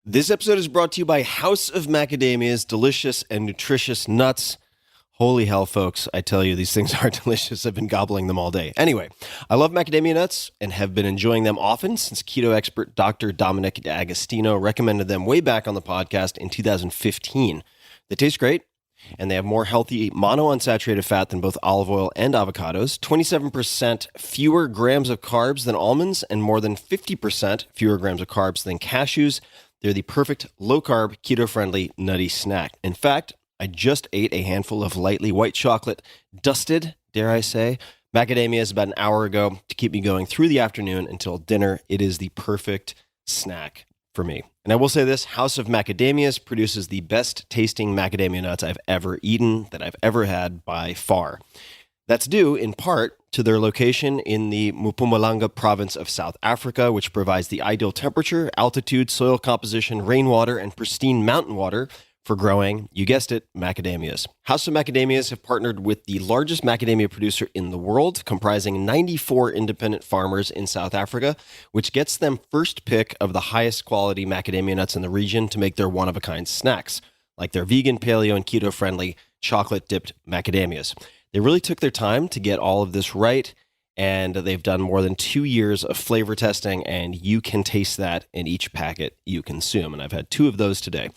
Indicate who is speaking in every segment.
Speaker 1: This episode is brought to you by House of Macadamia's delicious and nutritious nuts. Holy hell, folks. I tell you, these things are delicious. I've been gobbling them all day. Anyway, I love macadamia nuts and have been enjoying them often since keto expert Dr. Dominic D'Agostino recommended them way back on the podcast in 2015. They taste great, and they have more healthy monounsaturated fat than both olive oil and avocados, 27% fewer grams of carbs than almonds, and more than 50% fewer grams of carbs than cashews. They're the perfect low-carb, keto-friendly, nutty snack. In fact, I just ate a handful of lightly white chocolate, dusted, dare I say, macadamias about an hour ago to keep me going through the afternoon until dinner. It is the perfect snack for me. And I will say this, House of Macadamias produces the best tasting macadamia nuts I've ever eaten, that I've ever had by far. That's due, in part, to their location in the Mpumalanga province of South Africa, which provides the ideal temperature, altitude, soil composition, rainwater, and pristine mountain water for growing, you guessed it, macadamias. House of Macadamias have partnered with the largest macadamia producer in the world, comprising 94 independent farmers in South Africa, which gets them first pick of the highest quality macadamia nuts in the region to make their one-of-a-kind snacks, like their vegan, paleo, and keto-friendly chocolate-dipped macadamias. They really took their time to get all of this right, and they've done more than 2 years of flavor testing, and you can taste that in each packet you consume. And I've had 2 of those today.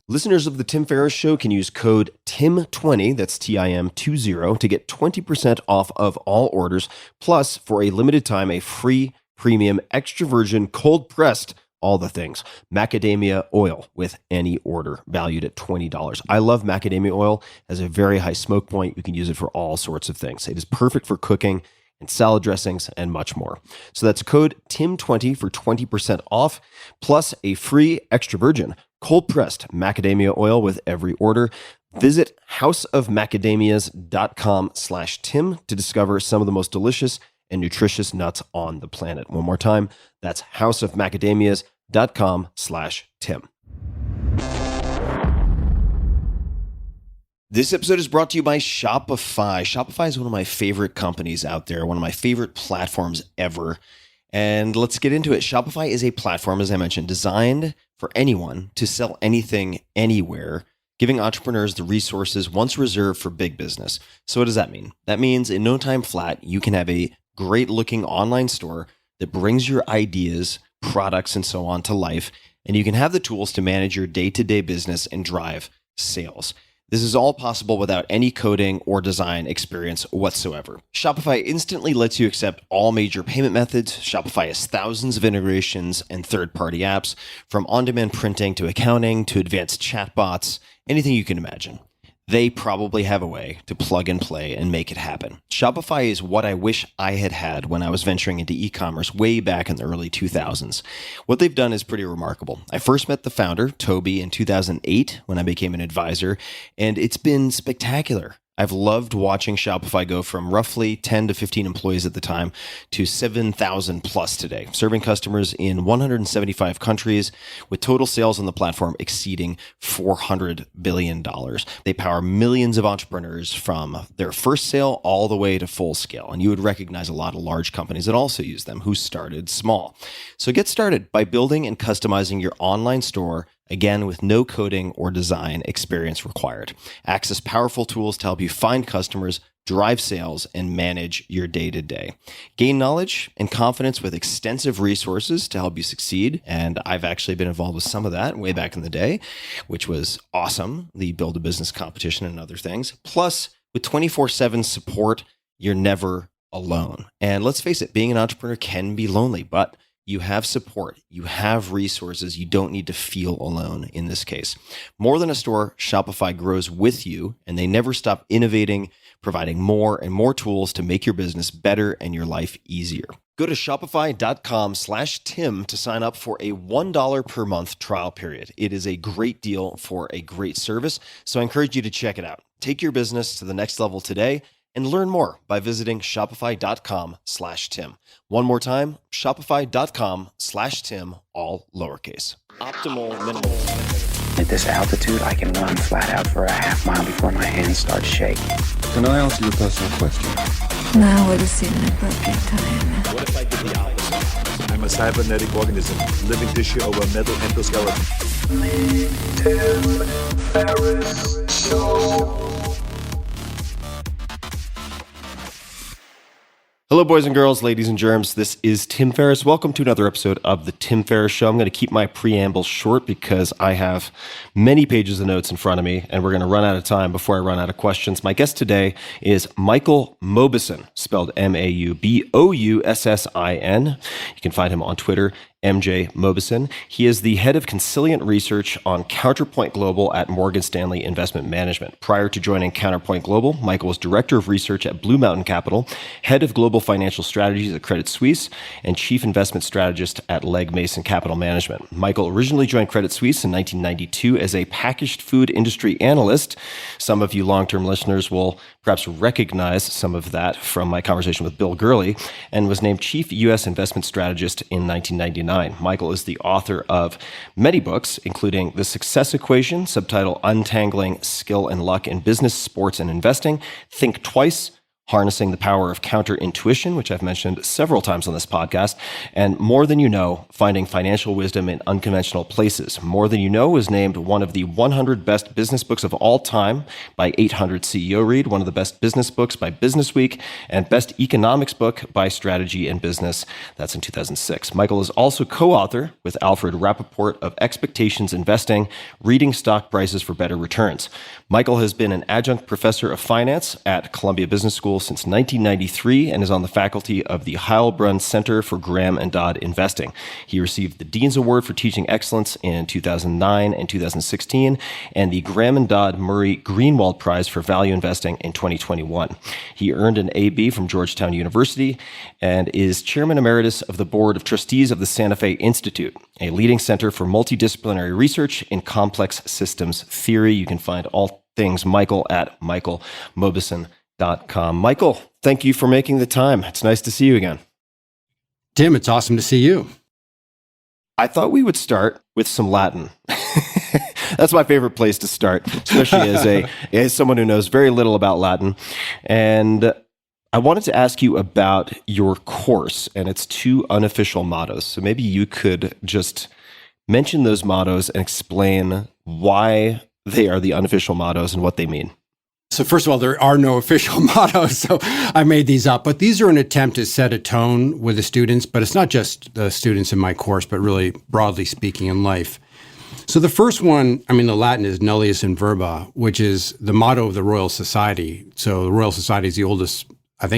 Speaker 1: Listeners of The Tim Ferriss Show can use code TIM20, that's TIM20, to get 20% off of all orders, plus, for a limited time, a free premium extra virgin cold-pressed all the things. Macadamia oil with any order, valued at $20. I love macadamia oil. It has a very high smoke point. You can use it for all sorts of things. It is perfect for cooking and salad dressings and much more. So that's code TIM20 for 20% off, plus a free extra virgin cold-pressed macadamia oil with every order. Visit houseofmacadamias.com/Tim to discover some of the most delicious and nutritious nuts on the planet. One more time, that's houseofmacadamias.com/Tim. This episode is brought to you by Shopify. Shopify is one of my favorite companies out there, one of my favorite platforms ever. And let's get into it. Shopify is a platform, as I mentioned, designed for anyone to sell anything, anywhere, giving entrepreneurs the resources once reserved for big business. So what does that mean? That means in no time flat, you can have a great looking online store that brings your ideas, products, and so on to life. And you can have the tools to manage your day-to-day business and drive sales. This is all possible without any coding or design experience whatsoever. Shopify instantly lets you accept all major payment methods. Shopify has thousands of integrations and third-party apps, from on-demand printing to accounting to advanced chatbots, anything you can imagine. They probably have a way to plug and play and make it happen. Shopify is what I wish I had had when I was venturing into e-commerce way back in the early 2000s. What they've done is pretty remarkable. I first met the founder, Toby, in 2008 when I became an advisor, and it's been spectacular. I've loved watching Shopify go from roughly 10 to 15 employees at the time to 7,000 plus today, serving customers in 175 countries with total sales on the platform exceeding $400 billion. They power millions of entrepreneurs from their first sale all the way to full scale. And you would recognize a lot of large companies that also use them who started small. So get started by building and customizing your online store, again, with no coding or design experience required. Access powerful tools to help you find customers, drive sales, and manage your day-to-day. Gain knowledge and confidence with extensive resources to help you succeed. And I've actually been involved with some of that way back in the day, which was awesome. The Build a Business competition and other things. Plus, with 24/7 support, you're never alone. And let's face it, being an entrepreneur can be lonely, but you have support, you have resources, you don't need to feel alone in this case. More than a store, Shopify grows with you, and they never stop innovating, providing more and more tools to make your business better and your life easier. Go to shopify.com/Tim to sign up for a $1 per month trial period. It is a great deal for a great service, so I encourage you to check it out. Take your business to the next level today and learn more by visiting shopify.com/Tim. One more time, shopify.com/Tim, all lowercase. Optimal minimal.
Speaker 2: At this altitude, I can run flat out for a half mile before my hands start shaking.
Speaker 3: Can I ask you a personal question?
Speaker 4: Now would seem an appropriate time.
Speaker 5: What if I did the opposite? I'm a cybernetic organism, living tissue over a metal endoskeleton.
Speaker 1: Hello, boys and girls, ladies and germs. This is Tim Ferriss. Welcome to another episode of The Tim Ferriss Show. I'm going to keep my preamble short because I have many pages of notes in front of me, and we're going to run out of time before I run out of questions. My guest today is Michael Mauboussin, spelled Mauboussin. You can find him on Twitter, MJ Mauboussin. He is the head of Consilient Research on Counterpoint Global at Morgan Stanley Investment Management. Prior to joining Counterpoint Global, Michael was director of research at BlueMountain Capital, head of global financial strategies at Credit Suisse, and chief investment strategist at Legg Mason Capital Management. Michael originally joined Credit Suisse in 1992 as a packaged food industry analyst. Some of you long-term listeners will perhaps recognize some of that from my conversation with Bill Gurley, and was named Chief U.S. Investment Strategist in 1999. Michael is the author of many books, including The Success Equation, subtitle Untangling Skill and Luck in Business, Sports, and Investing, Think Twice, Harnessing the Power of Counterintuition, which I've mentioned several times on this podcast, and More Than You Know, Finding Financial Wisdom in Unconventional Places. More Than You Know was named one of the 100 best business books of all time by 800 CEO Read, one of the best business books by Businessweek, and best economics book by Strategy and Business. That's in 2006. Michael is also co-author with Alfred Rappaport of Expectations Investing, Reading Stock Prices for Better Returns. Michael has been an adjunct professor of finance at Columbia Business School since 1993 and is on the faculty of the Heilbrunn Center for Graham and Dodd Investing. He received the Dean's Award for Teaching Excellence in 2009 and 2016 and the Graham and Dodd Greenwald Prize for Value Investing in 2021. He earned an AB from Georgetown University and is chairman emeritus of the board of trustees of the Santa Fe Institute, a leading center for multidisciplinary research in complex systems theory. You can find all things Michael at michaelmauboussin.com. Michael, thank you for making the time. It's nice to see you again.
Speaker 6: Tim, it's awesome to see you.
Speaker 1: I thought we would start with some Latin. That's my favorite place to start, especially as someone who knows very little about Latin. And I wanted to ask you about your course and its two unofficial mottos. So maybe you could just mention those mottos and explain why they are the unofficial mottos and what they mean.
Speaker 6: So first of all, there are no official mottos, so I made these up. But these are an attempt to set a tone with the students, but it's not just the students in my course, but really broadly speaking in life. So the first one, the Latin is nullius in verba, which is the motto of the Royal Society. So the Royal Society is the oldest,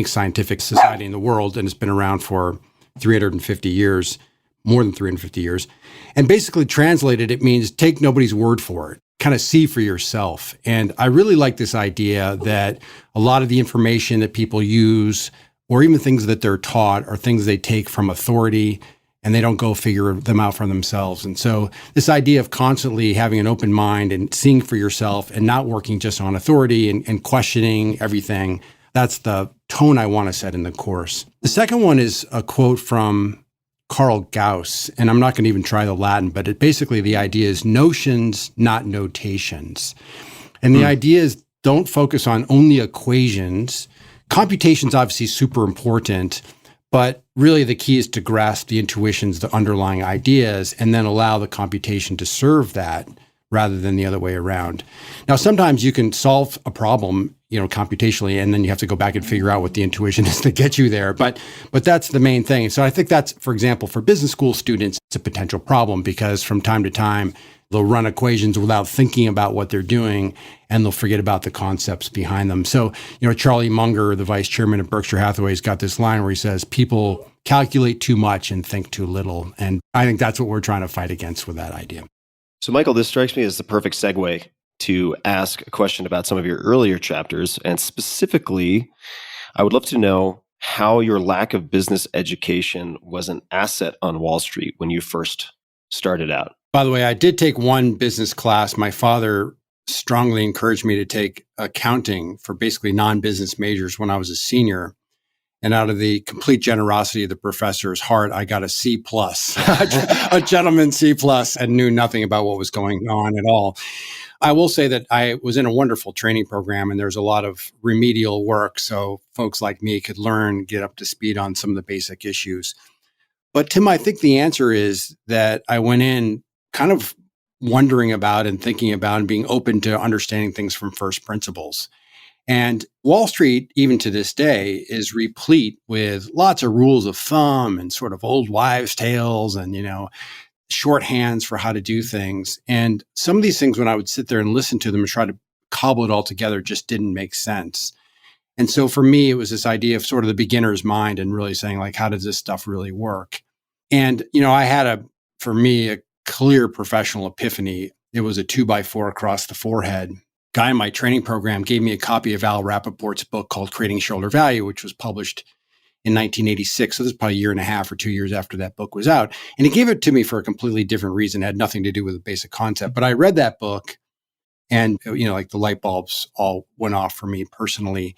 Speaker 6: scientific society in the world, and it's been around for 350 years, more than 350 years. And basically translated, it means take nobody's word for it. Kind of see for yourself. And I really like this idea that a lot of the information that people use, or even things that they're taught, are things they take from authority, and they don't go figure them out for themselves. And so this idea of constantly having an open mind and seeing for yourself and not working just on authority and questioning everything, that's the tone I want to set in the course. The second one is a quote from Carl Gauss, and I'm not going to even try the Latin, but basically the idea is notions, not notations. And the idea is don't focus on only equations. Computation's obviously super important, but really the key is to grasp the intuitions, the underlying ideas, and then allow the computation to serve that rather than the other way around. Now, sometimes you can solve a problem, computationally, and then you have to go back and figure out what the intuition is to get you there. But that's the main thing. So I think that's, for example, for business school students, it's a potential problem because from time to time, they'll run equations without thinking about what they're doing, and they'll forget about the concepts behind them. So, Charlie Munger, the vice chairman of Berkshire Hathaway, has got this line where he says, people calculate too much and think too little. And I think that's what we're trying to fight against with that idea.
Speaker 1: So, Michael, this strikes me as the perfect segue to ask a question about some of your earlier chapters. And specifically, I would love to know how your lack of business education was an asset on Wall Street when you first started out.
Speaker 6: By the way, I did take one business class. My father strongly encouraged me to take accounting for basically non-business majors when I was a senior. And out of the complete generosity of the professor's heart, I got a C plus, a gentleman C plus, and knew nothing about what was going on at all. I will say that I was in a wonderful training program, and there's a lot of remedial work. So folks like me could learn, get up to speed on some of the basic issues. But Tim, I think the answer is that I went in kind of wondering about and thinking about and being open to understanding things from first principles. And Wall Street, even to this day, is replete with lots of rules of thumb and sort of old wives' tales and, shorthands for how to do things. And some of these things, when I would sit there and listen to them and try to cobble it all together, just didn't make sense. And so for me, it was this idea of sort of the beginner's mind and really saying, like, how does this stuff really work? And, I had for me, a clear professional epiphany. It was a 2x4 across the forehead. Guy in my training program gave me a copy of Al Rappaport's book called Creating Shareholder Value, which was published in 1986. So this is probably a year and a half or 2 years after that book was out. And he gave it to me for a completely different reason. It had nothing to do with the basic concept. But I read that book and, like the light bulbs all went off for me personally.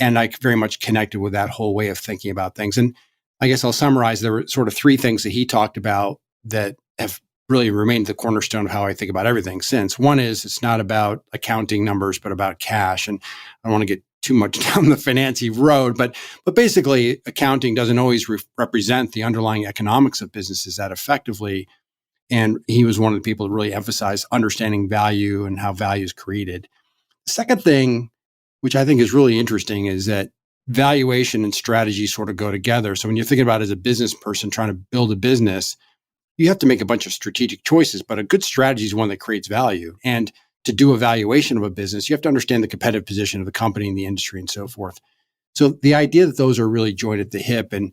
Speaker 6: And I very much connected with that whole way of thinking about things. And I guess I'll summarize. There were sort of three things that he talked about that have really remained the cornerstone of how I think about everything since. One is it's not about accounting numbers, but about cash. And I don't want to get too much down the fancy road, but basically accounting doesn't always represent the underlying economics of businesses that effectively. And he was one of the people that really emphasized understanding value and how value is created. The second thing, which I think is really interesting, is that valuation and strategy sort of go together. So when you're thinking about it as a business person trying to build a business, you have to make a bunch of strategic choices, but a good strategy is one that creates value. And to do a valuation of a business, you have to understand the competitive position of the company and the industry and so forth. So the idea that those are really joined at the hip, and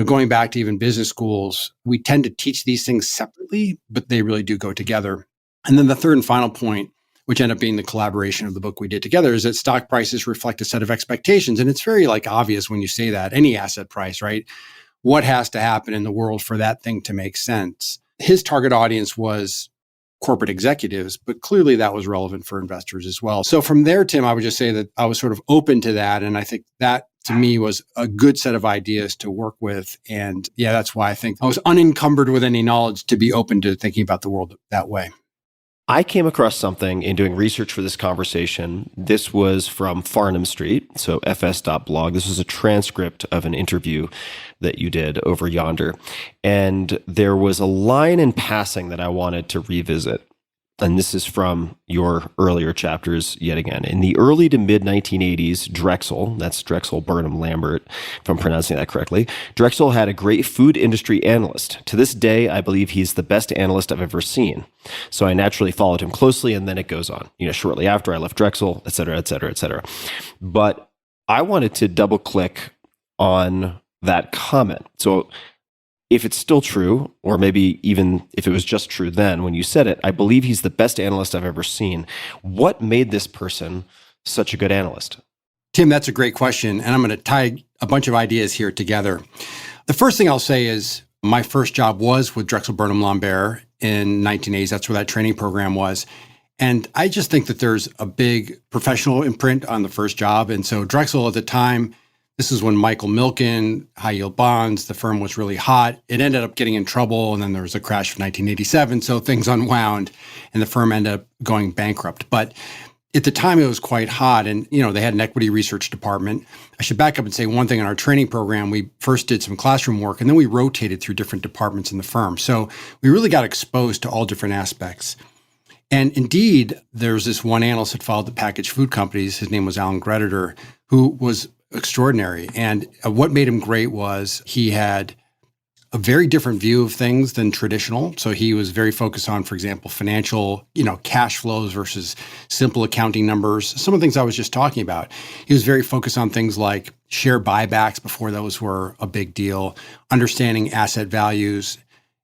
Speaker 6: going back to even business schools, we tend to teach these things separately, but they really do go together. And then the third and final point, which ended up being the collaboration of the book we did together, is that stock prices reflect a set of expectations. And it's very obvious when you say that, any asset price, right? What has to happen in the world for that thing to make sense? His target audience was corporate executives, but clearly that was relevant for investors as well. So from there, Tim, I would just say that I was sort of open to that. And I think that to me was a good set of ideas to work with. And yeah, that's why I think I was unencumbered with any knowledge to be open to thinking about the world that way.
Speaker 1: I came across something in doing research for this conversation. This was from Farnham Street, so fs.blog. This was a transcript of an interview that you did over yonder. And there was a line in passing that I wanted to revisit. And this is from your earlier chapters yet again. In the early to mid 1980s, Drexel, that's Drexel Burnham Lambert, if I'm pronouncing that correctly, Drexel had a great food industry analyst. To this day, I believe he's the best analyst I've ever seen. So I naturally followed him closely, and then it goes on. Shortly after I left Drexel, et cetera, et cetera, et cetera. But I wanted to double click on that comment. So if it's still true, or maybe even if it was just true then when you said it, I believe he's the best analyst I've ever seen. What made this person such a good analyst?
Speaker 6: Tim, that's a great question. And I'm going to tie a bunch of ideas here together. The first thing I'll say is my first job was with Drexel Burnham Lambert in 1980s. That's where that training program was. And I just think that there's a big professional imprint on the first job. And so Drexel at the time, this is when Michael Milken, high yield bonds, the firm was really hot. It ended up getting in trouble, and then there was a crash of 1987. So things unwound, and the firm ended up going bankrupt. But at the time, it was quite hot, and they had an equity research department. I should back up and say one thing. In our training program, we first did some classroom work, and then we rotated through different departments in the firm. So we really got exposed to all different aspects. And indeed, there's this one analyst that followed the packaged food companies. His name was Alan Greditor, who was extraordinary. And what made him great was he had a very different view of things than traditional. So he was very focused on, for example, financial, cash flows versus simple accounting numbers. Some of the things I was just talking about. He was very focused on things like share buybacks before those were a big deal, understanding asset values.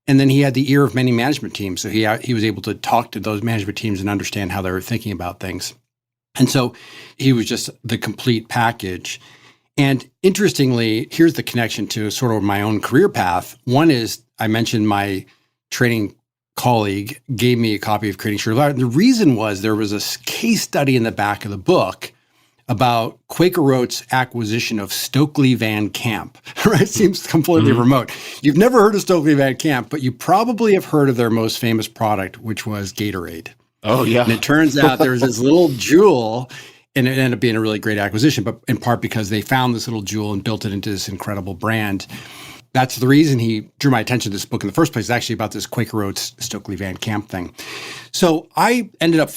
Speaker 6: And then he had the ear of many management teams. So he was able to talk to those management teams and understand how they were thinking about things. And so he was just the complete package. And interestingly, here's the connection to sort of my own career path. One is I mentioned my training colleague gave me a copy of Creating Shareholder Value. The reason was there was a case study in the back of the book about Quaker Oats' acquisition of Stokely Van Camp. Right? Seems completely remote. You've never heard of Stokely Van Camp, but you probably have heard of their most famous product, which was Gatorade.
Speaker 1: Oh, yeah.
Speaker 6: And it turns out there's this little jewel, and it ended up being a really great acquisition, but in part because they found this little jewel and built it into this incredible brand. That's the reason he drew my attention to this book in the first place. It's actually about this Quaker Oats Stokely Van Camp thing. So I ended up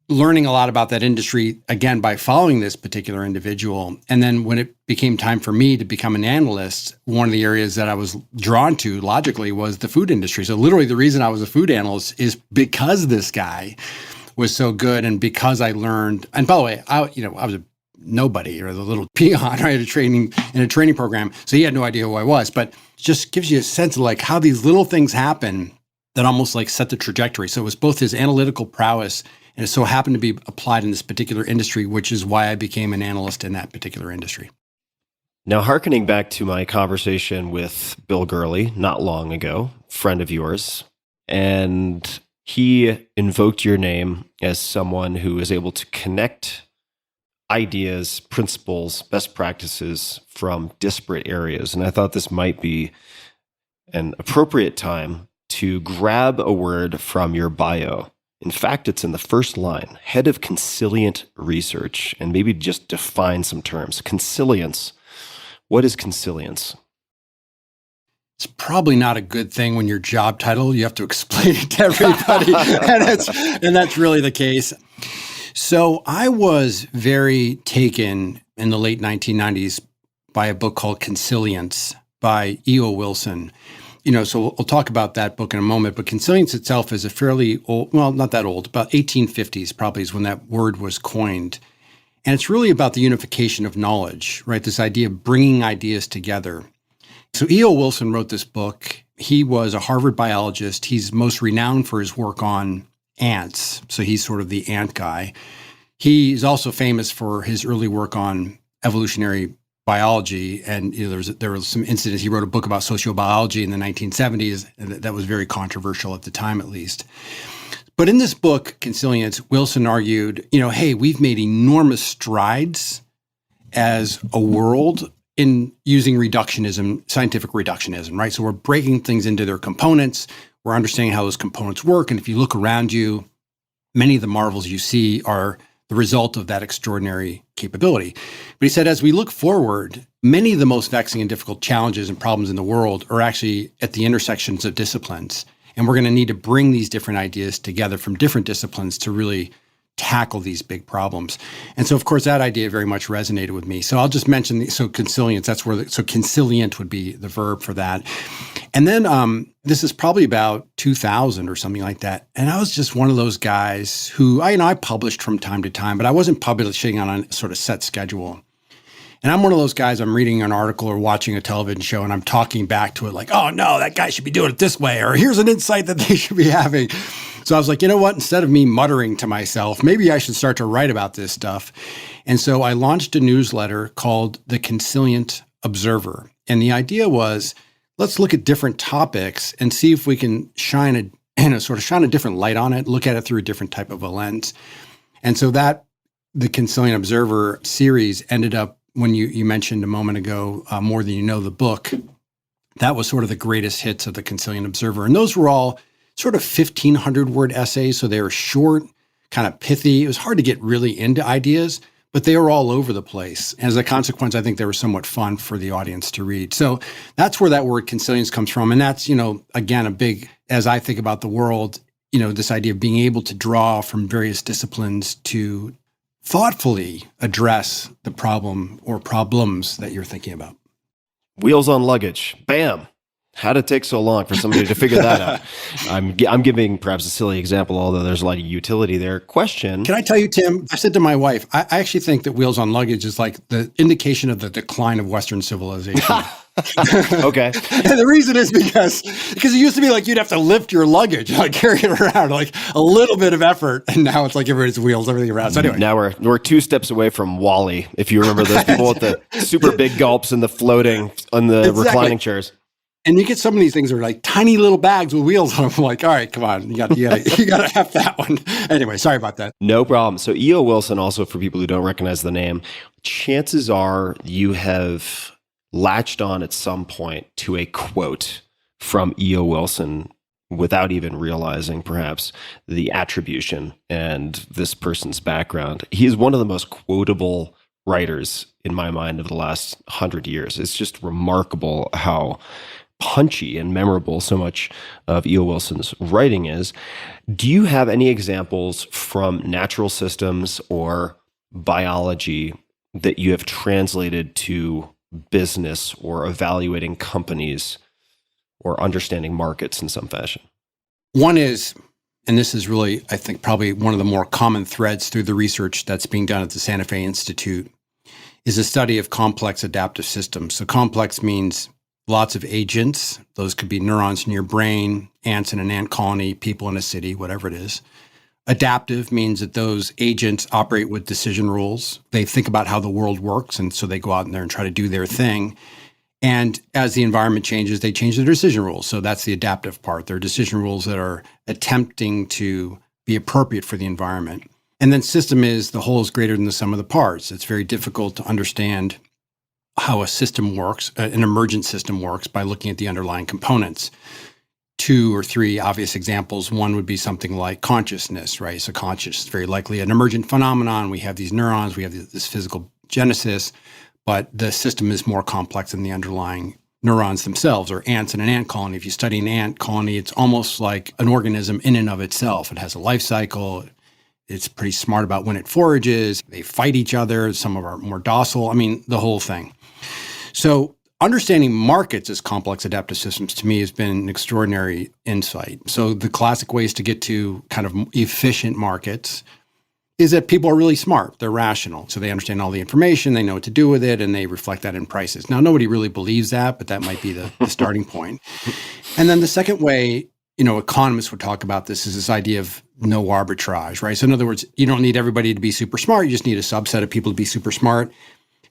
Speaker 6: learning a lot about that industry, again, by following this particular individual. And then when it became time for me to become an analyst, one of the areas that I was drawn to logically was the food industry. So literally the reason I was a food analyst is because this guy was so good and because I learned, and by the way, I was a nobody or the little peon, right, in a training program. So he had no idea who I was, but it just gives you a sense of like how these little things happen that almost like set the trajectory. So it was both his analytical prowess and it so happened to be applied in this particular industry, which is why I became an analyst in that particular industry.
Speaker 1: Now, hearkening back to my conversation with Bill Gurley not long ago, friend of yours, and he invoked your name as someone who is able to connect ideas, principles, best practices from disparate areas. And I thought this might be an appropriate time to grab a word from your bio. In fact, it's in the first line, head of consilient research, and maybe just define some terms. Consilience. What is consilience?
Speaker 6: It's probably not a good thing when your job title, you have to explain it to everybody. and that's really the case. So I was very taken in the late 1990s by a book called Consilience by E.O. Wilson. So we'll talk about that book in a moment, but consilience itself is a fairly old, well, not that old, about 1850s probably is when that word was coined. And it's really about the unification of knowledge, right? This idea of bringing ideas together. So E.O. Wilson wrote this book. He was a Harvard biologist. He's most renowned for his work on ants. So he's sort of the ant guy. He's also famous for his early work on evolutionary biology, and there was some incidents. He wrote a book about sociobiology in the 1970s, and that was very controversial at the time, at least. But in this book, Consilience, Wilson argued, hey, we've made enormous strides as a world in using reductionism, scientific reductionism, right? So we're breaking things into their components. We're understanding how those components work. And if you look around you, many of the marvels you see are the result of that extraordinary capability. But he said, as we look forward, many of the most vexing and difficult challenges and problems in the world are actually at the intersections of disciplines. And we're going to need to bring these different ideas together from different disciplines to really tackle these big problems. And so, of course, that idea very much resonated with me. So I'll just mention, consilience, that's where, so consilient would be the verb for that. And then this is probably about 2000 or something like that. And I was just one of those guys who, I published from time to time, but I wasn't publishing on a sort of set schedule. And I'm one of those guys, I'm reading an article or watching a television show and I'm talking back to it like, oh no, that guy should be doing it this way, or here's an insight that they should be having. So I was like, you know what, instead of me muttering to myself, maybe I should start to write about this stuff. And so I launched a newsletter called The Consilient Observer. And the idea was, let's look at different topics and see if we can shine a different light on it, look at it through a different type of a lens. And so that the Consilient Observer series ended up, when you mentioned a moment ago, More Than You Know, the book, that was sort of the greatest hits of the Consilient Observer. And those were all sort of 1,500-word essays, so they were short, kind of pithy. It was hard to get really into ideas, but they were all over the place. And as a consequence, I think they were somewhat fun for the audience to read. So that's where that word consilience comes from. And that's, again, a big, as I think about the world, this idea of being able to draw from various disciplines to thoughtfully address the problem or problems that you're thinking about.
Speaker 1: Wheels on luggage. Bam. How did it take so long for somebody to figure that out? I'm giving perhaps a silly example, although there's a lot of utility there. Question.
Speaker 6: Can I tell you, Tim, I said to my wife, I actually think that wheels on luggage is like the indication of the decline of Western civilization.
Speaker 1: Okay.
Speaker 6: And the reason is because it used to be like you'd have to lift your luggage, like carry it around, like a little bit of effort. And now it's like everybody's wheels, everything around. So anyway.
Speaker 1: Now we're 2 steps away from Wall-E, if you remember those people with the super big gulps and the floating on the reclining chairs.
Speaker 6: And you get some of these things that are like tiny little bags with wheels on them. I'm like, all right, come on, you got to have that one. Anyway, sorry about that.
Speaker 1: No problem. So E.O. Wilson, also for people who don't recognize the name, chances are you have latched on at some point to a quote from E.O. Wilson without even realizing perhaps the attribution and this person's background. He is one of the most quotable writers in my mind of the last 100 years. It's just remarkable how punchy and memorable so much of E.O. Wilson's writing is. Do you have any examples from natural systems or biology that you have translated to business or evaluating companies or understanding markets in some fashion?
Speaker 6: One is, and this is really, I think, probably one of the more common threads through the research that's being done at the Santa Fe Institute, is a study of complex adaptive systems. So complex means lots of agents. Those could be neurons in your brain, ants in an ant colony, people in a city, whatever it is. Adaptive means that those agents operate with decision rules. They think about how the world works, and so they go out in there and try to do their thing. And as the environment changes, they change their decision rules. So that's the adaptive part. They're decision rules that are attempting to be appropriate for the environment. And then system is the whole is greater than the sum of the parts. It's very difficult to understand how a system works, an emergent system works, by looking at the underlying components. 2 or 3 obvious examples. One would be something like consciousness, right? So conscious is very likely an emergent phenomenon. We have these neurons, we have this physical genesis, but the system is more complex than the underlying neurons themselves, or ants in an ant colony. If you study an ant colony, it's almost like an organism in and of itself. It has a life cycle. It's pretty smart about when it forages. They fight each other. Some are more docile. I mean, the whole thing. So understanding markets as complex adaptive systems to me has been an extraordinary insight. So the classic ways to get to kind of efficient markets is that people are really smart. They're rational. So they understand all the information, they know what to do with it, and they reflect that in prices. Now, nobody really believes that, but that might be the starting point. And then the second way, economists would talk about this is this idea of no arbitrage, right? So in other words, you don't need everybody to be super smart. You just need a subset of people to be super smart.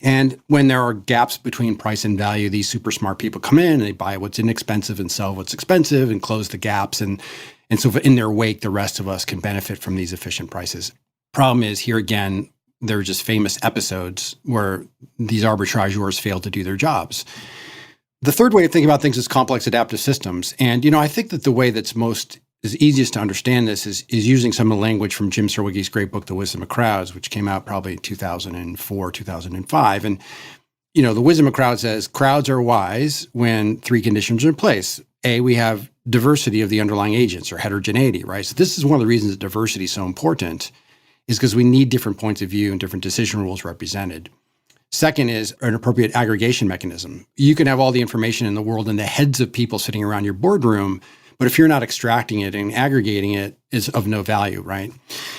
Speaker 6: And when there are gaps between price and value, these super smart people come in and they buy what's inexpensive and sell what's expensive and close the gaps. And so in their wake, the rest of us can benefit from these efficient prices. Problem is, here again, there are just famous episodes where these arbitrageurs fail to do their jobs. The third way of thinking about things is complex adaptive systems. And, I think that the way that's is easiest to understand this is using some of the language from Jim Serwicki's great book, The Wisdom of Crowds, which came out probably in 2004, 2005. And, The Wisdom of Crowds says crowds are wise when 3 conditions are in place. A, we have diversity of the underlying agents, or heterogeneity, right? So this is one of the reasons that diversity is so important, is because we need different points of view and different decision rules represented. Second is an appropriate aggregation mechanism. You can have all the information in the world in the heads of people sitting around your boardroom, but if you're not extracting it and aggregating it, is of no value, right?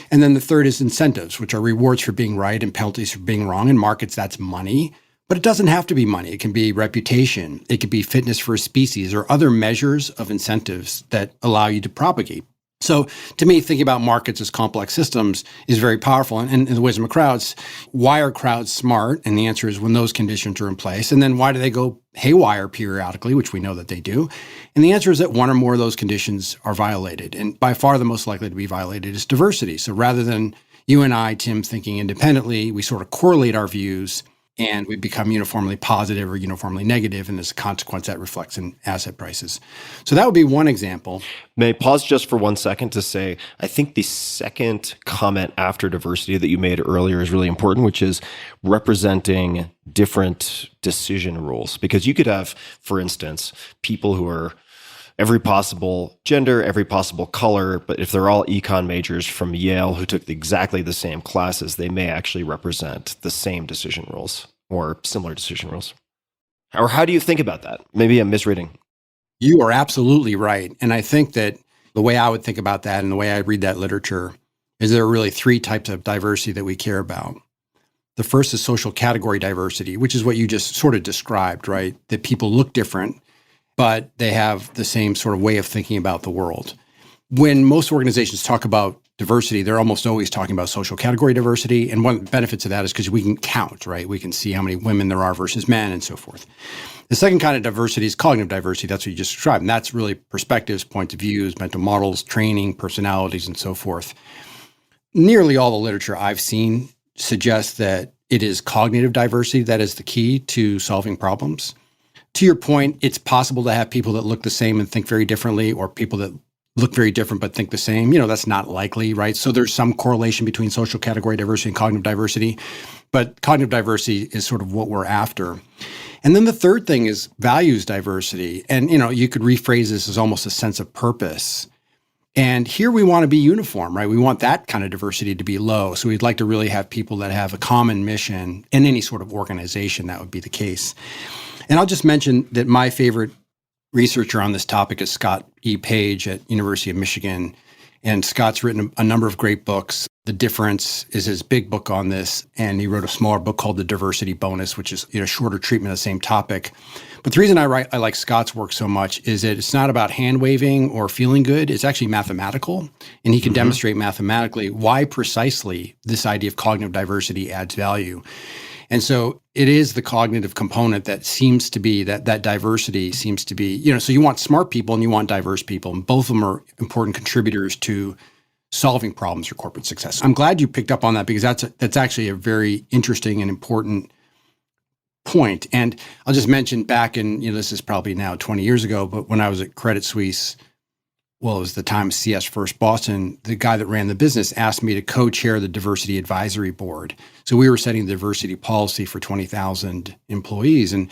Speaker 6: And then the third is incentives, which are rewards for being right and penalties for being wrong. In markets, that's money, but it doesn't have to be money. It can be reputation. It could be fitness for a species, or other measures of incentives that allow you to propagate. So to me, thinking about markets as complex systems is very powerful. And in the wisdom of crowds, why are crowds smart? And the answer is when those conditions are in place. And then why do they go haywire periodically, which we know that they do? And the answer is that one or more of those conditions are violated. And by far the most likely to be violated is diversity. So rather than you and I, Tim, thinking independently, we sort of correlate our views and we become uniformly positive or uniformly negative, and as a consequence, that reflects in asset prices. So that would be one example.
Speaker 1: May I pause just for 1 second to say, I think the second comment after diversity that you made earlier is really important, which is representing different decision rules. Because you could have, for instance, people who are every possible gender, every possible color, but if they're all econ majors from Yale who took exactly the same classes, they may actually represent the same decision rules or similar decision rules. Or how do you think about that? Maybe I'm misreading.
Speaker 6: You are absolutely right. And I think that the way I would think about that and the way I read that literature is there are really 3 types of diversity that we care about. The first is social category diversity, which is what you just sort of described, right? That people look different, but they have the same sort of way of thinking about the world. When most organizations talk about diversity, they're almost always talking about social category diversity. And one of the benefits of that is because we can count, right? We can see how many women there are versus men and so forth. The second kind of diversity is cognitive diversity. That's what you just described. And that's really perspectives, points of views, mental models, training, personalities, and so forth. Nearly all the literature I've seen suggests that it is cognitive diversity that is the key to solving problems. To your point, it's possible to have people that look the same and think very differently, or people that look very different but think the same. That's not likely, right? So there's some correlation between social category diversity and cognitive diversity, but cognitive diversity is sort of what we're after. And then the third thing is values diversity. And, you could rephrase this as almost a sense of purpose. And here we want to be uniform, right? We want that kind of diversity to be low. So we'd like to really have people that have a common mission in any sort of organization. That would be the case. And I'll just mention that my favorite researcher on this topic is Scott E. Page at University of Michigan. And Scott's written a number of great books. The Difference is his big book on this. And he wrote a smaller book called The Diversity Bonus, which is shorter treatment of the same topic. But the reason I like Scott's work so much is that it's not about hand-waving or feeling good. It's actually mathematical. And he can demonstrate mathematically why precisely this idea of cognitive diversity adds value. And so it is the cognitive component that seems to be, that diversity seems to be, so you want smart people and you want diverse people. And both of them are important contributors to solving problems for corporate success. I'm glad you picked up on that, because that's actually a very interesting and important point. And I'll just mention back in, this is probably now 20 years ago, but when I was at Credit Suisse, well, it was the time of CS First Boston, the guy that ran the business asked me to co-chair the diversity advisory board. So we were setting the diversity policy for 20,000 employees. And,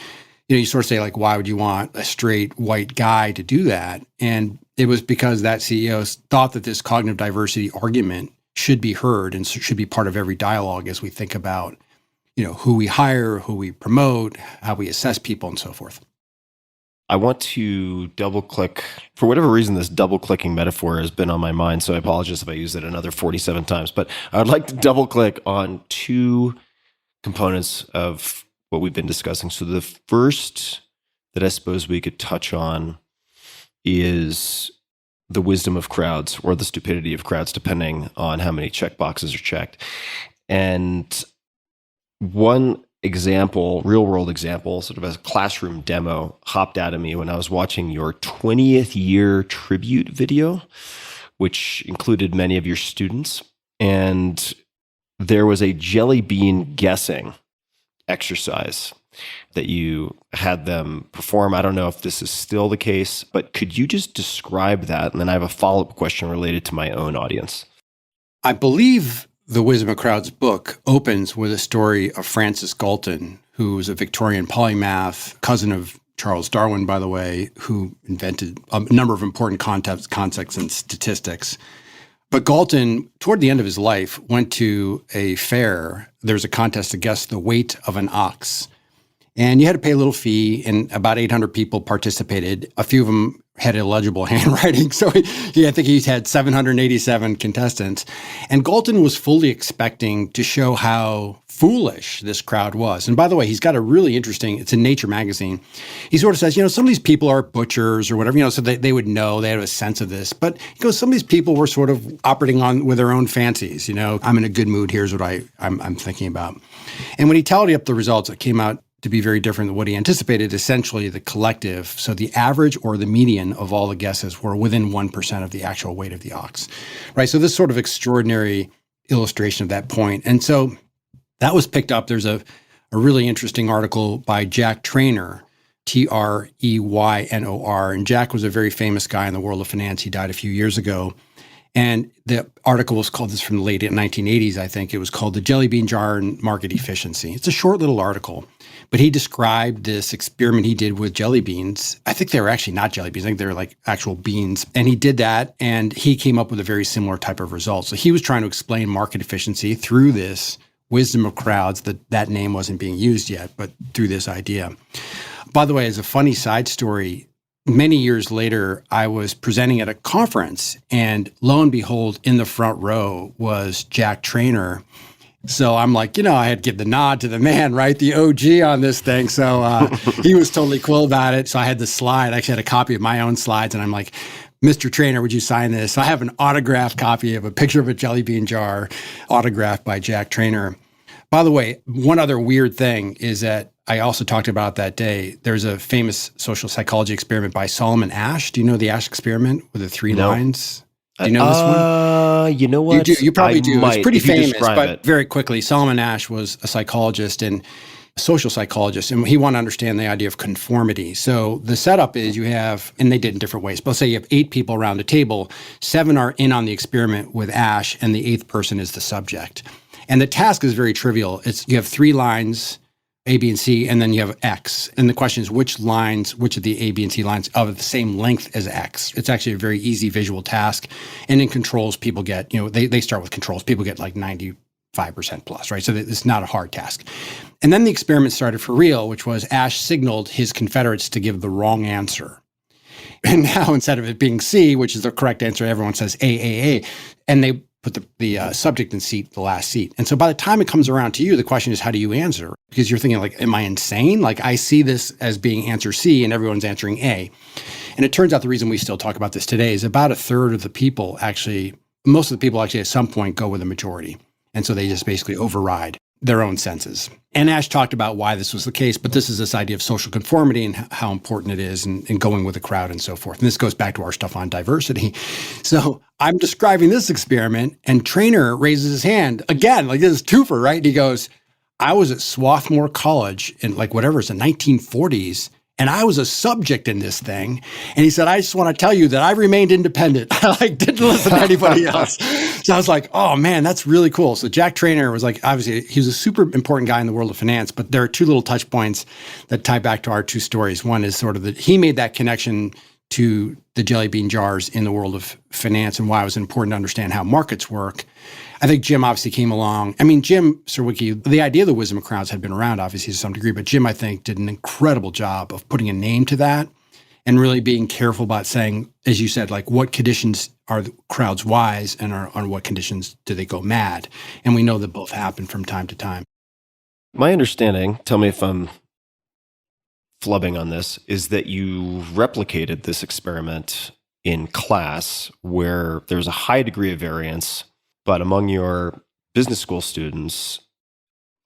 Speaker 6: you sort of say, like, why would you want a straight white guy to do that? And it was because that CEO thought that this cognitive diversity argument should be heard and should be part of every dialogue as we think about, who we hire, who we promote, how we assess people, and so forth.
Speaker 1: I want to double click. For whatever reason, this double clicking metaphor has been on my mind, so I apologize if I use it another 47 times. But I would like to double click on two components of what we've been discussing. So the first that I suppose we could touch on is the wisdom of crowds, or the stupidity of crowds, depending on how many check boxes are checked. And one example, real world example, sort of a classroom demo, hopped out of me when I was watching your 20th year tribute video, which included many of your students. And there was a jelly bean guessing exercise that you had them perform. I don't know if this is still the case, but could you just describe that? And then I have a follow-up question related to my own audience.
Speaker 6: I believe The Wisdom of Crowds book opens with a story of Francis Galton, who was a Victorian polymath, cousin of Charles Darwin, by the way, who invented a number of important concepts and statistics. But Galton, toward the end of his life, went to a fair. There was a contest to guess the weight of an ox. And you had to pay a little fee, and about 800 people participated. A few of them had illegible handwriting. So I think he had 787 contestants. And Galton was fully expecting to show how foolish this crowd was. And by the way, he's got a really interesting, it's in Nature magazine. He sort of says, some of these people are butchers or whatever, so they would know, they had a sense of this. But he goes, some of these people were sort of operating on with their own fancies. I'm in a good mood. Here's what I'm thinking about. And when he tallied up the results, it came out to be very different than what he anticipated. Essentially, the collective, so the average or the median of all the guesses were within 1% of the actual weight of the ox, right? So this sort of extraordinary illustration of that point. And so that was picked up. There's a really interesting article by Jack Traynor, Treynor. And Jack was a very famous guy in the world of finance. He died a few years ago. And the article was called, this from the late 1980s, I think. It was called The Jelly Bean Jar and Market Efficiency. It's a short little article, but he described this experiment he did with jelly beans. I think they were actually not jelly beans. I think they were like actual beans. And he did that, and he came up with a very similar type of result. So he was trying to explain market efficiency through this wisdom of crowds. That name wasn't being used yet, but through this idea. By the way, as a funny side story, many years later, I was presenting at a conference, and lo and behold, in the front row was Jack Traynor. So I'm like, I had to give the nod to the man, right? The OG on this thing. So he was totally cool about it. So I had the slide. I actually had a copy of my own slides, and I'm like, Mr. Trainer, would you sign this? So I have an autographed copy of a picture of a jelly bean jar autographed by Jack Trainer. By the way, one other weird thing is that I also talked about that day. There's a famous social psychology experiment by Solomon Asch. Do you know the Asch experiment with the three lines? Do you know this one?
Speaker 1: You know what?
Speaker 6: You probably do.
Speaker 1: Might,
Speaker 6: it's pretty famous, but
Speaker 1: it.
Speaker 6: Very quickly, Solomon Asch was a psychologist and a social psychologist, and he wanted to understand the idea of conformity. So the setup is you have, and they did in different ways, but let's say you have 8 people around a table, 7 are in on the experiment with Asch, and the 8th person is the subject. And the task is very trivial. You have 3 lines, A, B, and C, and then you have X. And the question is which of the A, B, and C lines are the same length as X? It's actually a very easy visual task. And in controls, people get, they start with controls. People get like 95% plus, right? So it's not a hard task. And then the experiment started for real, which was Asch signaled his confederates to give the wrong answer. And now instead of it being C, which is the correct answer, everyone says A. And they put the subject in the last seat. And so by the time it comes around to you, the question is, how do you answer? Because you're thinking like, am I insane? Like I see this as being answer C and everyone's answering A. And it turns out the reason we still talk about this today is about a third of the people most of the people at some point go with a majority. And so they just basically override their own senses. And Asch talked about why this was the case, but this is this idea of social conformity and how important it is and going with the crowd and so forth. And this goes back to our stuff on diversity. So I'm describing this experiment and Trainer raises his hand again, like this is twofer, right? And he goes, I was at Swarthmore College in it's the 1940s. And I was a subject in this thing. And he said, I just want to tell you that I remained independent. I didn't listen to anybody else. So I was like, oh man, that's really cool. So Jack Trainer was obviously, he was a super important guy in the world of finance, but there are 2 little touch points that tie back to our 2 stories. One is sort of that he made that connection to the jelly bean jars in the world of finance and why it was important to understand how markets work. I think Jim obviously came along. I mean, Jim Serwicki, the idea of the wisdom of crowds had been around obviously to some degree, but Jim, I think, did an incredible job of putting a name to that and really being careful about saying, as you said, what conditions are the crowds wise and on what conditions do they go mad? And we know that both happen from time to time.
Speaker 1: My understanding, tell me if I'm flubbing on this, is that you replicated this experiment in class where there's a high degree of variance, but among your business school students,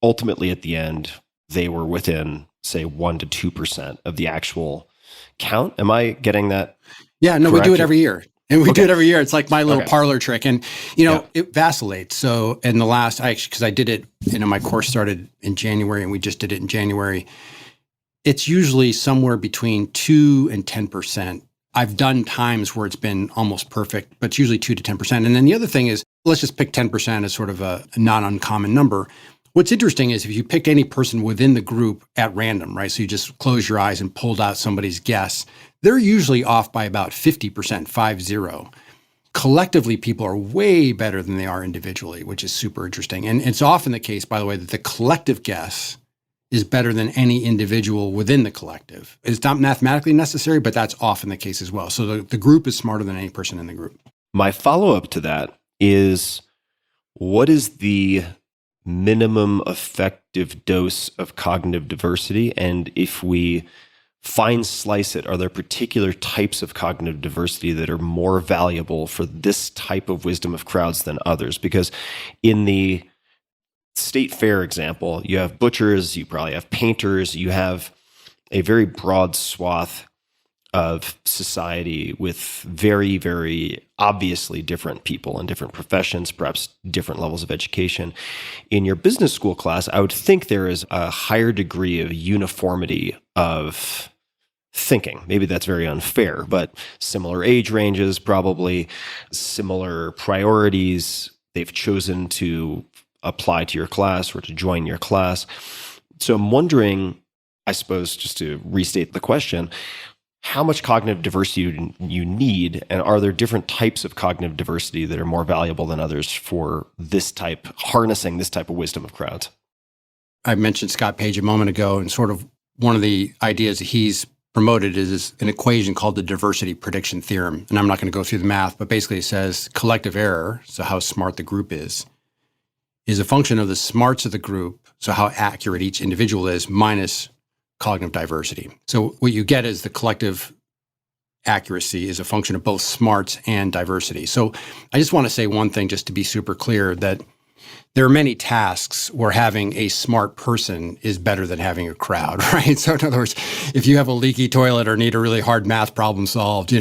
Speaker 1: ultimately at the end, they were within, say, 1% to 2% of the actual count. Am I getting that?
Speaker 6: Yeah, no,
Speaker 1: correct?
Speaker 6: We do it every year. And we do it every year. It's like my little
Speaker 1: Okay.
Speaker 6: parlor trick. And, it vacillates. So in the last, because I did it, my course started in January and we just did it in January. It's usually somewhere between 2 and 10%. I've done times where it's been almost perfect, but it's usually 2 to 10%. And then the other thing is, let's just pick 10% as sort of a not uncommon number. What's interesting is if you picked any person within the group at random, right? So you just close your eyes and pulled out somebody's guess, they're usually off by about 50%, 50. Collectively, people are way better than they are individually, which is super interesting. And it's often the case, by the way, that the collective guess is better than any individual within the collective. It's not mathematically necessary, but that's often the case as well. So the group is smarter than any person in the group.
Speaker 1: My follow-up to that is, what is the minimum effective dose of cognitive diversity? And if we fine slice it, are there particular types of cognitive diversity that are more valuable for this type of wisdom of crowds than others? Because in the state fair example, you have butchers, you probably have painters, you have a very broad swath of society with very, very obviously different people in different professions, perhaps different levels of education. In your business school class, I would think there is a higher degree of uniformity of thinking. Maybe that's very unfair, but similar age ranges, probably similar priorities they've chosen to apply to your class or to join your class. So I'm wondering, I suppose, just to restate the question, how much cognitive diversity you need, and are there different types of cognitive diversity that are more valuable than others for harnessing this type of wisdom of crowds?
Speaker 6: I mentioned Scott Page a moment ago, and sort of one of the ideas that he's promoted is an equation called the diversity prediction theorem. And I'm not going to go through the math, but basically it says collective error, so how smart the group is a function of the smarts of the group, so how accurate each individual is, minus cognitive diversity. So what you get is the collective accuracy is a function of both smarts and diversity. So I just want to say one thing just to be super clear, that there are many tasks where having a smart person is better than having a crowd, right? So in other words, if you have a leaky toilet or need a really hard math problem solved,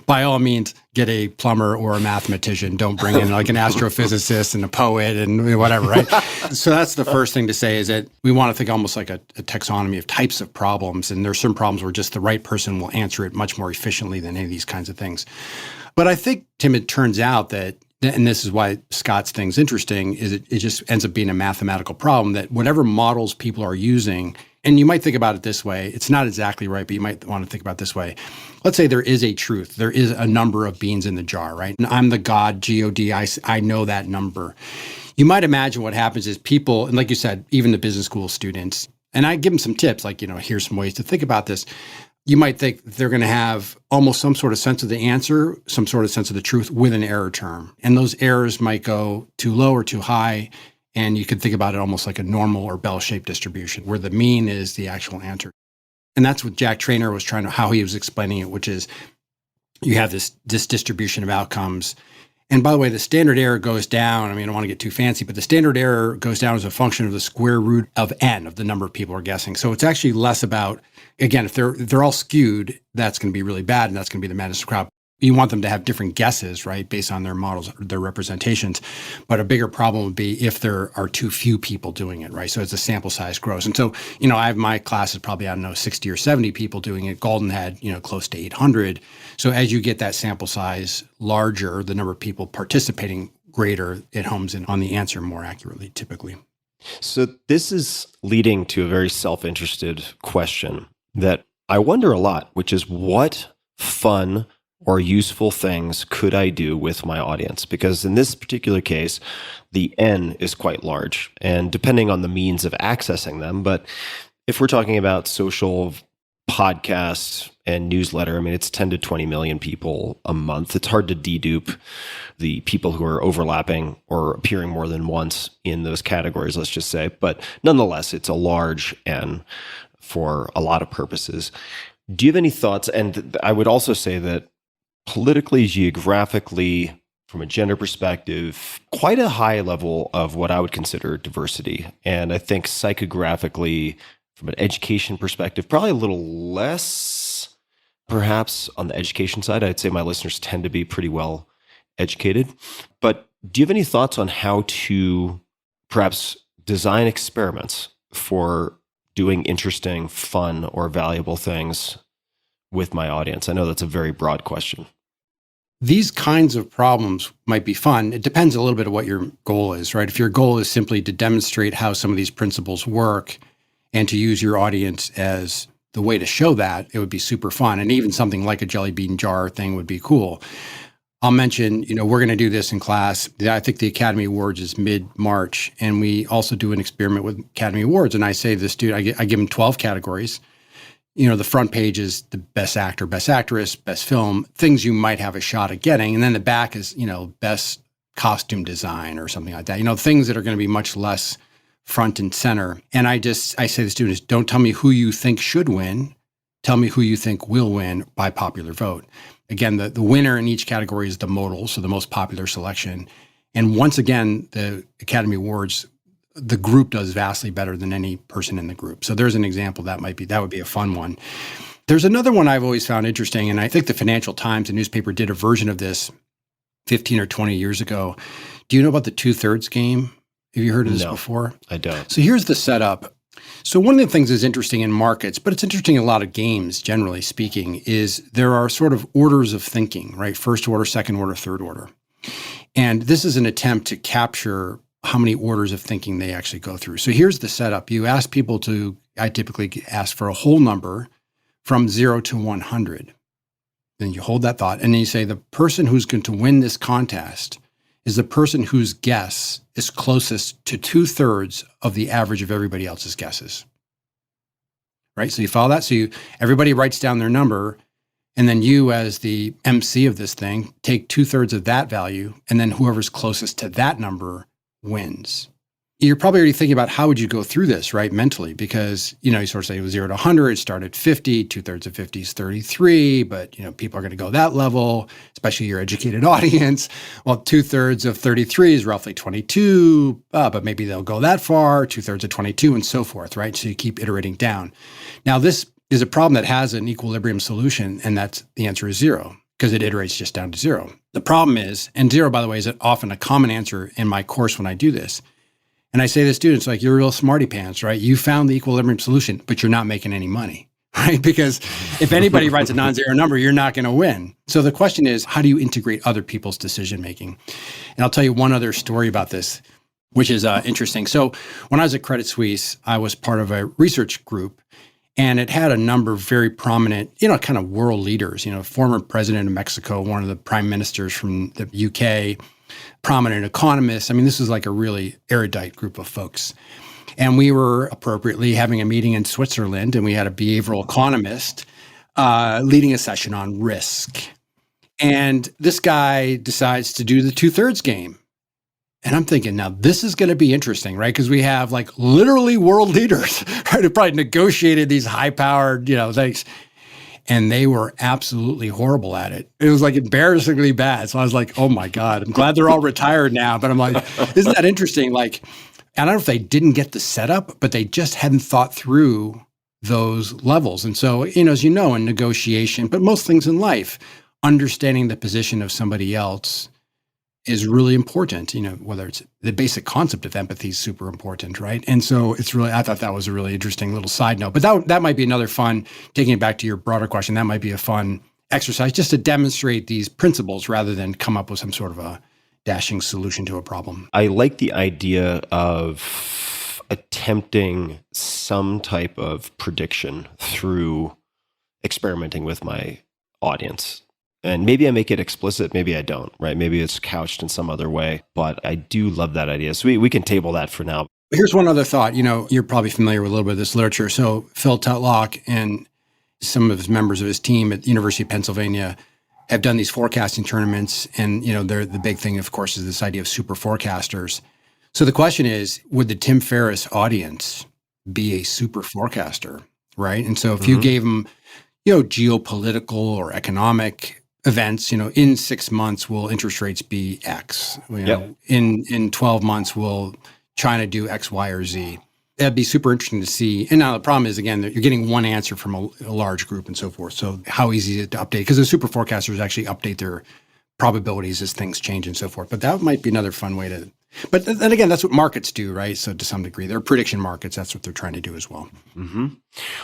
Speaker 6: by all means, get a plumber or a mathematician. Don't bring in like an astrophysicist and a poet and whatever, right? So that's the first thing to say, is that we want to think almost like a taxonomy of types of problems. And there's some problems where just the right person will answer it much more efficiently than any of these kinds of things. But I think, Tim, it turns out that, and this is why Scott's thing's interesting, is it just ends up being a mathematical problem, that whatever models people are using, and you might think about it this way, it's not exactly right, but you might want to think about it this way. Let's say there is a truth. There is a number of beans in the jar, right? And I'm the God, G-O-D, I know that number. You might imagine what happens is people, and like you said, even the business school students, and I give them some tips, like, here's some ways to think about this. You might think they're going to have almost some sort of sense of the answer, some sort of sense of the truth with an error term. And those errors might go too low or too high. And you could think about it almost like a normal or bell-shaped distribution, where the mean is the actual answer. And that's what Jack Traynor was how he was explaining it, which is you have this distribution of outcomes. And by the way, the standard error goes down. I don't want to get too fancy, but the standard error goes down as a function of the square root of n, of the number of people are guessing. So it's actually less about, again, if they're all skewed, that's going to be really bad, and that's going to be the madness of the crowd. You want them to have different guesses, right, based on their models, their representations. But a bigger problem would be if there are too few people doing it, right? So as the sample size grows. And so, I have my classes probably, 60 or 70 people doing it. Golden had, close to 800. So as you get that sample size larger, the number of people participating greater, it homes in on the answer more accurately, typically.
Speaker 1: So this is leading to a very self-interested question that I wonder a lot, which is, what fun or useful things could I do with my audience? Because in this particular case, the N is quite large, and depending on the means of accessing them. But if we're talking about social podcasts and newsletter, it's 10 to 20 million people a month. It's hard to dedupe the people who are overlapping or appearing more than once in those categories, let's just say. But nonetheless, it's a large N for a lot of purposes. Do you have any thoughts? And I would also say that politically, geographically, from a gender perspective, quite a high level of what I would consider diversity. And I think psychographically, from an education perspective, probably a little less, perhaps on the education side. I'd say my listeners tend to be pretty well educated. But do you have any thoughts on how to perhaps design experiments for doing interesting, fun, or valuable things with my audience? I know that's a very broad question.
Speaker 6: These kinds of problems might be fun. It depends a little bit on what your goal is, right? If your goal is simply to demonstrate how some of these principles work and to use your audience as the way to show that, it would be super fun. And even something like a jelly bean jar thing would be cool. I'll mention, we're going to do this in class. I think the Academy Awards is mid-March, and we also do an experiment with Academy Awards. And I say to the student, I give them 12 categories. The front page is the best actor, best actress, best film, things you might have a shot at getting. And then the back is, best costume design or something like that. Things that are going to be much less front and center. And I say to the students, don't tell me who you think should win. Tell me who you think will win by popular vote. Again, the winner in each category is the modal, so the most popular selection. And once again, the Academy Awards, the group does vastly better than any person in the group. So there's an example that would be a fun one. There's another one I've always found interesting, and I think the Financial Times, a newspaper, did a version of this 15 or 20 years ago. Do you know about the two-thirds game? Have you heard of this before?
Speaker 1: I don't.
Speaker 6: So here's the setup. So one of the things that's interesting in markets, but it's interesting in a lot of games, generally speaking, is there are sort of orders of thinking, right? First order, second order, third order. And this is an attempt to capture how many orders of thinking they actually go through. So here's the setup. You ask people I typically ask for a whole number from 0 to 100. Then you hold that thought, and then you say the person who's going to win this contest is the person whose guess is closest to 2/3 of the average of everybody else's guesses. Right? So you follow that? So everybody writes down their number, and then you, as the MC of this thing, take 2/3 of that value, and then whoever's closest to that number wins. you're probably already thinking about how would you go through this, right, mentally, because, you sort of say it was 0 to 100, start at 50, 2/3 of 50 is 33, but, people are going to go that level, especially your educated audience. Well, 2/3 of 33 is roughly 22, but maybe they'll go that far, 2/3 of 22 and so forth, right? So you keep iterating down. Now, this is a problem that has an equilibrium solution, and the answer is 0, because it iterates just down to 0. The problem is, and 0, by the way, is often a common answer in my course when I do this. And I say to students, like, you're a real smarty pants, right? You found the equilibrium solution, but you're not making any money, right? Because if anybody writes a non-zero number, you're not going to win. So the question is, how do you integrate other people's decision-making? And I'll tell you one other story about this, which is interesting. So when I was at Credit Suisse, I was part of a research group, and it had a number of very prominent, kind of world leaders, former president of Mexico, one of the prime ministers from the UK, prominent economists. I mean, this was like a really erudite group of folks. And we were appropriately having a meeting in Switzerland, and we had a behavioral economist leading a session on risk. And this guy decides to do the 2/3 game. And I'm thinking, now this is going to be interesting, right? Because we have like literally world leaders, right, who probably negotiated these high-powered, things. And they were absolutely horrible at it. It was like embarrassingly bad. So I was like, oh my God, I'm glad they're all retired now. But I'm like, isn't that interesting? Like, I don't know if they didn't get the setup, but they just hadn't thought through those levels. And so, as you know, in negotiation, but most things in life, understanding the position of somebody else is really important, whether it's the basic concept of empathy is super important, right? And so I thought that was a really interesting little side note. But that might be another fun, taking it back to your broader question, that might be a fun exercise just to demonstrate these principles rather than come up with some sort of a dashing solution to a problem.
Speaker 1: I like the idea of attempting some type of prediction through experimenting with my audience. And maybe I make it explicit, maybe I don't, right? Maybe it's couched in some other way, but I do love that idea. So we can table that for now.
Speaker 6: Here's one other thought. You're probably familiar with a little bit of this literature. So Phil Tutlock and some of his members of his team at the University of Pennsylvania have done these forecasting tournaments. And, the big thing, of course, is this idea of super forecasters. So the question is, would the Tim Ferriss audience be a super forecaster, right? And so if you gave them, geopolitical or economic events, in 6 months, will interest rates be X? In 12 months, will China do X, Y, or Z? That'd be super interesting to see. And now the problem is, again, that you're getting one answer from a large group and so forth. So how easy is it to update? Because the super forecasters actually update their probabilities as things change and so forth. But that might be another fun way to. But then again, that's what markets do, right? So to some degree, they're prediction markets. That's what they're trying to do as well.
Speaker 1: Mm-hmm.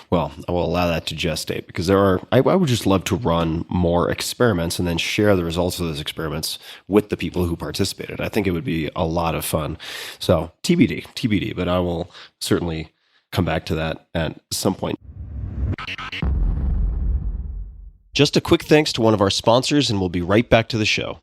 Speaker 1: Well, I will allow that to gestate because I would just love to run more experiments and then share the results of those experiments with the people who participated. I think it would be a lot of fun. So TBD, but I will certainly come back to that at some point. Just a quick thanks to one of our sponsors, and we'll be right back to the show.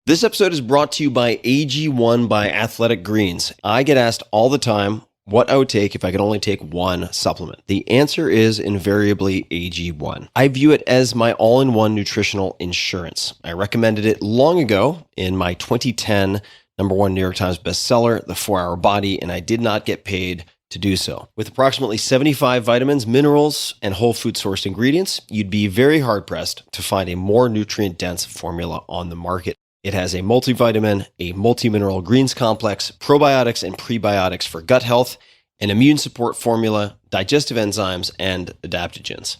Speaker 1: This episode is brought to you by AG1 by Athletic Greens. I get asked all the time what I would take if I could only take one supplement. The answer is invariably AG1. I view it as my all-in-one nutritional insurance. I recommended it long ago in my 2010 #1 New York Times bestseller, The 4-Hour Body, and I did not get paid to do so. With approximately 75 vitamins, minerals, and whole food sourced ingredients, you'd be very hard-pressed to find a more nutrient-dense formula on the market. It has a multivitamin, a multi-mineral greens complex, probiotics and prebiotics for gut health, an immune support formula, digestive enzymes, and adaptogens.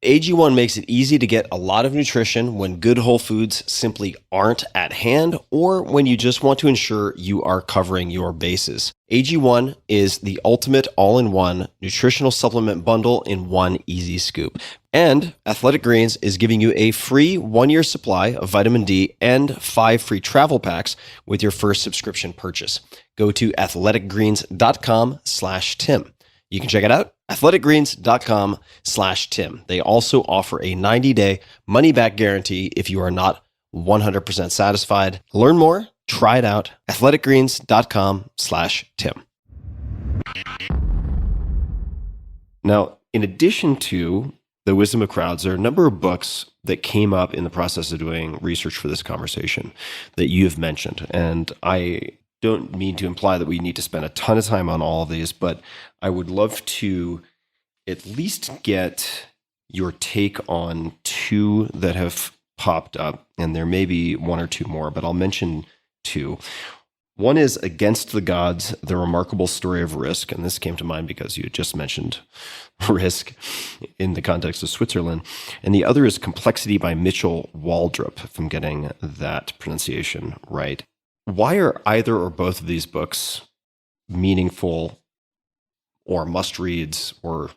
Speaker 1: AG1 makes it easy to get a lot of nutrition when good whole foods simply aren't at hand or when you just want to ensure you are covering your bases. AG1 is the ultimate all-in-one nutritional supplement bundle in one easy scoop. And Athletic Greens is giving you a free 1-year supply of vitamin D and 5 free travel packs with your first subscription purchase. Go to athleticgreens.com/Tim. You can check it out, athleticgreens.com/Tim. They also offer a 90-day money-back guarantee if you are not 100% satisfied. Learn more, try it out, athleticgreens.com/Tim. Now, in addition to The Wisdom of Crowds, there are a number of books that came up in the process of doing research for this conversation that you have mentioned. And I don't mean to imply that we need to spend a ton of time on all of these, but I would love to at least get your take on two that have popped up, and there may be one or two more, but I'll mention two. One is Against the Gods, The Remarkable Story of Risk, and this came to mind because you had just mentioned risk in the context of Switzerland. And the other is Complexity by Mitchell Waldrop, if I'm getting that pronunciation right. Why are either or both of these books meaningful or must-reads or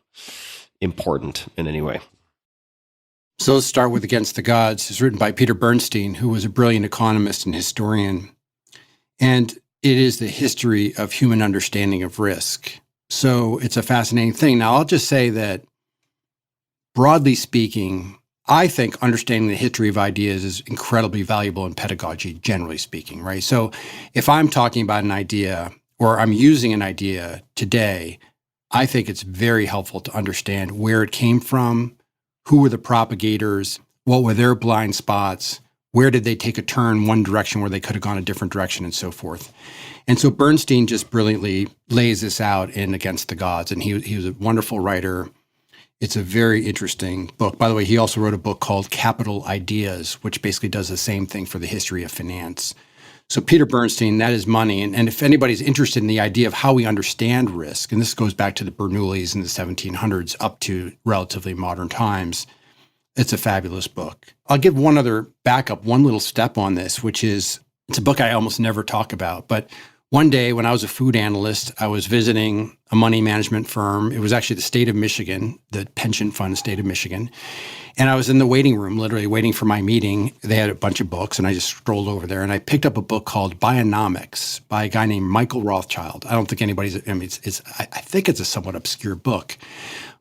Speaker 1: important in any way?
Speaker 6: So let's start with Against the Gods. It's written by Peter Bernstein, who was a brilliant economist and historian. And it is the history of human understanding of risk. So it's a fascinating thing. Now, I'll just say that, broadly speaking, I think understanding the history of ideas is incredibly valuable in pedagogy, generally speaking, right? So if I'm talking about an idea or I'm using an idea today, I think it's very helpful to understand where it came from, who were the propagators, what were their blind spots, where did they take a turn one direction where they could have gone a different direction, and so forth. And so Bernstein just brilliantly lays this out in Against the Gods, and he was a wonderful writer. It's a very interesting book. By the way, he also wrote a book called Capital Ideas, which basically does the same thing for the history of finance. So Peter Bernstein, that is money. And if anybody's interested in the idea of how we understand risk, and this goes back to the Bernoullis in the 1700s up to relatively modern times, it's a fabulous book. I'll give one other backup, one little step on this, which is, it's a book I almost never talk about. But one day when I was a food analyst, I was visiting a money management firm. It was actually the state of Michigan, the pension fund state of Michigan. And I was in the waiting room, literally waiting for my meeting. They had a bunch of books, and I just strolled over there. And I picked up a book called Bionomics by a guy named Michael Rothschild. I don't think anybody's, I mean, I think it's a somewhat obscure book.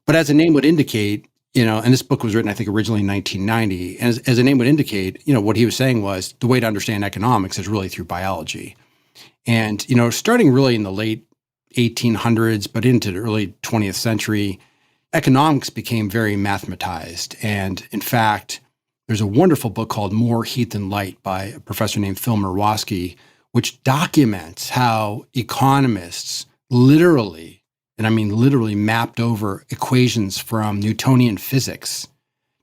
Speaker 6: But as the name would indicate, and this book was written, I think, originally in 1990. And as the name would indicate, what he was saying was the way to understand economics is really through biology. And, starting really in the late 1800s, but into the early 20th century, economics became very mathematized. And in fact, there's a wonderful book called More Heat Than Light by a professor named Phil Murwowski, which documents how economists literally, and I mean literally, mapped over equations from Newtonian physics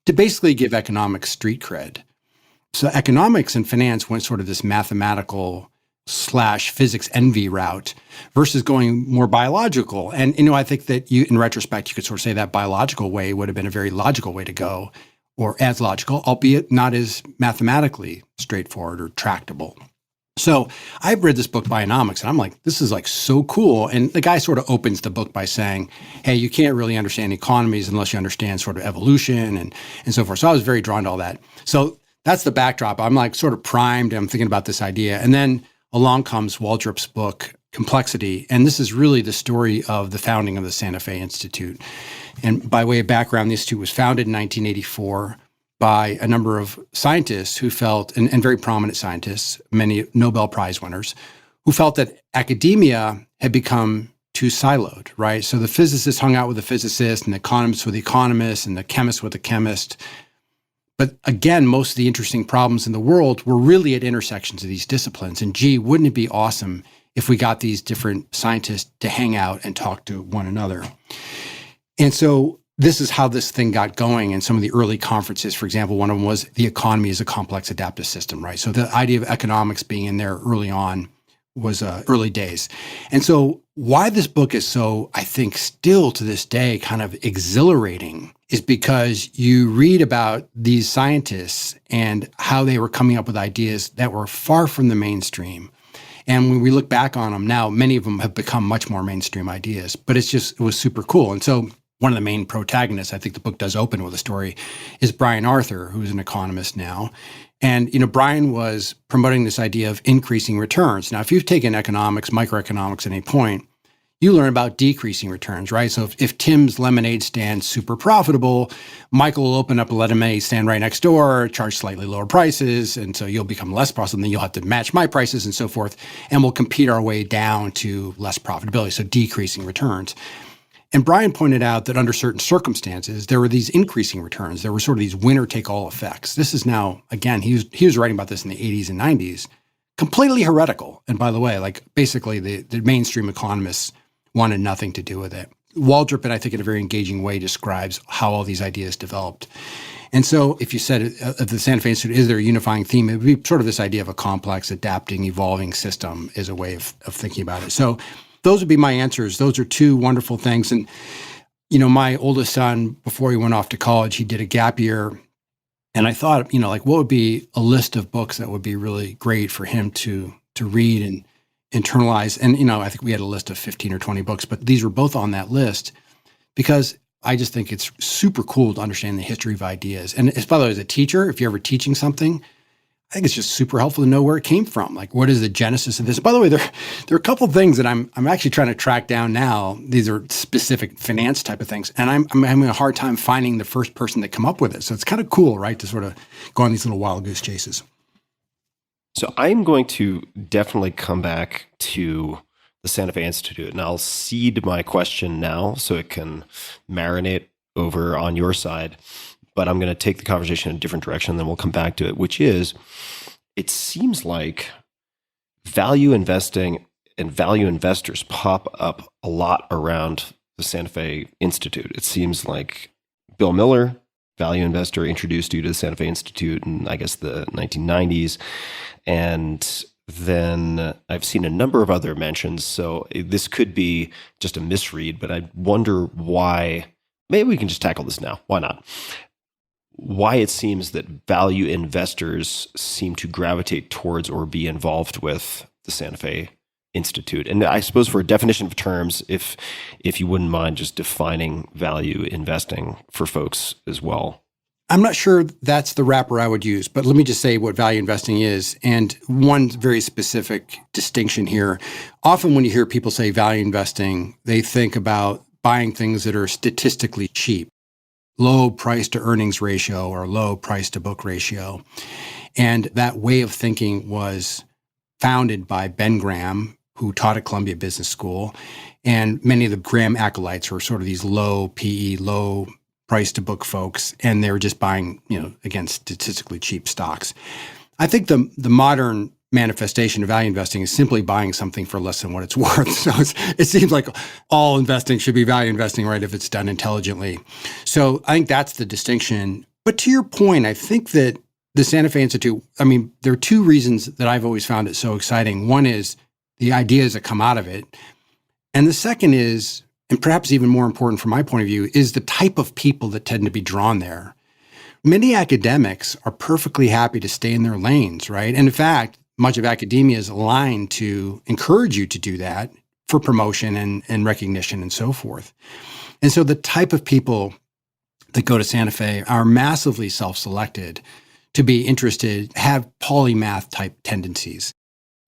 Speaker 6: to basically give economics street cred. So economics and finance went sort of this mathematical / physics envy route versus going more biological. And, I think that in retrospect, you could sort of say that biological way would have been a very logical way to go, or as logical, albeit not as mathematically straightforward or tractable. So I've read this book, Bionomics, and I'm like, this is like so cool. And the guy sort of opens the book by saying, hey, you can't really understand economies unless you understand sort of evolution and so forth. So I was very drawn to all that. So that's the backdrop. I'm like sort of primed. I'm thinking about this idea. And then along comes Waldrop's book, Complexity. And this is really the story of the founding of the Santa Fe Institute. And by way of background, the Institute was founded in 1984 by a number of scientists who felt, and very prominent scientists, many Nobel Prize winners, who felt that academia had become too siloed, right? So the physicists hung out with the physicists, and the economists with the economists, and the chemists with the chemists. But again, most of the interesting problems in the world were really at intersections of these disciplines. And gee, wouldn't it be awesome if we got these different scientists to hang out and talk to one another? And so this is how this thing got going in some of the early conferences. For example, one of them was the economy is a complex adaptive system, right? So the idea of economics being in there early on was early days. And so why this book is so, I think, still to this day kind of exhilarating is because you read about these scientists and how they were coming up with ideas that were far from the mainstream. And when we look back on them now, many of them have become much more mainstream ideas, but it was super cool. And so one of the main protagonists, I think the book does open with a story, is Brian Arthur, who's an economist now. And, Brian was promoting this idea of increasing returns. Now, if you've taken economics, microeconomics at any point, you learn about decreasing returns, right? So if Tim's lemonade stand's super profitable, Michael will open up a lemonade stand right next door, charge slightly lower prices, and so you'll become less profitable, and then you'll have to match my prices and so forth, and we'll compete our way down to less profitability, so decreasing returns. And Brian pointed out that under certain circumstances, there were these increasing returns. There were sort of these winner-take-all effects. This is now, again, he was writing about this in the 80s and 90s, completely heretical. And by the way, like basically the mainstream economists wanted nothing to do with it. Waldrop, I think in a very engaging way, describes how all these ideas developed. And so if you said of the Santa Fe Institute, is there a unifying theme? It would be sort of this idea of a complex, adapting, evolving system is a way of thinking about it. So those would be my answers. Those are two wonderful things. And, my oldest son, before he went off to college, he did a gap year. And I thought, like what would be a list of books that would be really great for him to read and internalize? And, I think we had a list of 15 or 20 books, but these were both on that list because I just think it's super cool to understand the history of ideas. And by the way, as a teacher, if you're ever teaching something, I think it's just super helpful to know where it came from. Like, what is the genesis of this? By the way, there are a couple of things that I'm actually trying to track down now. These are specific finance type of things. And I'm having a hard time finding the first person that come up with it. So it's kind of cool, right, to sort of go on these little wild goose chases.
Speaker 1: So I'm going to definitely come back to the Santa Fe Institute, and I'll cede my question now so it can marinate over on your side. But I'm going to take the conversation in a different direction, and then we'll come back to it, which is, it seems like value investing and value investors pop up a lot around the Santa Fe Institute. It seems like Bill Miller, value investor, introduced you to the Santa Fe Institute in, I guess, the 1990s. And then I've seen a number of other mentions. So this could be just a misread, but I wonder why. Maybe we can just tackle this now. Why not? Why it seems that value investors seem to gravitate towards or be involved with the Santa Fe Institute. And I suppose for a definition of terms, if you wouldn't mind just defining value investing for folks as well.
Speaker 6: I'm not sure that's the wrapper I would use, but let me just say what value investing is. And one very specific distinction here. Often when you hear people say value investing, they think about buying things that are statistically cheap, low price to earnings ratio or low price to book ratio. And that way of thinking was founded by Ben Graham, who taught at Columbia Business School. And many of the Graham acolytes were sort of these low PE, low price to book folks, and they were just buying, again, statistically cheap stocks. I think the modern manifestation of value investing is simply buying something for less than what it's worth. So it seems like all investing should be value investing, right, if it's done intelligently. So I think that's the distinction. But to your point, I think that the Santa Fe Institute, there are two reasons that I've always found it so exciting. One is the ideas that come out of it. And the second is, and perhaps even more important from my point of view, is the type of people that tend to be drawn there. Many academics are perfectly happy to stay in their lanes, right? And in fact, much of academia is aligned to encourage you to do that for promotion and recognition and so forth. And so the type of people that go to Santa Fe are massively self-selected to be interested, have polymath type tendencies.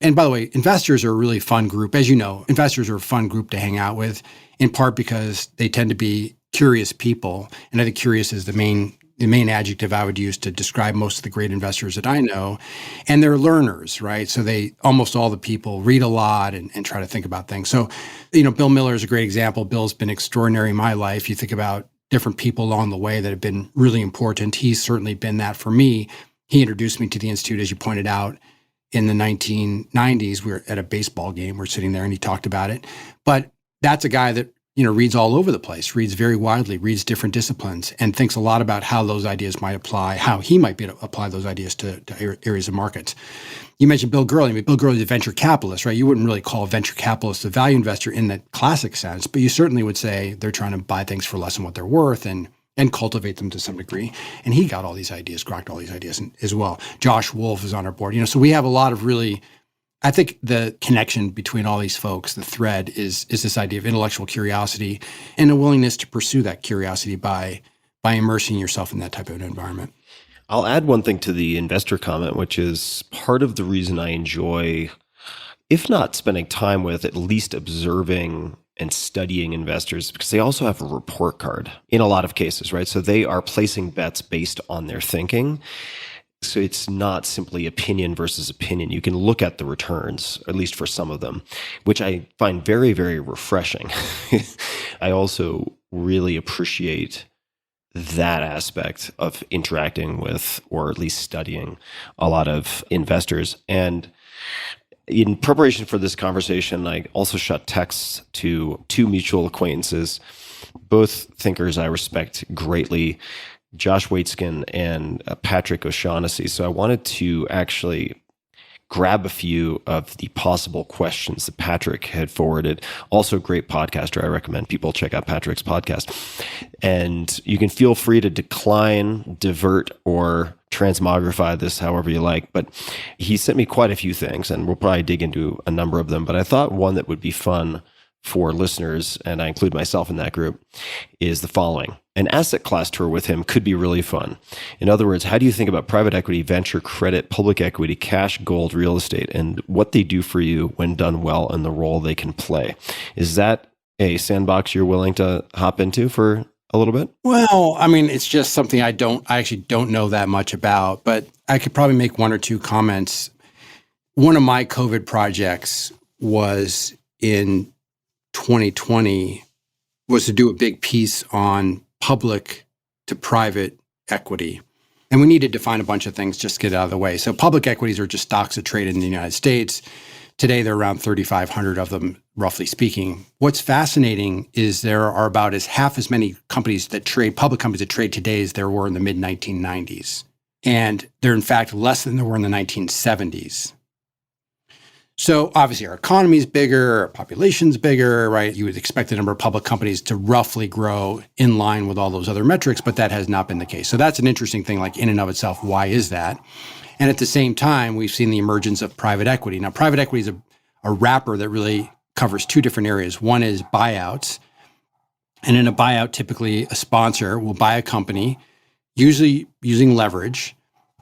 Speaker 6: And by the way, investors are a really fun group. As you know, investors are a fun group to hang out with, in part because they tend to be curious people. And I think curious is the main adjective I would use to describe most of the great investors that I know. And they're learners, right? So almost all the people read a lot and try to think about things. So, Bill Miller is a great example. Bill's been extraordinary in my life. You think about different people along the way that have been really important. He's certainly been that for me. He introduced me to the Institute, as you pointed out, in the 1990s. We were at a baseball game. We're sitting there and he talked about it. But that's a guy that, reads all over the place, reads very widely, reads different disciplines, and thinks a lot about how those ideas might apply, how he might be able to apply those ideas to areas of markets. You mentioned Bill Gurley. Bill Gurley is a venture capitalist, right? You wouldn't really call a venture capitalist a value investor in that classic sense, but you certainly would say they're trying to buy things for less than what they're worth and cultivate them to some degree. And he got all these ideas, grokked all these ideas as well. Josh Wolf is on our board. So we have a lot of really, I think the connection between all these folks, the thread is this idea of intellectual curiosity and a willingness to pursue that curiosity by immersing yourself in that type of an environment.
Speaker 1: I'll add one thing to the investor comment, which is part of the reason I enjoy, if not spending time with, at least observing and studying investors, because they also have a report card in a lot of cases, right? So they are placing bets based on their thinking. So it's not simply opinion versus opinion. You can look at the returns, at least for some of them, which I find very, very refreshing. I also really appreciate that aspect of interacting with, or at least studying, a lot of investors. And In preparation for this conversation, I also shot texts to two mutual acquaintances, both thinkers I respect greatly, Josh Waitzkin and Patrick O'Shaughnessy. So I wanted to actually grab a few of the possible questions that Patrick had forwarded. Also a great podcaster. I recommend people check out Patrick's podcast. And you can feel free to decline, divert, or transmogrify this however you like. But he sent me quite a few things, and we'll probably dig into a number of them. But I thought one that would be fun for listeners, and I include myself in that group, is the following. An asset class tour with him could be really fun. In other words, how do you think about private equity, venture, credit, public equity, cash, gold, real estate, and what they do for you when done well and the role they can play? Is that a sandbox you're willing to hop into for a little bit?
Speaker 6: Well, I mean, it's just something I actually don't know that much about, but I could probably make one or two comments. One of my COVID projects was in 2020 was to do a big piece on public to private equity. And we need to define a bunch of things just to get out of the way. So public equities are just stocks that trade in the United States. Today, there are around 3,500 of them, roughly speaking. What's fascinating is there are about half as many companies that trade, public companies that trade today as there were in the mid-1990s. And they're in fact less than there were in the 1970s. So obviously our economy is bigger, our population's bigger, right? You would expect the number of public companies to roughly grow in line with all those other metrics, but that has not been the case. So that's an interesting thing, like in and of itself, why is that? And at the same time, we've seen the emergence of private equity. Now, private equity is a wrapper that really covers two different areas. One is buyouts. And in a buyout, typically a sponsor will buy a company, usually using leverage,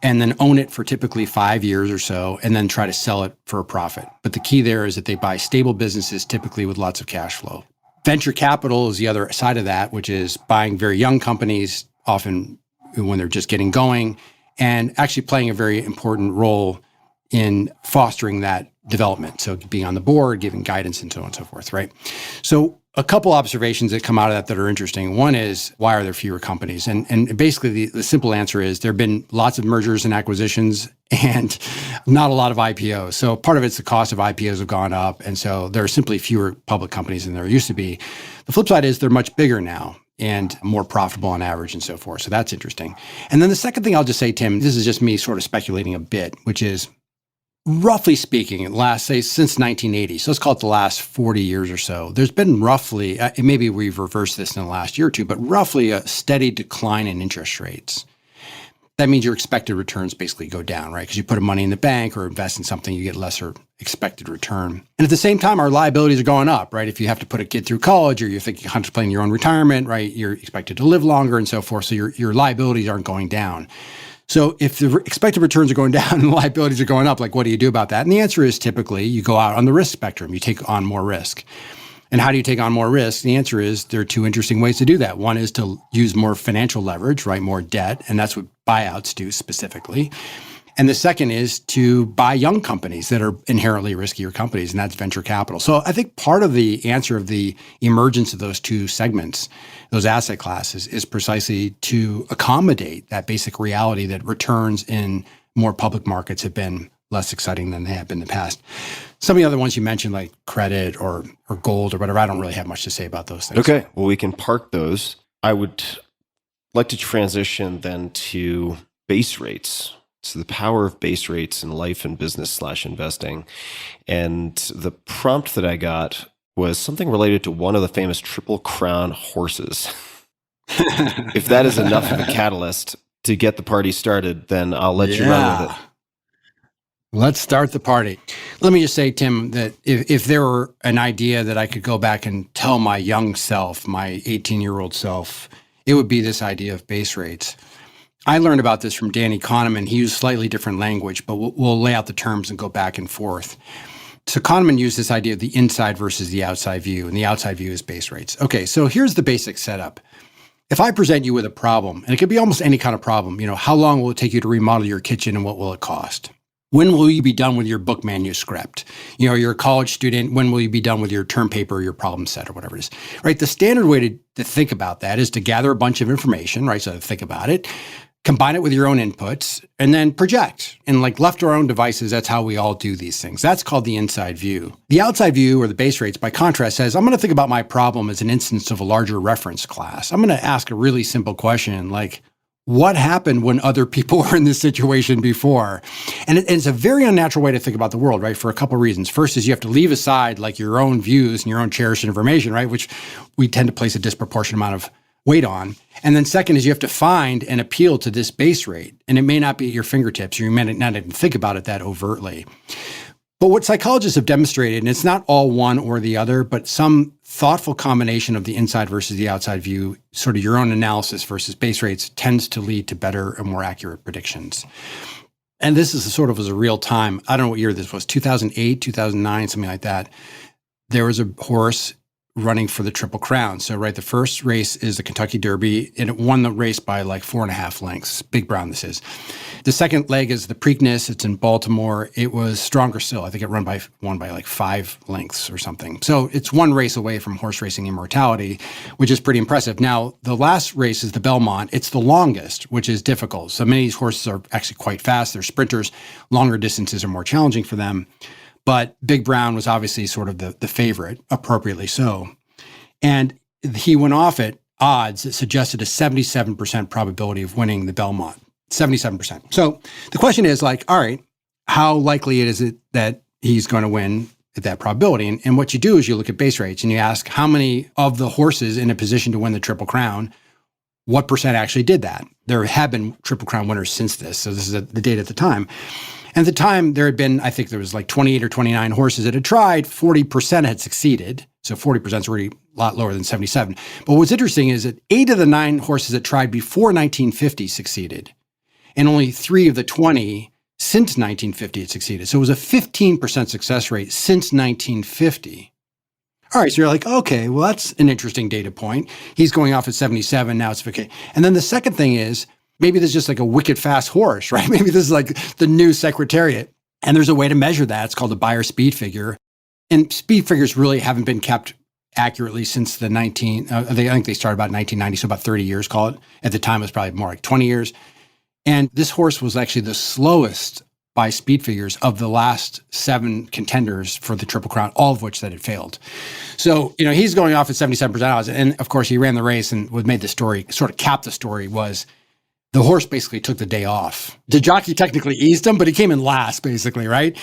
Speaker 6: and then own it for typically 5 years or so, and then try to sell it for a profit. But the key there is that they buy stable businesses, typically with lots of cash flow. Venture capital is the other side of that, which is buying very young companies, often when they're just getting going, and actually playing a very important role in fostering that development. So being on the board, giving guidance, and so on and so forth, right? So a couple observations that come out of that are interesting. One is, why are there fewer companies? And basically the simple answer is there have been lots of mergers and acquisitions and not a lot of IPOs. So part of it's the cost of IPOs have gone up. And so there are simply fewer public companies than there used to be. The flip side is they're much bigger now and more profitable on average and so forth. So that's interesting. And then the second thing I'll just say, Tim, this is just me sort of speculating a bit, which is, roughly speaking, since 1980, so let's call it the last 40 years or so, there's been roughly, maybe we've reversed this in the last year or two, but roughly a steady decline in interest rates. That means your expected returns basically go down, right? Because you put money in the bank or invest in something, you get lesser expected return. And at the same time, our liabilities are going up, right? If you have to put a kid through college or you're thinking contemplating your own retirement, right? You're expected to live longer and so forth. So your liabilities aren't going down. So if the expected returns are going down and the liabilities are going up, like what do you do about that? And the answer is typically you go out on the risk spectrum. You take on more risk. And how do you take on more risk? The answer is there are two interesting ways to do that. One is to use more financial leverage, right? More debt. And that's what buyouts do specifically. And the second is to buy young companies that are inherently riskier companies, and that's venture capital. So I think part of the answer of the emergence of those two segments, those asset classes, is precisely to accommodate that basic reality that returns in more public markets have been less exciting than they have been in the past. Some of the other ones you mentioned, like credit or gold or whatever, I don't really have much to say about those things.
Speaker 1: Okay, well, we can park those. I would like to transition then to base rates. So the power of base rates in life and business / investing. And the prompt that I got was something related to one of the famous Triple Crown horses. If that is enough of a catalyst to get the party started, then I'll let you run with it.
Speaker 6: Let's start the party. Let me just say, Tim, that if there were an idea that I could go back and tell my young self, my 18-year-old self, it would be this idea of base rates. I learned about this from Danny Kahneman. He used slightly different language, but we'll lay out the terms and go back and forth. So Kahneman used this idea of the inside versus the outside view, and the outside view is base rates. Okay, so here's the basic setup. If I present you with a problem, and it could be almost any kind of problem, how long will it take you to remodel your kitchen and what will it cost? When will you be done with your book manuscript? You're a college student. When will you be done with your term paper or your problem set or whatever it is, right? The standard way to think about that is to gather a bunch of information, right? So think about it, combine it with your own inputs, and then project. And like left to our own devices, that's how we all do these things. That's called the inside view. The outside view, or the base rates, by contrast, says, I'm going to think about my problem as an instance of a larger reference class. I'm going to ask a really simple question like, what happened when other people were in this situation before? And it's a very unnatural way to think about the world, right? For a couple of reasons. First is you have to leave aside like your own views and your own cherished information, right? Which we tend to place a disproportionate amount of weight on. And then second is you have to find and appeal to this base rate. And it may not be at your fingertips, or you may not even think about it that overtly. But what psychologists have demonstrated, and it's not all one or the other, but some thoughtful combination of the inside versus the outside view, sort of your own analysis versus base rates, tends to lead to better and more accurate predictions. And this is sort of as a real time. I don't know what year this was, 2008, 2009, something like that. There was a horse running for the Triple Crown. So, right, the first race is the Kentucky Derby, and it won the race by like 4.5 lengths. Big Brown, this is. The second leg is the Preakness. It's in Baltimore. It was stronger still. I think it won by like 5 lengths or something. So it's one race away from horse racing immortality, which is pretty impressive. Now, the last race is the Belmont. It's the longest, which is difficult. So many of these horses are actually quite fast. They're sprinters. Longer distances are more challenging for them. But Big Brown was obviously sort of the favorite, appropriately so. And he went off at odds that suggested a 77% probability of winning the Belmont. 77%. So the question is like, all right, how likely is it that he's going to win at that probability? And what you do is you look at base rates and you ask how many of the horses in a position to win the Triple Crown, what percent actually did that? There have been Triple Crown winners since this. So this is the data at the time. And at the time, there had been, I think there was like 28 or 29 horses that had tried, 40% had succeeded. So 40% is already a lot lower than 77. But what's interesting is that 8 of the 9 horses that tried before 1950 succeeded. And only 3 of the 20 since 1950 had succeeded. So it was a 15% success rate since 1950. All right, so you're like, okay, well, that's an interesting data point. He's going off at 77, now it's okay. And then the second thing is, maybe there's just like a wicked fast horse, right? Maybe this is like the new Secretariat. And there's a way to measure that. It's called the Beyer speed figure. And speed figures really haven't been kept accurately since the I think they started about 1990, so about 30 years, call it. At the time, it was probably more like 20 years. And this horse was actually the slowest by speed figures of the last 7 contenders for the Triple Crown, all of which that had failed. So, he's going off at 77% odds. And of course, he ran the race, and what made the story, sort of capped the story, was the horse basically took the day off. The jockey technically eased him, but he came in last, basically, right?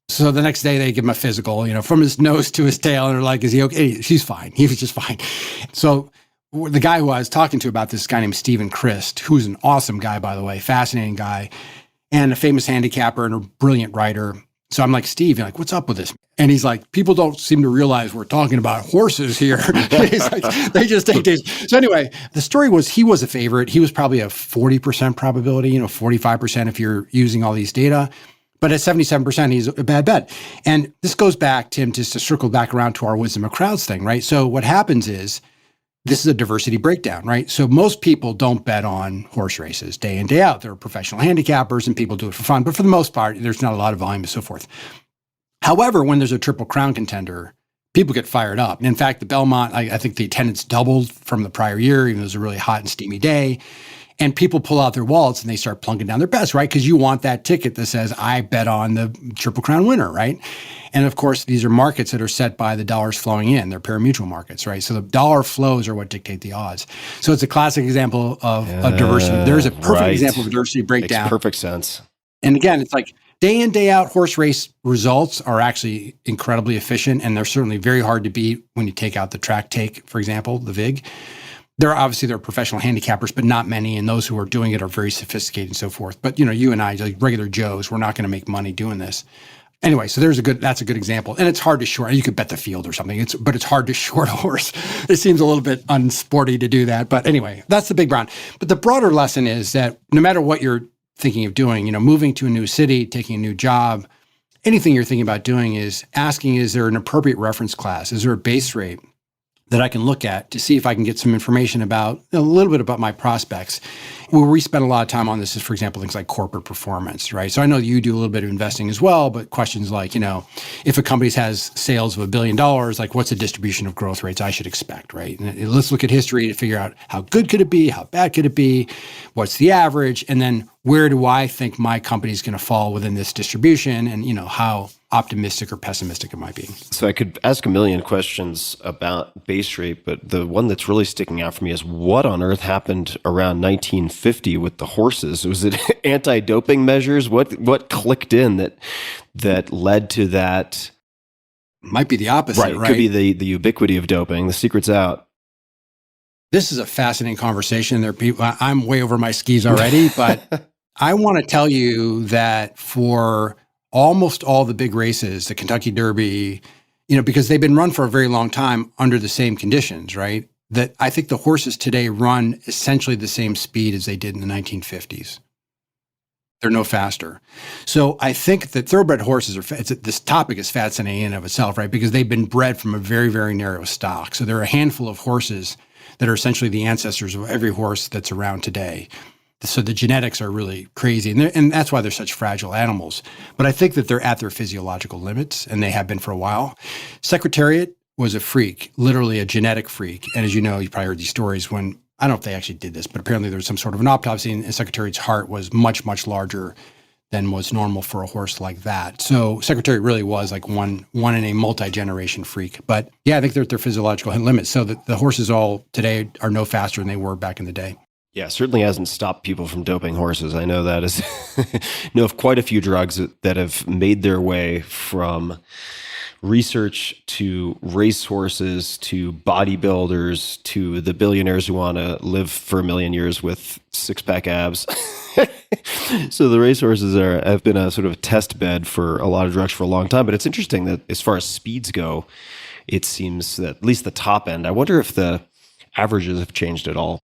Speaker 6: So the next day they give him a physical, from his nose to his tail, and they're like, is he okay? He's fine. He was just fine. So the guy who I was talking to about this guy named Stephen Christ, who's an awesome guy, by the way, fascinating guy, and a famous handicapper and a brilliant writer. So I'm like, Steve, you're like, what's up with this? And he's like, people don't seem to realize we're talking about horses here. He's like, they just take days. So anyway, the story was he was a favorite. He was probably a 40% probability, 45% if you're using all these data. But at 77%, he's a bad bet. And this goes back, Tim, just to circle back around to our wisdom of crowds thing, right? So what happens is, this is a diversity breakdown, right? So most people don't bet on horse races day in, day out. There are professional handicappers and people do it for fun. But for the most part, there's not a lot of volume and so forth. However, when there's a Triple Crown contender, people get fired up. And in fact, the Belmont, I think the attendance doubled from the prior year, even though it was a really hot and steamy day. And people pull out their wallets and they start plunking down their bets, right? Because you want that ticket that says, I bet on the Triple Crown winner, right? And of course, these are markets that are set by the dollars flowing in. They're parimutuel markets, right? So the dollar flows are what dictate the odds. So it's a classic example of a diversity. There's a perfect example of a diversity breakdown.
Speaker 1: Makes perfect sense.
Speaker 6: And again, it's like day in, day out horse race results are actually incredibly efficient. And they're certainly very hard to beat when you take out the track take, for example, the VIG. There are professional handicappers, but not many. And those who are doing it are very sophisticated and so forth. But, you and I, like regular Joes, we're not going to make money doing this. Anyway, so that's a good example. And it's hard to short. You could bet the field or something, but it's hard to short a horse. It seems a little bit unsporty to do that. But anyway, that's the Big Brown. But the broader lesson is that no matter what you're thinking of doing, moving to a new city, taking a new job, anything you're thinking about doing is asking, is there an appropriate reference class? Is there a base rate that I can look at to see if I can get some information about a little bit about my prospects. Where we spend a lot of time on this is, for example, things like corporate performance, right? So I know you do a little bit of investing as well, but questions like, if a company has sales of $1 billion, like what's the distribution of growth rates I should expect, right? And let's look at history to figure out how good could it be, how bad could it be, what's the average, and then where do I think my company is going to fall within this distribution, and how optimistic or pessimistic it might be.
Speaker 1: So I could ask a million questions about base rate, but the one that's really sticking out for me is what on earth happened around 1950 with the horses? Was it anti-doping measures? What clicked in that led to that?
Speaker 6: Might be the opposite, right?
Speaker 1: Could be the ubiquity of doping. The secret's out.
Speaker 6: This is a fascinating conversation. There are people, I'm way over my skis already, but I want to tell you that for almost all the big races, the Kentucky Derby, because they've been run for a very long time under the same conditions, right? That I think the horses today run essentially the same speed as they did in the 1950s. They're no faster. So I think that thoroughbred horses this topic is fascinating in and of itself, right? Because they've been bred from a very, very narrow stock. So there are a handful of horses that are essentially the ancestors of every horse that's around today. So the genetics are really crazy, and that's why they're such fragile animals. But I think that they're at their physiological limits, and they have been for a while. Secretariat was a freak, literally a genetic freak. And as you know, you probably heard these stories when, I don't know if they actually did this, but apparently there was some sort of an autopsy, and Secretariat's heart was much, much larger than was normal for a horse like that. So Secretariat really was like one in a multi-generation freak. But yeah, I think they're at their physiological limits. So the horses all today are no faster than they were back in the day.
Speaker 1: Yeah, certainly hasn't stopped people from doping horses. I know that is know of quite a few drugs that have made their way from research to race horses to bodybuilders to the billionaires who want to live for 1 million years with six-pack abs. So the race horses have been a sort of test bed for a lot of drugs for a long time. But it's interesting that as far as speeds go, it seems that at least the top end, I wonder if the averages have changed at all.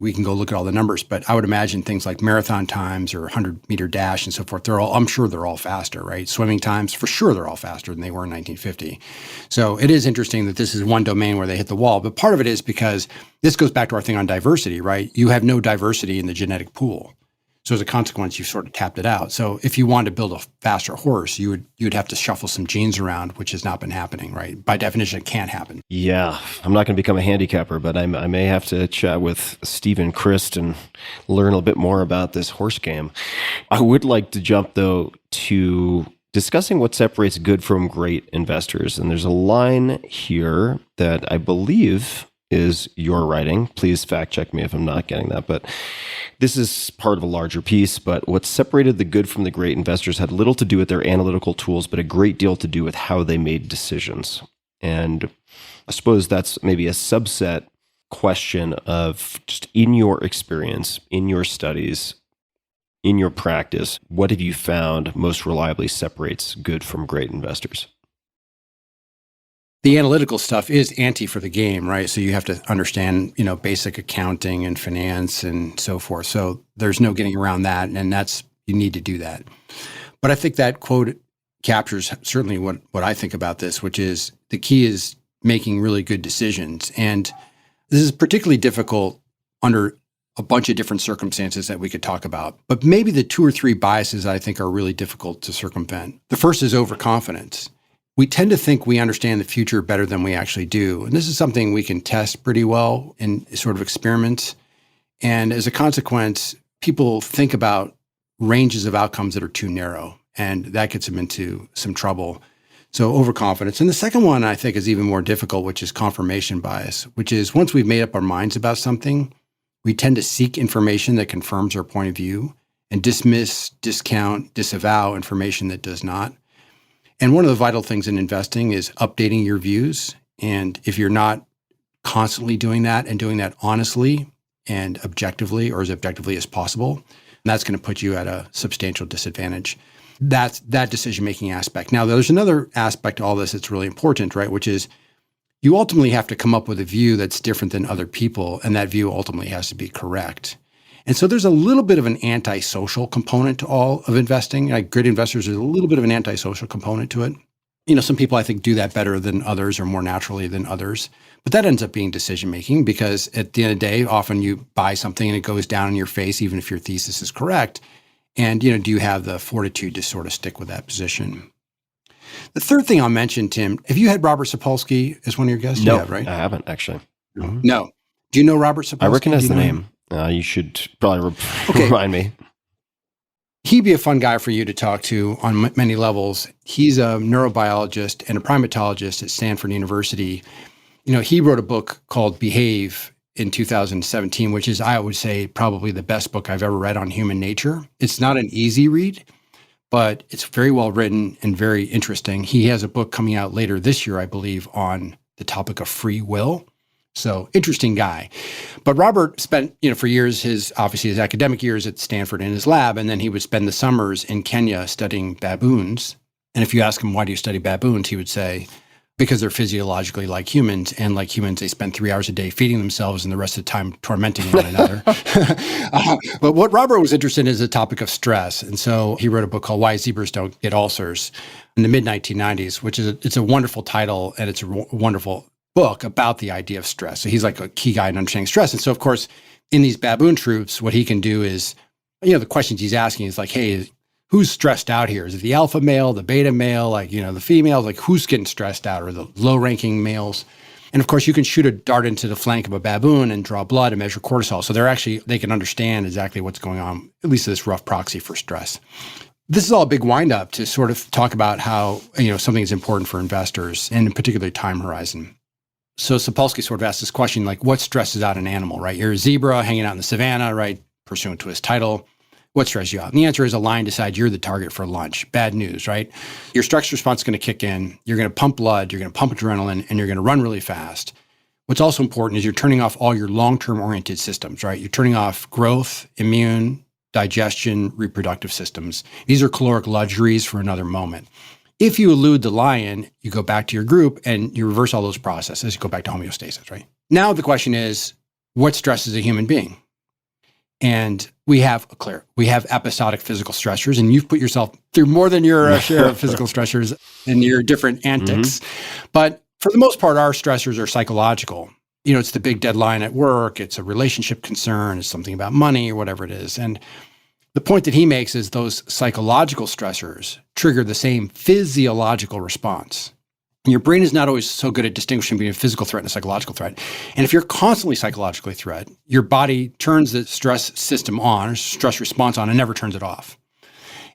Speaker 6: We can go look at all the numbers, but I would imagine things like marathon times or 100-meter dash and so forth, I'm sure they're all faster, right? Swimming times, for sure they're all faster than they were in 1950. So it is interesting that this is one domain where they hit the wall, but part of it is because this goes back to our thing on diversity, right? You have no diversity in the genetic pool. So as a consequence, you've sort of tapped it out. So if you wanted to build a faster horse, you would have to shuffle some genes around, which has not been happening, right? By definition, it can't happen.
Speaker 1: Yeah, I'm not going to become a handicapper, but I may have to chat with Stephen Christ and learn a bit more about this horse game. I would like to jump, though, to discussing what separates good from great investors. And there's a line here that I believe is your writing. Please fact check me if I'm not getting that. But this is part of a larger piece. But what separated the good from the great investors had little to do with their analytical tools, but a great deal to do with how they made decisions. And I suppose that's maybe a subset question of just in your experience, in your studies, in your practice, what have you found most reliably separates good from great investors?
Speaker 6: The analytical stuff is ante for the game, right? So you have to understand, basic accounting and finance and so forth. So there's no getting around that, and you need to do that. But I think that quote captures certainly what I think about this, which is the key is making really good decisions. And this is particularly difficult under a bunch of different circumstances that we could talk about. But maybe the 2 or 3 biases I think are really difficult to circumvent. The first is overconfidence. We tend to think we understand the future better than we actually do. And this is something we can test pretty well in sort of experiments. And as a consequence, people think about ranges of outcomes that are too narrow, and that gets them into some trouble. So overconfidence. And the second one I think is even more difficult, which is confirmation bias, which is once we've made up our minds about something, we tend to seek information that confirms our point of view and dismiss, discount, disavow information that does not. And one of the vital things in investing is updating your views. And if you're not constantly doing that and doing that honestly and objectively, or as objectively as possible, that's going to put you at a substantial disadvantage. That's that decision-making aspect. Now, there's another aspect to all this that's really important, right? Which is you ultimately have to come up with a view that's different than other people, and that view ultimately has to be correct. And so there's a little bit of an antisocial component to all of investing. Like good investors, there's a little bit of an antisocial component to it. Some people I think do that better than others or more naturally than others. But that ends up being decision-making because at the end of the day, often you buy something and it goes down in your face, even if your thesis is correct. And, do you have the fortitude to sort of stick with that position? The third thing I'll mention, Tim, have you had Robert Sapolsky as one of your guests?
Speaker 1: No,
Speaker 6: You have, right?
Speaker 1: I haven't actually.
Speaker 6: No. Do you know Robert Sapolsky?
Speaker 1: I recognize
Speaker 6: Do
Speaker 1: the
Speaker 6: you know
Speaker 1: name. You should probably
Speaker 6: Okay.
Speaker 1: remind me.
Speaker 6: He'd be a fun guy for you to talk to on many levels. He's a neurobiologist and a primatologist at Stanford University. He wrote a book called Behave in 2017, which is, I would say, probably the best book I've ever read on human nature. It's not an easy read, but it's very well written and very interesting. He has a book coming out later this year, I believe, on the topic of free will. So interesting guy. But Robert spent, for years, his academic years at Stanford in his lab, and then he would spend the summers in Kenya studying baboons. And if you ask him, why do you study baboons? He would say, because they're physiologically like humans, and like humans, they spend 3 hours a day feeding themselves and the rest of the time tormenting one another. But what Robert was interested in is the topic of stress. And so he wrote a book called Why Zebras Don't Get Ulcers in the mid-1990s, which is it's a wonderful title, and it's a wonderful book about the idea of stress. So he's like a key guy in understanding stress. And so, of course, in these baboon troops, what he can do is, the questions he's asking is like, hey, who's stressed out here? Is it the alpha male, the beta male, the females? Like, who's getting stressed out, or the low-ranking males? And of course, you can shoot a dart into the flank of a baboon and draw blood and measure cortisol. So they can understand exactly what's going on, at least this rough proxy for stress. This is all a big wind-up to sort of talk about how, something is important for investors, and in particular time horizon. So Sapolsky sort of asked this question, like, what stresses out an animal, right? You're a zebra hanging out in the savannah, right, pursuant to his title. What stresses you out? And the answer is a lion decides you're the target for lunch. Bad news, right? Your stress response is going to kick in. You're going to pump blood. You're going to pump adrenaline, and you're going to run really fast. What's also important is you're turning off all your long-term oriented systems, right? You're turning off growth, immune, digestion, reproductive systems. These are caloric luxuries for another moment. If you elude the lion, you go back to your group and you reverse all those processes. You go back to homeostasis, right? Now the question is, what stresses a human being? And we have episodic physical stressors, and you've put yourself through more than your share of physical stressors in your different antics. Mm-hmm. But for the most part, our stressors are psychological. It's the big deadline at work. It's a relationship concern. It's something about money or whatever it is. And the point that he makes is those psychological stressors trigger the same physiological response. And your brain is not always so good at distinguishing between a physical threat and a psychological threat. And if you're constantly psychologically threat, your body turns the stress system on, or stress response on, and never turns it off.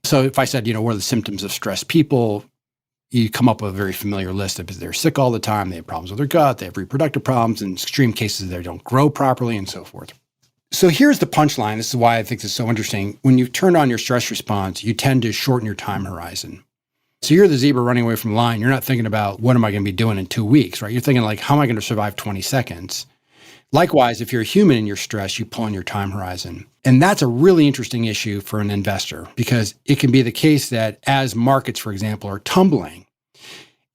Speaker 6: So if I said, what are the symptoms of stressed people, you come up with a very familiar list of they're sick all the time, they have problems with their gut, they have reproductive problems, in extreme cases they don't grow properly, and so forth. So here's the punchline. This is why I think this is so interesting. When you turn on your stress response, you tend to shorten your time horizon. So you're the zebra running away from the lion. You're not thinking about what am I going to be doing in 2 weeks, right? You're thinking like, how am I going to survive 20 seconds? Likewise, if you're a human in your stress, you pull in your time horizon. And that's a really interesting issue for an investor, because it can be the case that as markets, for example, are tumbling,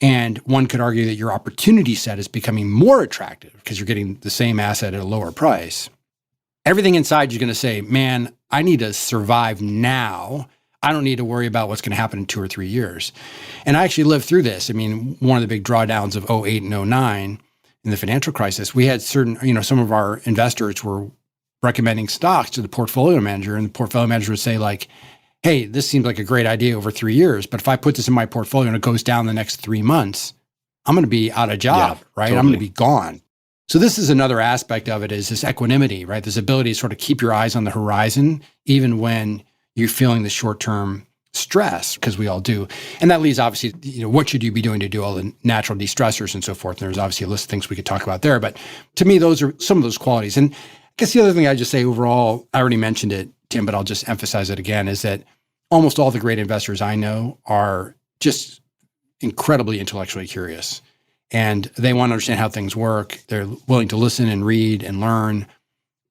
Speaker 6: and one could argue that your opportunity set is becoming more attractive because you're getting the same asset at a lower price. Everything inside you're going to say, man, I need to survive now. I don't need to worry about what's going to happen in 2 or 3 years. And I actually lived through this. I mean, one of the big drawdowns of 08 and 09 in the financial crisis, we had some of our investors were recommending stocks to the portfolio manager, and the portfolio manager would say like, hey, this seems like a great idea over 3 years, but if I put this in my portfolio and it goes down the next 3 months, I'm going to be out of job, right? Totally. I'm going to be gone. So this is another aspect of it, is this equanimity, right? This ability to sort of keep your eyes on the horizon, even when you're feeling the short-term stress, because we all do. And that leads, obviously, what should you be doing to do all the natural de-stressors and so forth? And there's obviously a list of things we could talk about there. But to me, those are some of those qualities. And I guess the other thing I just say overall, I already mentioned it, Tim, but I'll just emphasize it again, is that almost all the great investors I know are just incredibly intellectually curious. And they want to understand how things work. They're willing to listen and read and learn.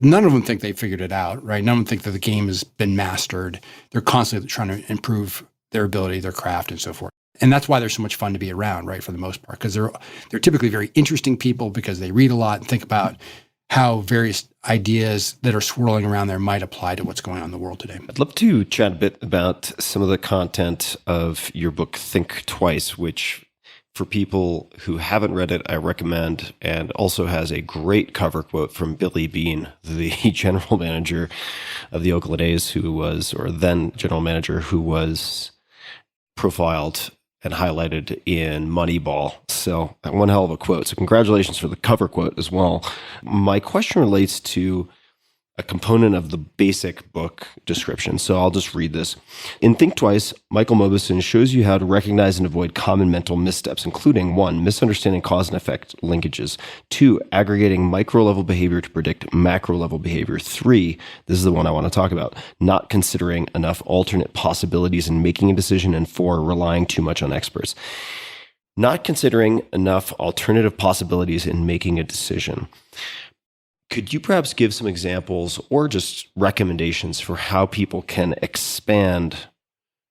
Speaker 6: None of them think they figured it out, right? None of them think that the game has been mastered. They're constantly trying to improve their ability, their craft, and so forth. And that's why they're so much fun to be around, right, for the most part, because they're typically very interesting people, because they read a lot and think about how various ideas that are swirling around there might apply to what's going on in the world today.
Speaker 1: I'd love to chat a bit about some of the content of your book, Think Twice, which For people who haven't read it, I recommend, and also has a great cover quote from Billy Beane, the general manager of the Oakland A's, or then general manager, who was profiled and highlighted in Moneyball. So one hell of a quote. So congratulations for the cover quote as well. My question relates to a component of the basic book description. So I'll just read this. In Think Twice, Michael Mauboussin shows you how to recognize and avoid common mental missteps, including 1, misunderstanding cause and effect linkages, 2, aggregating micro-level behavior to predict macro-level behavior, 3, this is the one I want to talk about, not considering enough alternate possibilities in making a decision, and 4, relying too much on experts. Not considering enough alternative possibilities in making a decision. Could you perhaps give some examples or just recommendations for how people can expand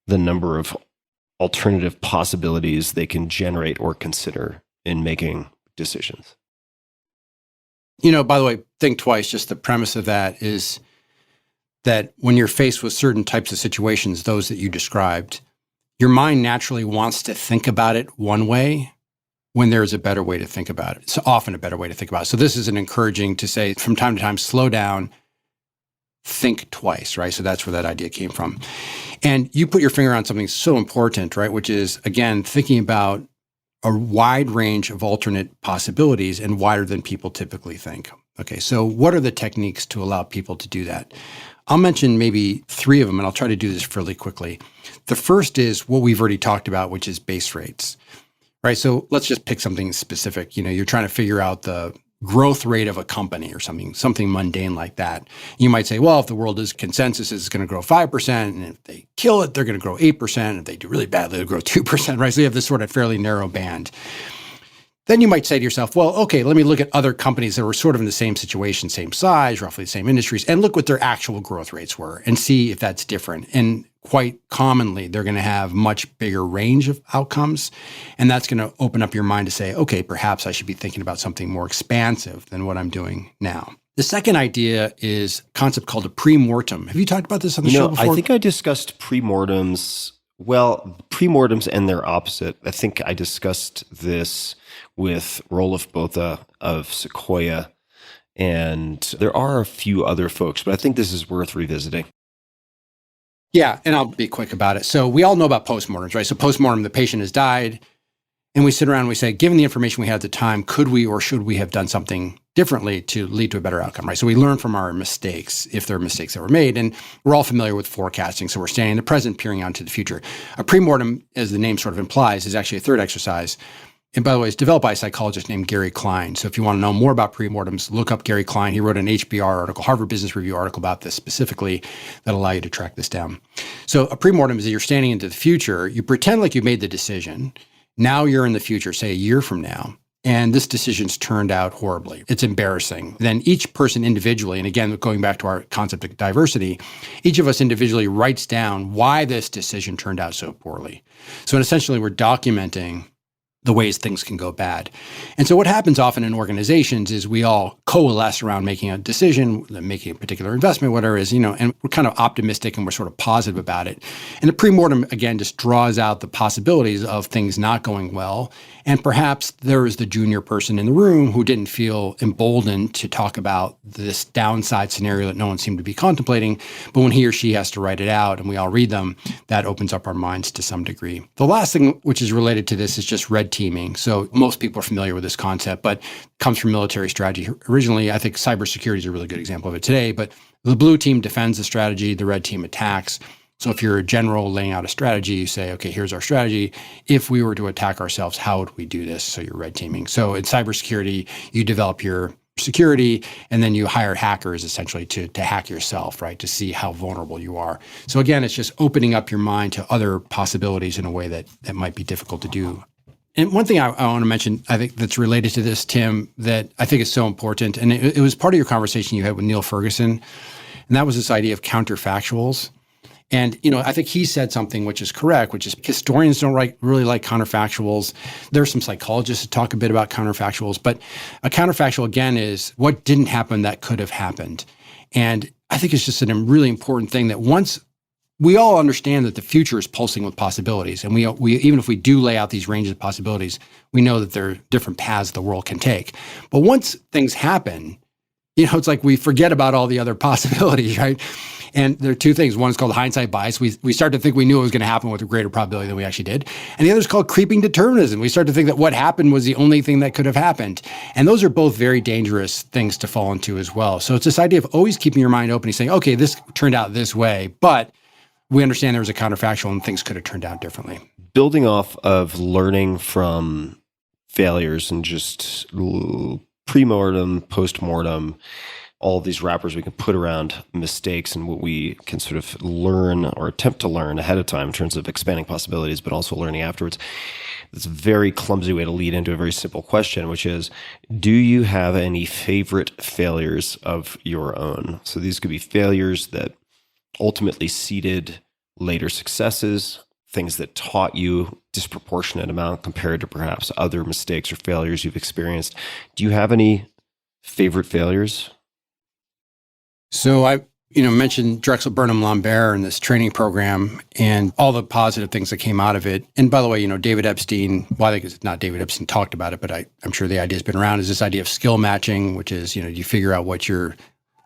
Speaker 1: the number of alternative possibilities they can generate or consider in making decisions?
Speaker 6: By the way, think twice. Just the premise of that is that when you're faced with certain types of situations, those that you described, your mind naturally wants to think about it one way when there's a better way to think about it. It's often a better way to think about it. So this is an encouraging to say from time to time, slow down, think twice, right? So that's where that idea came from. And you put your finger on something so important, right? Which is, again, thinking about a wide range of alternate possibilities and wider than people typically think. Okay, so what are the techniques to allow people to do that? I'll mention maybe 3 of them, and I'll try to do this fairly quickly. The first is what we've already talked about, which is base rates. Right. So let's just pick something specific. You're trying to figure out the growth rate of a company or something mundane like that. You might say, well, if the world is consensus is going to grow 5%, and if they kill it, they're going to grow 8%. If they do really badly, they'll grow 2%, right? So you have this sort of fairly narrow band. Then you might say to yourself, well, okay, let me look at other companies that were sort of in the same situation, same size, roughly the same industries, and look what their actual growth rates were and see if that's different. And quite commonly, they're going to have much bigger range of outcomes. And that's going to open up your mind to say, okay, perhaps I should be thinking about something more expansive than what I'm doing now. The second idea is a concept called a pre-mortem. Have you talked about this on the show before?
Speaker 1: I think I discussed pre-mortems. Well, pre-mortems and their opposite. I think I discussed this with Roelof Botha of Sequoia. And there are a few other folks, but I think this is worth revisiting.
Speaker 6: Yeah, and I'll be quick about it. So we all know about postmortems, right? So postmortem, the patient has died, and we sit around and we say, given the information we had at the time, could we or should we have done something differently to lead to a better outcome, right? So we learn from our mistakes, if there are mistakes that were made, and we're all familiar with forecasting. So we're staying in the present, peering out to the future. A premortem, as the name sort of implies, is actually a third exercise. And by the way, it's developed by a psychologist named Gary Klein. So if you want to know more about premortems, look up Gary Klein. He wrote an HBR article, Harvard Business Review article about this specifically that'll allow you to track this down. So a premortem is that you're standing into the future. You pretend like you made the decision. Now you're in the future, say a year from now, and this decision's turned out horribly. It's embarrassing. Then each person individually, and again, going back to our concept of diversity, each of us individually writes down why this decision turned out so poorly. So essentially, we're documenting the ways things can go bad. And so what happens often in organizations is we all coalesce around making a decision, making a particular investment, whatever it is, and we're kind of optimistic and we're sort of positive about it. And the premortem, again, just draws out the possibilities of things not going well. And perhaps there is the junior person in the room who didn't feel emboldened to talk about this downside scenario that no one seemed to be contemplating. But when he or she has to write it out and we all read them, that opens up our minds to some degree. The last thing which is related to this is just red teaming. So most people are familiar with this concept, but it comes from military strategy. Originally, I think cybersecurity is a really good example of it today, but the blue team defends the strategy, the red team attacks. So if you're a general laying out a strategy, you say, okay, here's our strategy. If we were to attack ourselves, how would we do this? So you're red teaming. So in cybersecurity, you develop your security, and then you hire hackers essentially to hack yourself, right? To see how vulnerable you are. So again, it's just opening up your mind to other possibilities in a way that might be difficult to do. And one thing I want to mention, I think that's related to this, Tim, that I think is so important, and it was part of your conversation you had with Neil Ferguson, and that was this idea of counterfactuals. And, I think he said something which is correct, which is historians don't really like counterfactuals. There are some psychologists that talk a bit about counterfactuals, but a counterfactual, again, is what didn't happen that could have happened. And I think it's just a really important thing that once we all understand that the future is pulsing with possibilities. And we even if we do lay out these ranges of possibilities, we know that there are different paths the world can take. But once things happen, it's like we forget about all the other possibilities, right? And there are two things. One is called hindsight bias. We start to think we knew it was going to happen with a greater probability than we actually did. And the other is called creeping determinism. We start to think that what happened was the only thing that could have happened. And those are both very dangerous things to fall into as well. So it's this idea of always keeping your mind open and saying, okay, this turned out this way, but we understand there was a counterfactual and things could have turned out differently.
Speaker 1: Building off of learning from failures and just pre-mortem, post-mortem, all of these wrappers we can put around mistakes and what we can sort of learn or attempt to learn ahead of time in terms of expanding possibilities, but also learning afterwards. It's a very clumsy way to lead into a very simple question, which is, do you have any favorite failures of your own? So these could be failures that ultimately seeded later successes, things that taught you disproportionate amount compared to perhaps other mistakes or failures you've experienced. Do you have any favorite failures?
Speaker 6: So I mentioned Drexel Burnham Lambert in this training program and all the positive things that came out of it. And by the way, David Epstein, well, I think it's not David Epstein talked about it, but I'm sure the idea has been around, is this idea of skill matching, which is, you figure out what you're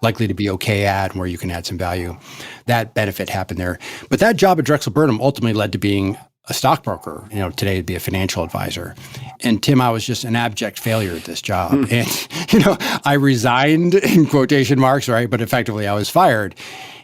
Speaker 6: likely to be okay at and where you can add some value. That benefit happened there. But that job at Drexel Burnham ultimately led to being a stockbroker. Today it'd be a financial advisor. And Tim, I was just an abject failure at this job. And, I resigned in quotation marks, right? But effectively I was fired.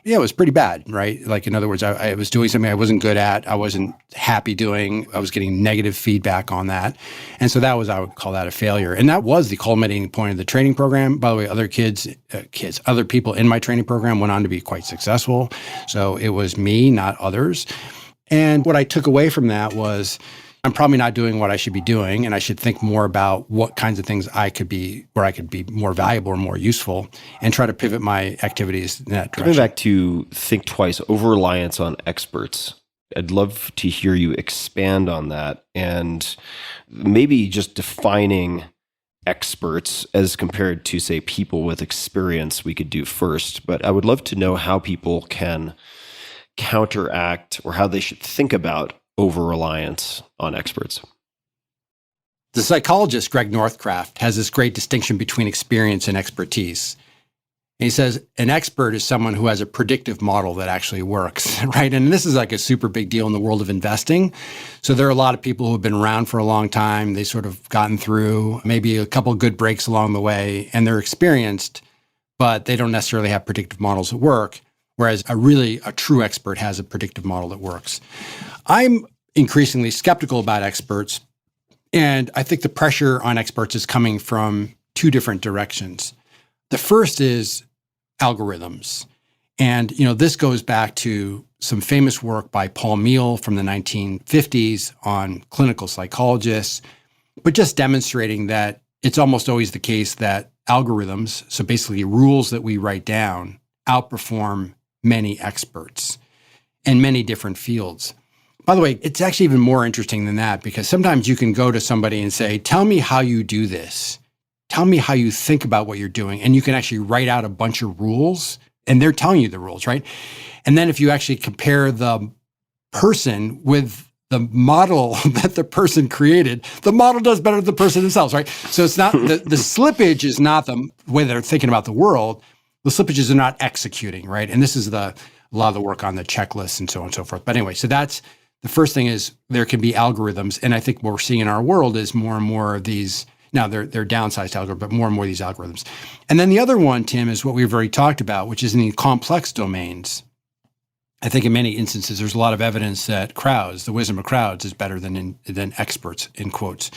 Speaker 6: Yeah, it was pretty bad, right? Like, in other words, I was doing something I wasn't good at. I wasn't happy doing. I was getting negative feedback on that. And so I would call that a failure. And that was the culminating point of the training program. By the way, other people in my training program went on to be quite successful. So it was me, not others. And what I took away from that was, I'm probably not doing what I should be doing, and I should think more about what kinds of things where I could be more valuable or more useful, and try to pivot my activities in that direction.
Speaker 1: Coming back to think twice, over-reliance on experts. I'd love to hear you expand on that and maybe just defining experts as compared to, say, people with experience we could do first. But I would love to know how people can counteract or how they should think about over-reliance on experts.
Speaker 6: The psychologist Greg Northcraft has this great distinction between experience and expertise. And he says an expert is someone who has a predictive model that actually works, right? And this is like a super big deal in the world of investing. So there are a lot of people who have been around for a long time. They sort of gotten through maybe a couple of good breaks along the way, and they're experienced, but they don't necessarily have predictive models that work. Whereas a true expert has a predictive model that works. I'm increasingly skeptical about experts, and I think the pressure on experts is coming from two different directions. The first is algorithms. And, this goes back to some famous work by Paul Meehl from the 1950s on clinical psychologists, but just demonstrating that it's almost always the case that algorithms, so basically rules that we write down, outperform many experts in many different fields. By the way, it's actually even more interesting than that, because sometimes you can go to somebody and say, tell me how you do this. Tell me how you think about what you're doing. And you can actually write out a bunch of rules, and they're telling you the rules, right? And then if you actually compare the person with the model that the person created, the model does better than the person themselves, right? So it's not, the slippage is not the way they're thinking about the world. The slippages are not executing, right? And this is a lot of the work on the checklists and so on and so forth. But anyway, so that's the first thing, is there can be algorithms. And I think what we're seeing in our world is more and more of these, now they're downsized algorithms, but more and more of these algorithms. And then the other one, Tim, is what we've already talked about, which is in the complex domains. I think in many instances, there's a lot of evidence that crowds, the wisdom of crowds, is better than experts, in quotes.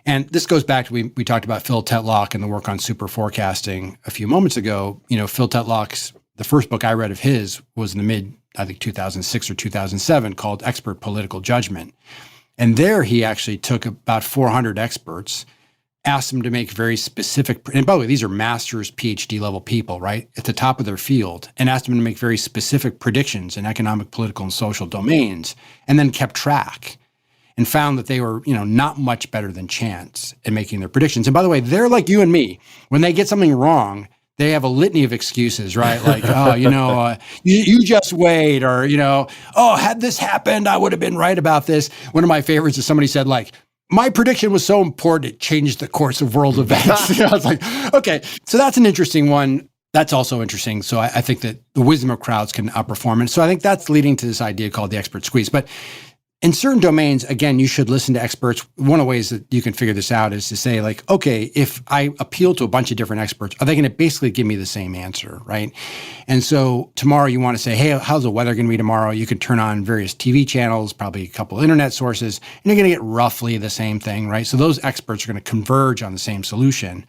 Speaker 6: And this goes back to, we talked about Phil Tetlock and the work on super forecasting a few moments ago. Phil Tetlock's, the first book I read of his was in the I think 2006 or 2007, called Expert Political Judgment. And there he actually took about 400 experts, asked them to make very specific, and by the way, these are master's, PhD level people, right, at the top of their field, and asked them to make very specific predictions in economic, political, and social domains, and then kept track and found that they were, not much better than chance in making their predictions. And by the way, they're like you and me. When they get something wrong, they have a litany of excuses, right? Like, you just wait, or, had this happened, I would have been right about this. One of my favorites is somebody said, like, my prediction was so important, it changed the course of world events. I was like, okay, so that's an interesting one. That's also interesting. So I think that the wisdom of crowds can outperform. And so I think that's leading to this idea called the expert squeeze. But in certain domains, again, you should listen to experts. One of the ways that you can figure this out is to say, like, okay, if I appeal to a bunch of different experts, are they going to basically give me the same answer, right? And so tomorrow you want to say, hey, how's the weather going to be tomorrow? You can turn on various TV channels, probably a couple of internet sources, and you're going to get roughly the same thing, right? So those experts are going to converge on the same solution.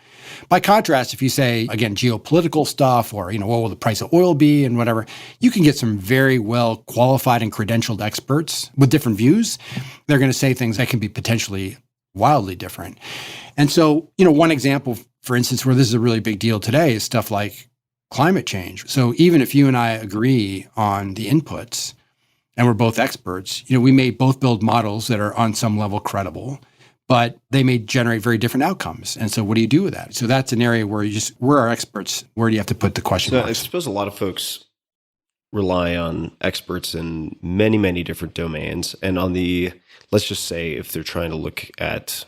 Speaker 6: By contrast, if you say, again, geopolitical stuff, or, what will the price of oil be and whatever, you can get some very well qualified and credentialed experts with different views. They're going to say things that can be potentially wildly different. And so, one example, for instance, where this is a really big deal today is stuff like climate change. So even if you and I agree on the inputs and we're both experts, we may both build models that are on some level credible, but they may generate very different outcomes. And so what do you do with that? So that's an area where we're our experts. Where do you have to put the question marks?
Speaker 1: I suppose a lot of folks rely on experts in many, many different domains. And let's just say if they're trying to look at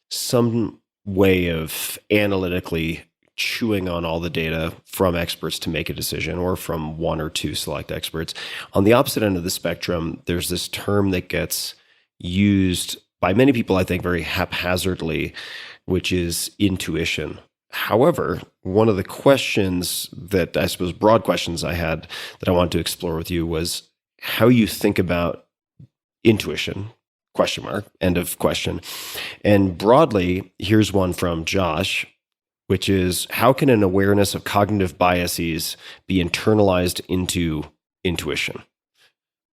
Speaker 1: some way of analytically chewing on all the data from experts to make a decision, or from one or two select experts. On the opposite end of the spectrum, there's this term that gets used by many people, I think, very haphazardly, which is intuition. However, one of the questions that I suppose broad questions I had that I wanted to explore with you was how you think about intuition, ? End of question. And broadly, here's one from Josh, which is, how can an awareness of cognitive biases be internalized into intuition?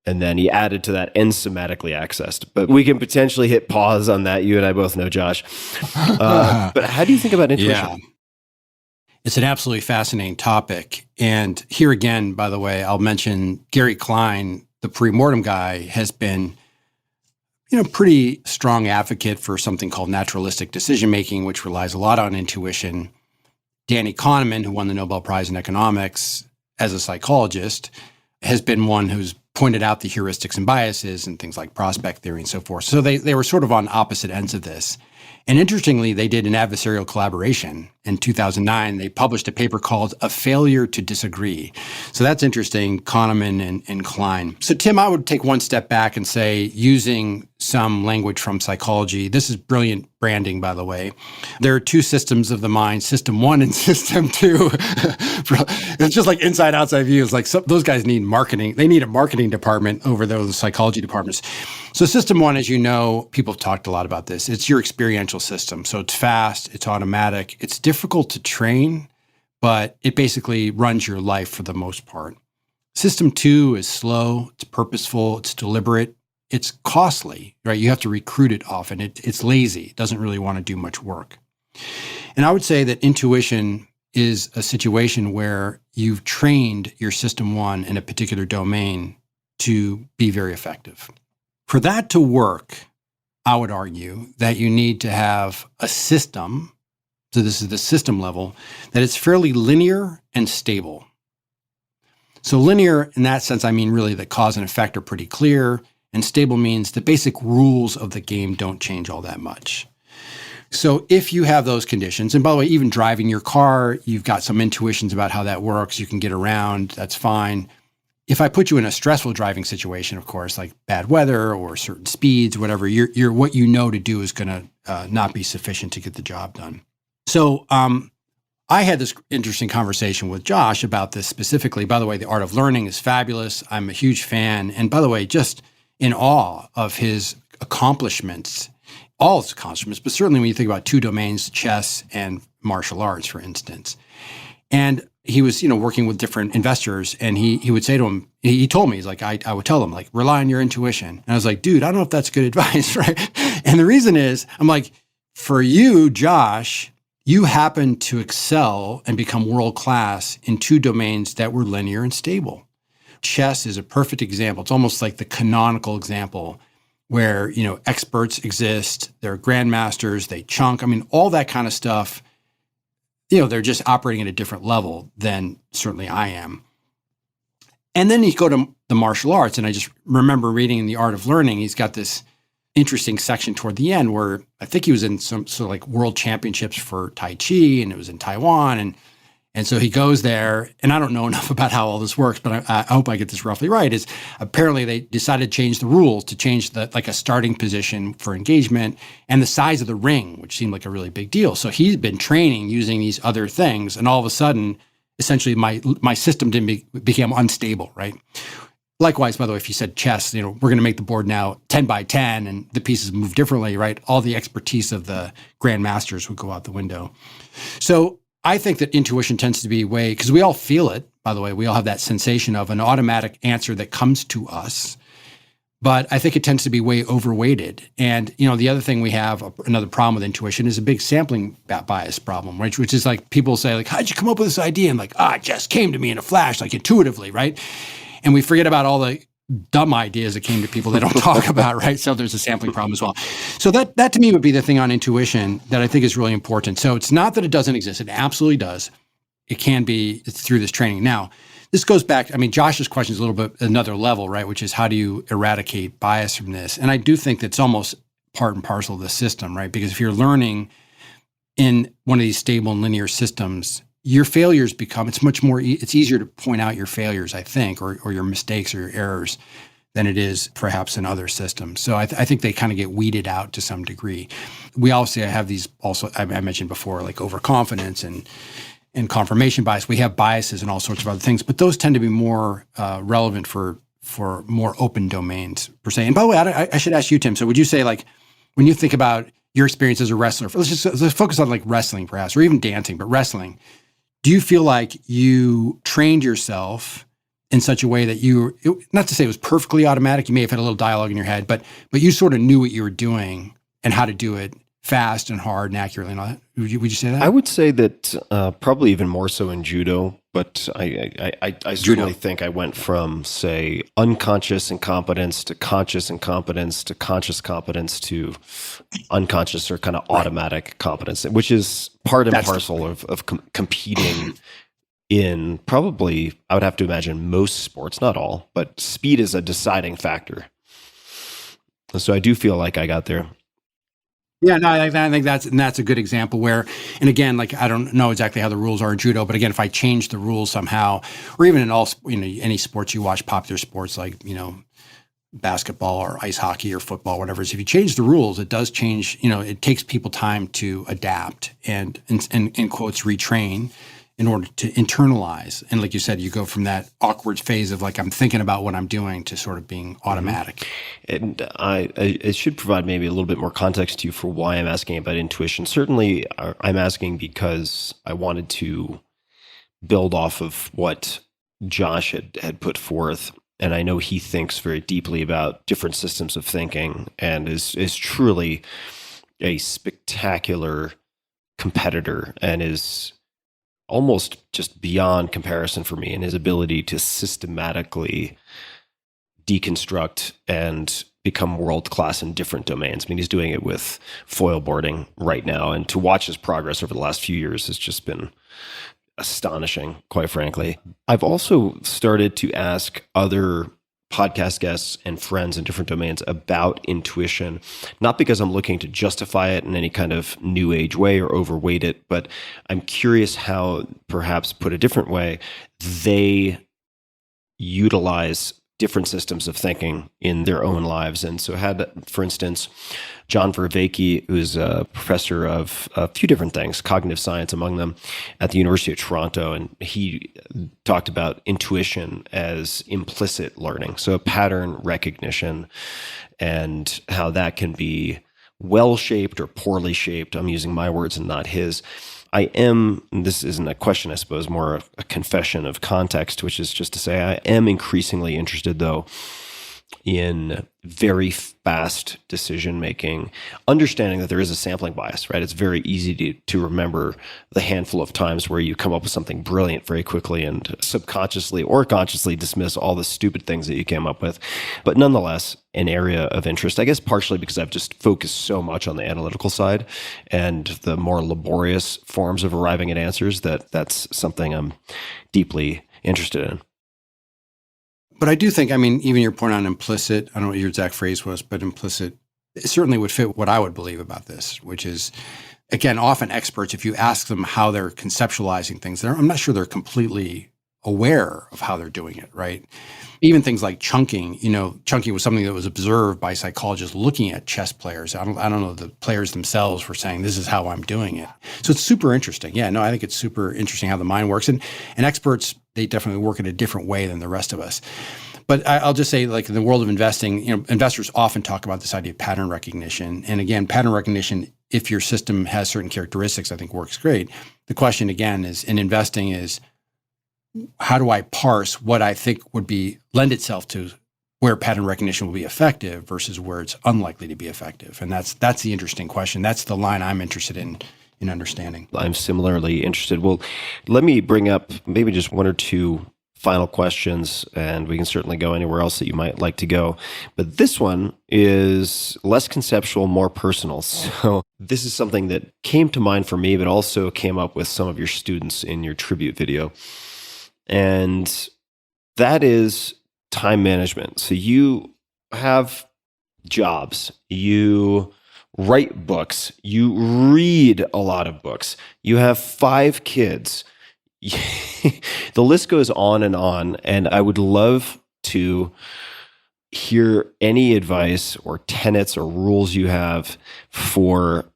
Speaker 1: And then he added to that, and somatically accessed. But we can potentially hit pause on that. You and I both know, Josh. But how do you think about intuition?
Speaker 6: Yeah. It's an absolutely fascinating topic. And here again, by the way, I'll mention Gary Klein, the pre-mortem guy, has been pretty strong advocate for something called naturalistic decision-making, which relies a lot on intuition. Danny Kahneman, who won the Nobel Prize in economics as a psychologist, has been one who's pointed out the heuristics and biases and things like prospect theory and so forth. So they were sort of on opposite ends of this. And interestingly, they did an adversarial collaboration. In 2009, they published a paper called A Failure to Disagree. So that's interesting, Kahneman and Klein. So Tim, I would take one step back and say, using some language from psychology, this is brilliant branding, by the way. There are two systems of the mind, system one and system two. It's just like inside, outside view. It's like those guys need marketing. They need a marketing department over those psychology departments. So system one, as you know, people have talked a lot about this. It's your experiential system. So it's fast, it's automatic, it's difficult to train, but it basically runs your life for the most part. System two is slow, it's purposeful, it's deliberate, it's costly, right? You have to recruit it often. It's lazy, it doesn't really want to do much work. And I would say that intuition is a situation where you've trained your system one in a particular domain to be very effective. For that to work, I would argue that you need to have a system, so this is the system level, that is fairly linear and stable. So linear, in that sense, I mean really that cause and effect are pretty clear, and stable means the basic rules of the game don't change all that much. So if you have those conditions, and by the way, even driving your car, you've got some intuitions about how that works, you can get around, that's fine. If I put you in a stressful driving situation, of course, like bad weather or certain speeds, whatever, you're what you know to do is going to not be sufficient to get the job done. So I had this interesting conversation with Josh about this specifically. By the way, The Art of Learning is fabulous. I'm a huge fan. And by the way, just in awe of his accomplishments, all his accomplishments, but certainly when you think about two domains, chess and martial arts, for instance. And he was, working with different investors, and he would say to him, he told me, he's like, I would tell him, like, rely on your intuition. And I was like, dude, I don't know if that's good advice, right? And the reason is, I'm like, for you, Josh, you happen to excel and become world-class in two domains that were linear and stable. Chess is a perfect example. It's almost like the canonical example where, experts exist, they're grandmasters, they chunk. I mean, all that kind of stuff they're just operating at a different level than certainly I am. And then you go to the martial arts, and I just remember reading in The Art of Learning, he's got this interesting section toward the end where I think he was in some sort of like world championships for Tai Chi, and it was in Taiwan. And so he goes there, and I don't know enough about how all this works, but I hope I get this roughly right, is apparently they decided to change the rules to change a starting position for engagement and the size of the ring, which seemed like a really big deal. So he's been training using these other things, and all of a sudden, essentially my system became unstable, right? Likewise, by the way, if you said chess, we're going to make the board now 10 by 10 and the pieces move differently, right? All the expertise of the grandmasters would go out the window. So I think that intuition tends to be because we all feel it, by the way, we all have that sensation of an automatic answer that comes to us. But I think it tends to be way overweighted. And, the other thing we have, another problem with intuition is a big sampling bias problem, right? Which is like people say, like, how'd you come up with this idea? And like, it just came to me in a flash, like intuitively, right? And we forget about all the dumb ideas that came to people they don't talk about, right? So there's a sampling problem as well. So that to me would be the thing on intuition that I think is really important. So it's not that it doesn't exist. It absolutely does. It can be through this training. Now, this goes back, Josh's question is a little bit another level, right? Which is how do you eradicate bias from this? And I do think that's almost part and parcel of the system, right? Because if you're learning in one of these stable and linear systems, your failures it's much more, it's easier to point out your failures, I think, or your mistakes or your errors than it is perhaps in other systems. So I think they kind of get weeded out to some degree. We also have these also, I mentioned before, like overconfidence and confirmation bias. We have biases and all sorts of other things, but those tend to be more relevant for more open domains per se. And by the way, I should ask you, Tim, so would you say, like, when you think about your experience as a wrestler, let's focus on like wrestling perhaps, or even dancing, but wrestling, do you feel like you trained yourself in such a way that not to say it was perfectly automatic, you may have had a little dialogue in your head, but you sort of knew what you were doing and how to do it fast and hard and accurately and all that? Would you say that?
Speaker 1: I would say that probably even more so in judo, but I certainly think I went from, say, unconscious incompetence to conscious incompetence to conscious competence to unconscious or kind of automatic competence, which is part and parcel of competing in probably, I would have to imagine, most sports, not all, but speed is a deciding factor. So I do feel like I got there.
Speaker 6: Yeah, no, I think that's a good example where, and again, like, I don't know exactly how the rules are in judo, but again, if I change the rules somehow, or even in all, any sports you watch, popular sports like, basketball or ice hockey or football, whatever it is, if you change the rules, it does change, it takes people time to adapt and in quotes, retrain in order to internalize. And like you said, you go from that awkward phase of like, I'm thinking about what I'm doing to sort of being automatic.
Speaker 1: And it should provide maybe a little bit more context to you for why I'm asking about intuition. Certainly, I'm asking because I wanted to build off of what Josh had put forth. And I know he thinks very deeply about different systems of thinking and is truly a spectacular competitor and is almost just beyond comparison for me in his ability to systematically deconstruct and become world-class in different domains. I mean, he's doing it with foil boarding right now, and to watch his progress over the last few years has just been astonishing, quite frankly. I've also started to ask other podcast guests and friends in different domains about intuition, not because I'm looking to justify it in any kind of new age way or overweight it, but I'm curious how, perhaps put a different way, they utilize different systems of thinking in their own lives. And so had, for instance, John Vervaeke, who's a professor of a few different things, cognitive science among them, at the University of Toronto, and he talked about intuition as implicit learning, so pattern recognition, and how that can be well-shaped or poorly shaped. I'm using my words and not his. This isn't a question, I suppose, more a confession of context, which is just to say I am increasingly interested, though, in very fast decision making, understanding that there is a sampling bias, right? It's very easy to remember the handful of times where you come up with something brilliant very quickly and subconsciously or consciously dismiss all the stupid things that you came up with. But nonetheless, an area of interest, I guess partially because I've just focused so much on the analytical side and the more laborious forms of arriving at answers, that's something I'm deeply interested in.
Speaker 6: But I do think, I mean, even your point on implicit, I don't know what your exact phrase was, but implicit, it certainly would fit what I would believe about this, which is, again, often experts, if you ask them how they're conceptualizing things, I'm not sure they're completely aware of how they're doing it, right? Even things like chunking, chunking was something that was observed by psychologists looking at chess players. I don't know, the players themselves were saying, this is how I'm doing it. So it's super interesting. Yeah, no, I think it's super interesting how the mind works. And experts, they definitely work in a different way than the rest of us. But I'll just say, like in the world of investing, investors often talk about this idea of pattern recognition. And again, pattern recognition, if your system has certain characteristics, I think works great. The question again is in investing is, how do I parse what I think would lend itself to where pattern recognition will be effective versus where it's unlikely to be effective? And that's the interesting question. That's the line I'm interested in understanding.
Speaker 1: I'm similarly interested. Well, let me bring up maybe just one or two final questions, and we can certainly go anywhere else that you might like to go. But this one is less conceptual, more personal. So this is something that came to mind for me, but also came up with some of your students in your tribute video. And that is time management. So you have jobs, you write books, you read a lot of books, you have 5 kids. The list goes on, and I would love to hear any advice or tenets or rules you have for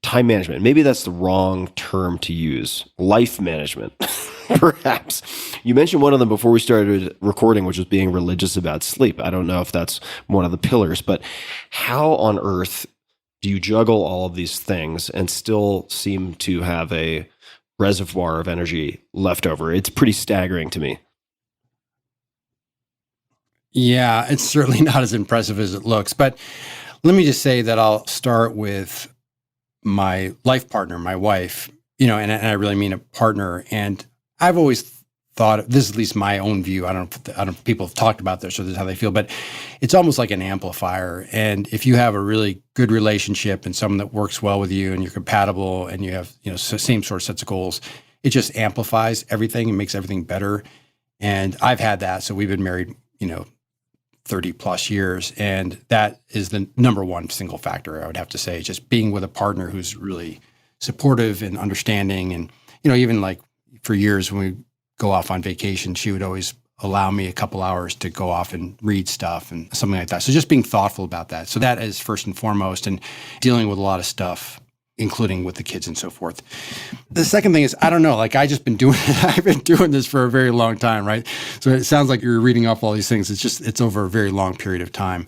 Speaker 1: time management. Maybe that's the wrong term to use. Life management, perhaps. You mentioned one of them before we started recording, which was being religious about sleep. I don't know if that's one of the pillars, but how on earth do you juggle all of these things and still seem to have a reservoir of energy left over? It's pretty staggering to me.
Speaker 6: Yeah, it's certainly not as impressive as it looks. But let me just say that I'll start with my life partner, my wife, and I really mean a partner. And I've always thought, this is at least my own view. I don't know if people have talked about this or this is how they feel, but it's almost like an amplifier. And if you have a really good relationship and someone that works well with you and you're compatible and you have, same sort of sets of goals, it just amplifies everything and makes everything better. And I've had that. So we've been married, 30 plus years. And that is the number one single factor, I would have to say, just being with a partner who's really supportive and understanding. And, even like for years when we go off on vacation, she would always allow me a couple hours to go off and read stuff and something like that. So just being thoughtful about that. So that is first and foremost, and dealing with a lot of stuff, including with the kids and so forth. The second thing is, I don't know, I've been doing this for a very long time, right? So it sounds like you're reading off all these things. It's over a very long period of time.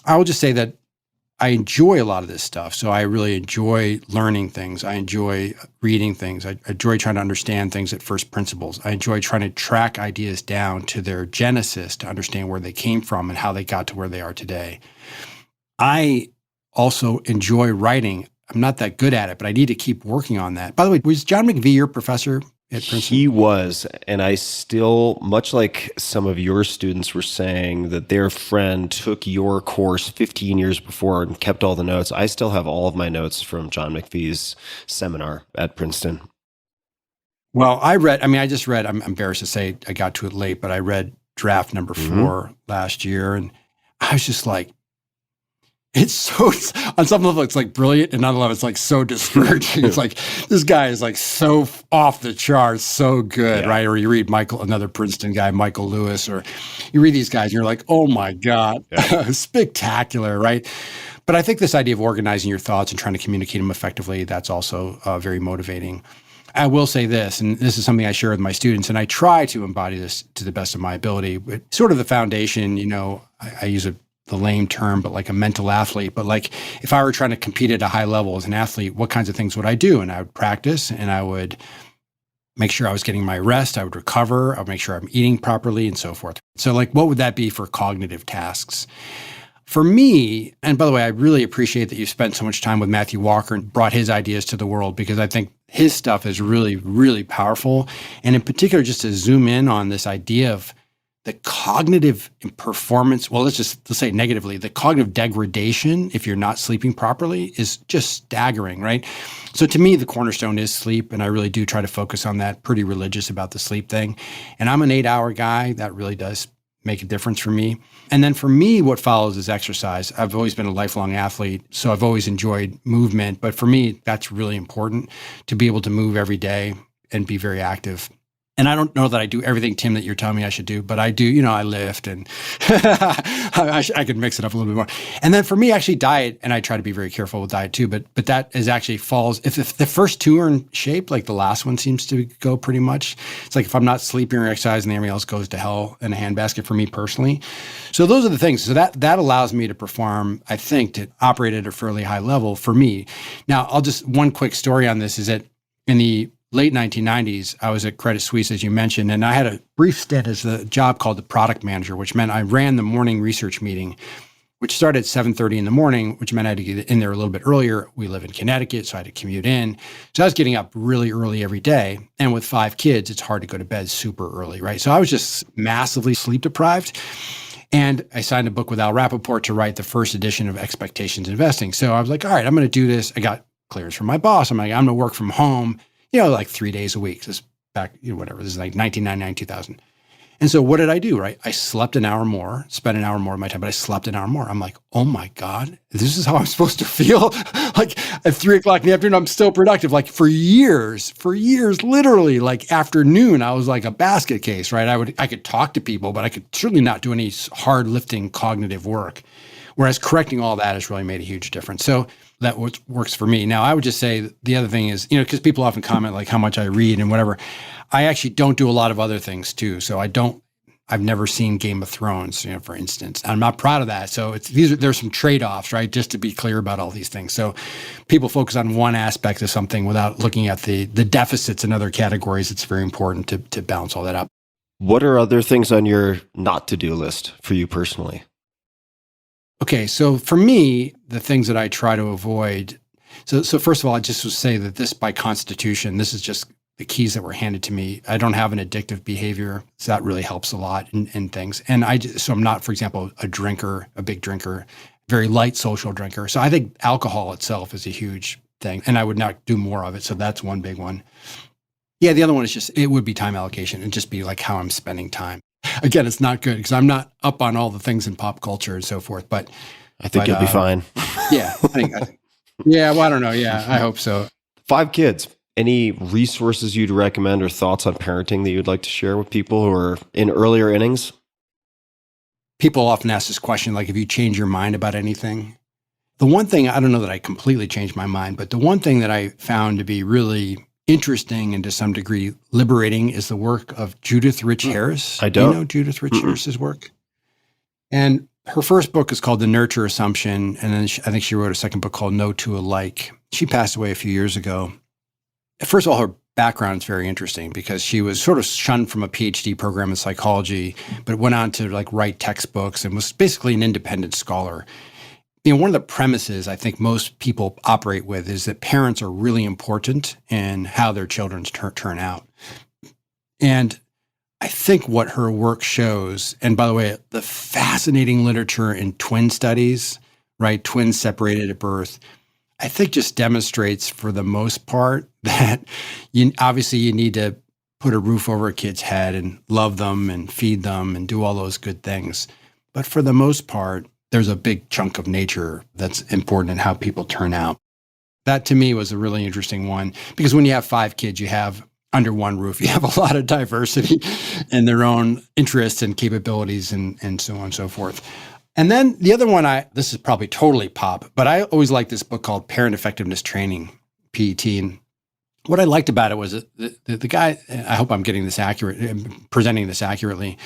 Speaker 6: I will just say that I enjoy a lot of this stuff. So I really enjoy learning things. I enjoy reading things. I enjoy trying to understand things at first principles. I enjoy trying to track ideas down to their genesis to understand where they came from and how they got to where they are today. I also enjoy writing. I'm not that good at it, but I need to keep working on that. By the way, was John McVie your professor at Princeton?
Speaker 1: He was, and I still, much like some of your students were saying that their friend took your course 15 years before and kept all the notes, I still have all of my notes from John McVie's seminar at Princeton.
Speaker 6: Well, I just read, I'm embarrassed to say I got to it late, but I read draft number 4 last year, and I was just like, it's so, on some level, it's like brilliant, and on another level, it's like so discouraging. It's like, this guy is like so off the charts, so good, right? Or you read another Princeton guy, Michael Lewis, or you read these guys, and you're like, oh my God, spectacular, right? But I think this idea of organizing your thoughts and trying to communicate them effectively, that's also very motivating. I will say this, and this is something I share with my students, and I try to embody this to the best of my ability. It's sort of the foundation, I use the lame term, but like a mental athlete. But like if I were trying to compete at a high level as an athlete, what kinds of things would I do? And I would practice, and I would make sure I was getting my rest. I would recover. I would make sure I'm eating properly and so forth. So like, what would that be for cognitive tasks? For me, and by the way, I really appreciate that you spent so much time with Matthew Walker and brought his ideas to the world, because I think his stuff is really, really powerful. And in particular, just to zoom in on this idea of the cognitive performance, well, let's say it negatively, the cognitive degradation, if you're not sleeping properly, is just staggering, right? So to me, the cornerstone is sleep, and I really do try to focus on that, pretty religious about the sleep thing. And I'm an 8-hour guy. That really does make a difference for me. And then for me, what follows is exercise. I've always been a lifelong athlete, so I've always enjoyed movement. But for me, that's really important, to be able to move every day and be very active. And I don't know that I do everything, Tim, that you're telling me I should do, but I do, I lift, and I could mix it up a little bit more. And then for me, actually diet, and I try to be very careful with diet too, but that is actually falls, if the first two are in shape, like the last one seems to go pretty much. It's like if I'm not sleeping or exercising, everything else goes to hell in a handbasket for me personally. So those are the things. So that allows me to perform, I think, to operate at a fairly high level for me. Now, one quick story on this is that in the late 1990s, I was at Credit Suisse, as you mentioned, and I had a brief stint as a job called the product manager, which meant I ran the morning research meeting, which started at 7:30 in the morning, which meant I had to get in there a little bit earlier. We live in Connecticut, so I had to commute in. So I was getting up really early every day. And with 5 kids, it's hard to go to bed super early, right? So I was just massively sleep deprived. And I signed a book with Al Rappaport to write the first edition of Expectations Investing. So I was like, all right, I'm going to do this. I got clearance from my boss. I'm like, I'm going to work from home, like 3 days a week. This is back, whatever. This is like 1999, 2000. And so what did I do, right? I slept an hour more, spent an hour more of my time, but I slept an hour more. I'm like, oh my God, this is how I'm supposed to feel? Like at 3 o'clock in the afternoon, I'm still productive. Like for years, literally, like afternoon, I was like a basket case, right? I could talk to people, but I could certainly not do any hard lifting cognitive work. Whereas correcting all that has really made a huge difference. So that works for me. Now, I would just say the other thing is, because people often comment like how much I read and whatever. I actually don't do a lot of other things too. So I've never seen Game of Thrones, for instance. I'm not proud of that. So there's some trade-offs, right? Just to be clear about all these things. So people focus on one aspect of something without looking at the deficits in other categories. It's very important to balance all that out.
Speaker 1: What are other things on your not to-do list for you personally?
Speaker 6: Okay, so for me, the things that I try to avoid. So first of all, I just would say that this, by constitution, this is just the keys that were handed to me. I don't have an addictive behavior, so that really helps a lot in things. And so I'm not, for example, a big drinker, very light social drinker. So I think alcohol itself is a huge thing, and I would not do more of it. So that's one big one. Yeah, the other one is it would be time allocation, and just be like how I'm spending time. Again, it's not good because I'm not up on all the things in pop culture and so forth, but
Speaker 1: I think you'll be fine.
Speaker 6: Yeah, I think. Yeah, well, I don't know. Yeah, I hope so.
Speaker 1: 5 kids. Any resources you'd recommend or thoughts on parenting that you'd like to share with people who are in earlier innings?
Speaker 6: People often ask this question, like, have you changed your mind about anything? The one thing, I don't know that I completely changed my mind, but the one thing that I found to be really interesting and to some degree liberating is the work of Judith Rich Harris.
Speaker 1: I don't.
Speaker 6: Do you know Judith Rich Harris's work? And her first book is called The Nurture Assumption. And then I think she wrote a second book called No Two Alike. She passed away a few years ago. First of all, her background is very interesting because she was sort of shunned from a PhD program in psychology, but went on to write textbooks and was basically an independent scholar. One of the premises I think most people operate with is that parents are really important in how their children turn out. And I think what her work shows, and by the way, the fascinating literature in twin studies, right? Twins separated at birth, I think just demonstrates for the most part that obviously you need to put a roof over a kid's head and love them and feed them and do all those good things. But for the most part, there's a big chunk of nature that's important in how people turn out. That to me was a really interesting one because when you have 5 kids, you have under one roof, you have a lot of diversity in their own interests and capabilities and so on and so forth. And then the other one, this is probably totally pop, but I always liked this book called Parent Effectiveness Training, PET. And what I liked about it was the guy, I hope I'm getting this accurate, presenting this accurately,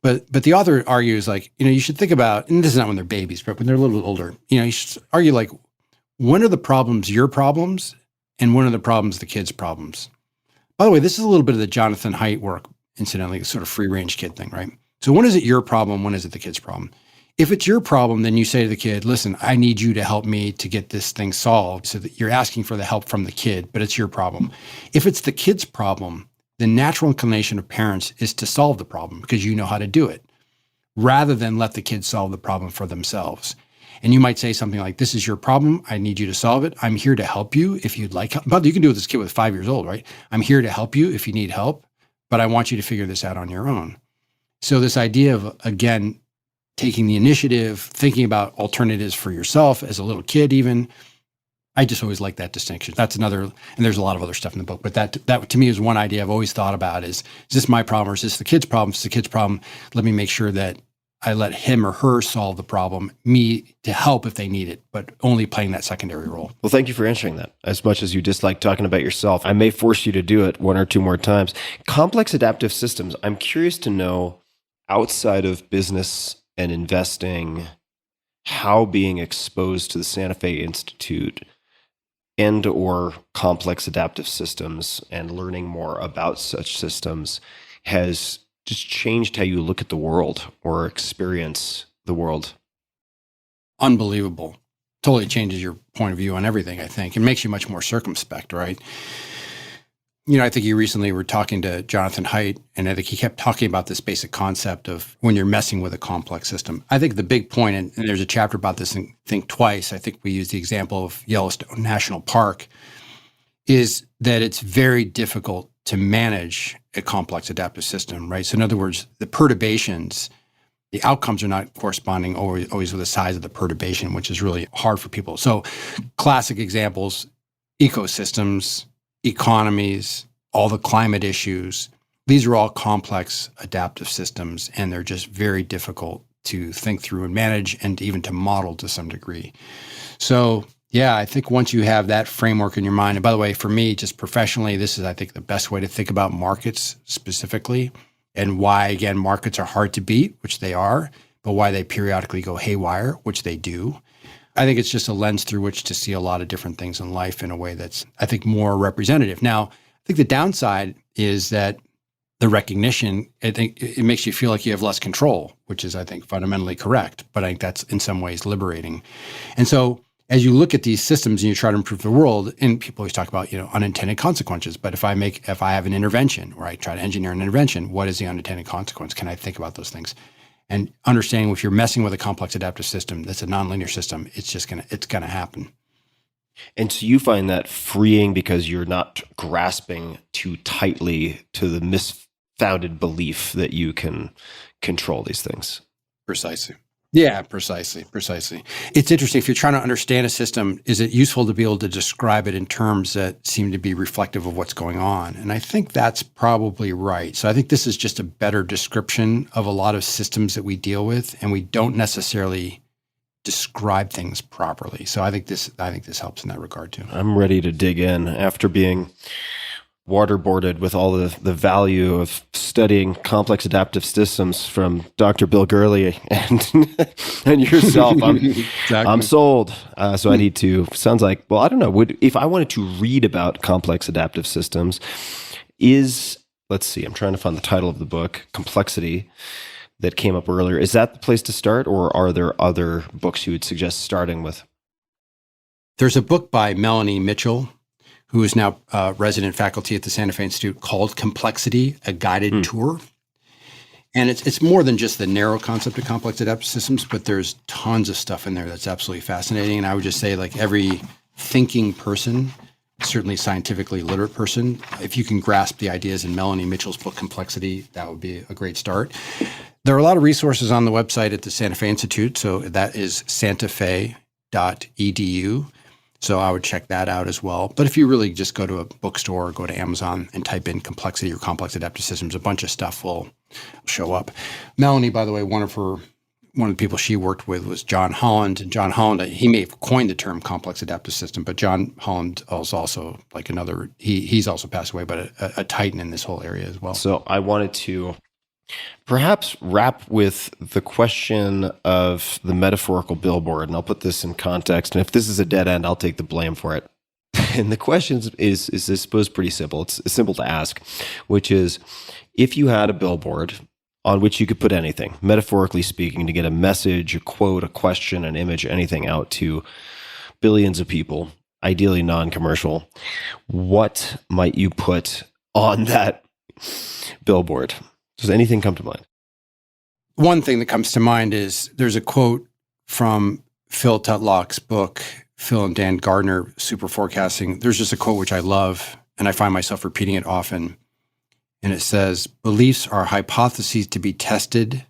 Speaker 6: but the author argues you should think about, and this is not when they're babies, but when they're a little older, you should argue when are the problems your problems and when are the problems the kids' problems? By the way, this is a little bit of the Jonathan Haidt work, incidentally, sort of free range kid thing, right? So when is it your problem? When is it the kid's problem? If it's your problem, then you say to the kid, listen, I need you to help me to get this thing solved, so that you're asking for the help from the kid, but it's your problem. If it's the kid's problem, the natural inclination of parents is to solve the problem because you know how to do it, rather than let the kids solve the problem for themselves. And you might say something like, this is your problem. I need you to solve it. I'm here to help you if you'd like help. But you can do it with this kid with 5 years old, right? I'm here to help you if you need help, but I want you to figure this out on your own. So this idea of, again, taking the initiative, thinking about alternatives for yourself as a little kid even, I just always like that distinction. That's another, and there's a lot of other stuff in the book, but that to me is one idea I've always thought about is this my problem or is this the kid's problem? If it's the kid's problem, let me make sure that I let him or her solve the problem, me to help if they need it, but only playing that secondary role.
Speaker 1: Well, thank you for answering that. As much as you dislike talking about yourself, I may force you to do it one or two more times. Complex adaptive systems. I'm curious to know, outside of business and investing, how being exposed to the Santa Fe Institute and or complex adaptive systems and learning more about such systems has just changed how you look at the world or experience the world.
Speaker 6: Unbelievable. Totally changes your point of view on everything, I think. It makes you much more circumspect, right? You know, I think you recently were talking to Jonathan Haidt, and I think he kept talking about this basic concept of when you're messing with a complex system. I think the big point, and there's a chapter about this in Think Twice, I think we use the example of Yellowstone National Park, is that it's very difficult to manage a complex adaptive system, right? So in other words, the perturbations, the outcomes are not corresponding always with the size of the perturbation, which is really hard for people. So classic examples, ecosystems, economies, all the climate issues, these are all complex adaptive systems, and they're just very difficult to think through and manage and even to model to some degree. So yeah, I think once you have that framework in your mind, and by the way, for me, just professionally, this is, I think, the best way to think about markets specifically, and why, again, markets are hard to beat, which they are, but why they periodically go haywire, which they do. I think it's just a lens through which to see a lot of different things in life in a way that's, I think, more representative. Now, I think the downside is that the recognition, I think it makes you feel like you have less control, which is, I think, fundamentally correct, but I think that's in some ways liberating. And so as you look at these systems and you try to improve the world, and people always talk about, unintended consequences, but if I have an intervention or I try to engineer an intervention, what is the unintended consequence? Can I think about those things? And understanding if you're messing with a complex adaptive system that's a nonlinear system, it's gonna happen.
Speaker 1: And so you find that freeing because you're not grasping too tightly to the misfounded belief that you can control these things.
Speaker 6: Precisely. Yeah, precisely. It's interesting. If you're trying to understand a system, is it useful to be able to describe it in terms that seem to be reflective of what's going on? And I think that's probably right. So I think this is just a better description of a lot of systems that we deal with, and we don't necessarily describe things properly. So I think this helps in that regard too.
Speaker 1: I'm ready to dig in after being waterboarded with all the value of studying complex adaptive systems from Dr. Bill Gurley and yourself. I'm sold. So I need to, sounds like, well, I don't know, if I wanted to read about complex adaptive systems, let's see, I'm trying to find the title of the book, Complexity, that came up earlier. Is that the place to start, or are there other books you would suggest starting with?
Speaker 6: There's a book by Melanie Mitchell, who is now resident faculty at the Santa Fe Institute, called Complexity, A Guided Tour. And it's more than just the narrow concept of complex adaptive systems, but there's tons of stuff in there that's absolutely fascinating. And I would just say, like, every thinking person, certainly scientifically literate person, if you can grasp the ideas in Melanie Mitchell's book, Complexity, that would be a great start. There are a lot of resources on the website at the Santa Fe Institute. So that is santafe.edu. So I would check that out as well. But if you really just go to a bookstore or go to Amazon and type in complexity or complex adaptive systems, a bunch of stuff will show up. Melanie, by the way, one of the people she worked with was John Holland. And John Holland, he may have coined the term complex adaptive system, but John Holland is also like another, he's also passed away, but a titan in this whole area as well.
Speaker 1: So I wanted to perhaps wrap with the question of the metaphorical billboard, and I'll put this in context. And if this is a dead end, I'll take the blame for it. And the question is I suppose pretty simple. It's simple to ask, which is, if you had a billboard on which you could put anything, metaphorically speaking, to get a message, a quote, a question, an image, anything out to billions of people, ideally non-commercial, what might you put on that billboard? Does anything come to mind?
Speaker 6: One thing that comes to mind is there's a quote from Phil Tutlock's book, Phil and Dan Gardner, Super Forecasting. There's just a quote which I love, and I find myself repeating it often. And it says, beliefs are hypotheses to be tested,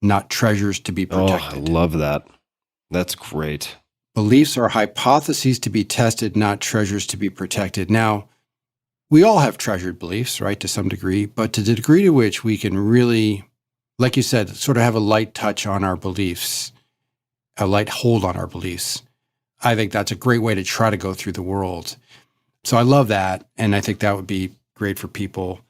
Speaker 6: not treasures to be protected.
Speaker 1: Oh, I love that. That's great.
Speaker 6: Beliefs are hypotheses to be tested, not treasures to be protected. Now, we all have treasured beliefs, right, to some degree, but to the degree to which we can really, like you said, sort of have a light touch on our beliefs, a light hold on our beliefs, I think that's a great way to try to go through the world. So I love that, and I think that would be great for people.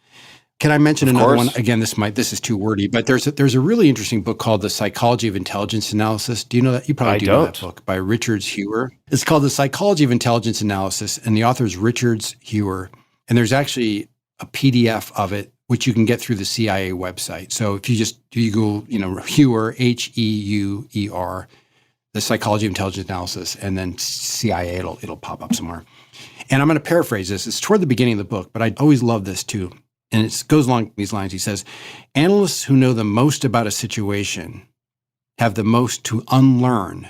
Speaker 6: Can I mention another one? Again, this is too wordy, but there's a really interesting book called The Psychology of Intelligence Analysis. Do you know that? You probably do know that book, by Richard Hewer. It's called The Psychology of Intelligence Analysis, and the author is Richard Hewer. And there's actually a PDF of it, which you can get through the CIA website. So if you Google, Hewer, H-E-U-E-R, The Psychology of Intelligence Analysis, and then CIA, it'll pop up somewhere. And I'm going to paraphrase this. It's toward the beginning of the book, but I always love this too. And it goes along these lines. He says, analysts who know the most about a situation have the most to unlearn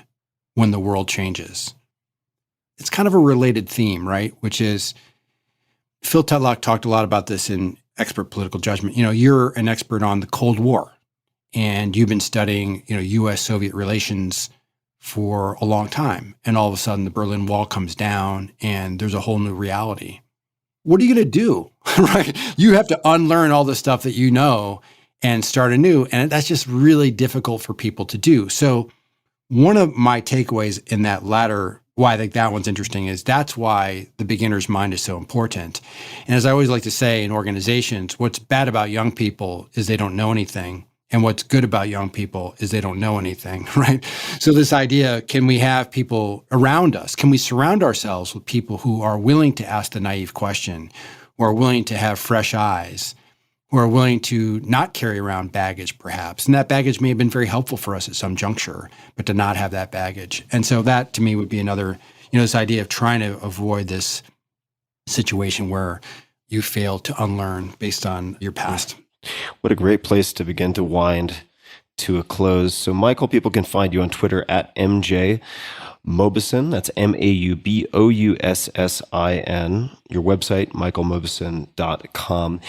Speaker 6: when the world changes. It's kind of a related theme, right? Which is, Phil Tutlock talked a lot about this in Expert Political Judgment. You're an expert on the Cold War, and you've been studying, U.S.-Soviet relations for a long time. And all of a sudden, the Berlin Wall comes down, and there's a whole new reality. What are you going to do, right? You have to unlearn all the stuff that you know and start anew. And that's just really difficult for people to do. So one of my takeaways in that latter, why I think that one's interesting, is that's why the beginner's mind is so important. And as I always like to say in organizations, what's bad about young people is they don't know anything. And what's good about young people is they don't know anything, right? So this idea, can we have people around us? Can we surround ourselves with people who are willing to ask the naive question, who are willing to have fresh eyes, who are willing to not carry around baggage perhaps? And that baggage may have been very helpful for us at some juncture, but to not have that baggage. And so that to me would be another, this idea of trying to avoid this situation where you fail to unlearn based on your past.
Speaker 1: What a great place to begin to wind to a close. So, Michael, people can find you on Twitter at MJ Mauboussin. That's Mauboussin. Your website, michaelmauboussin.com.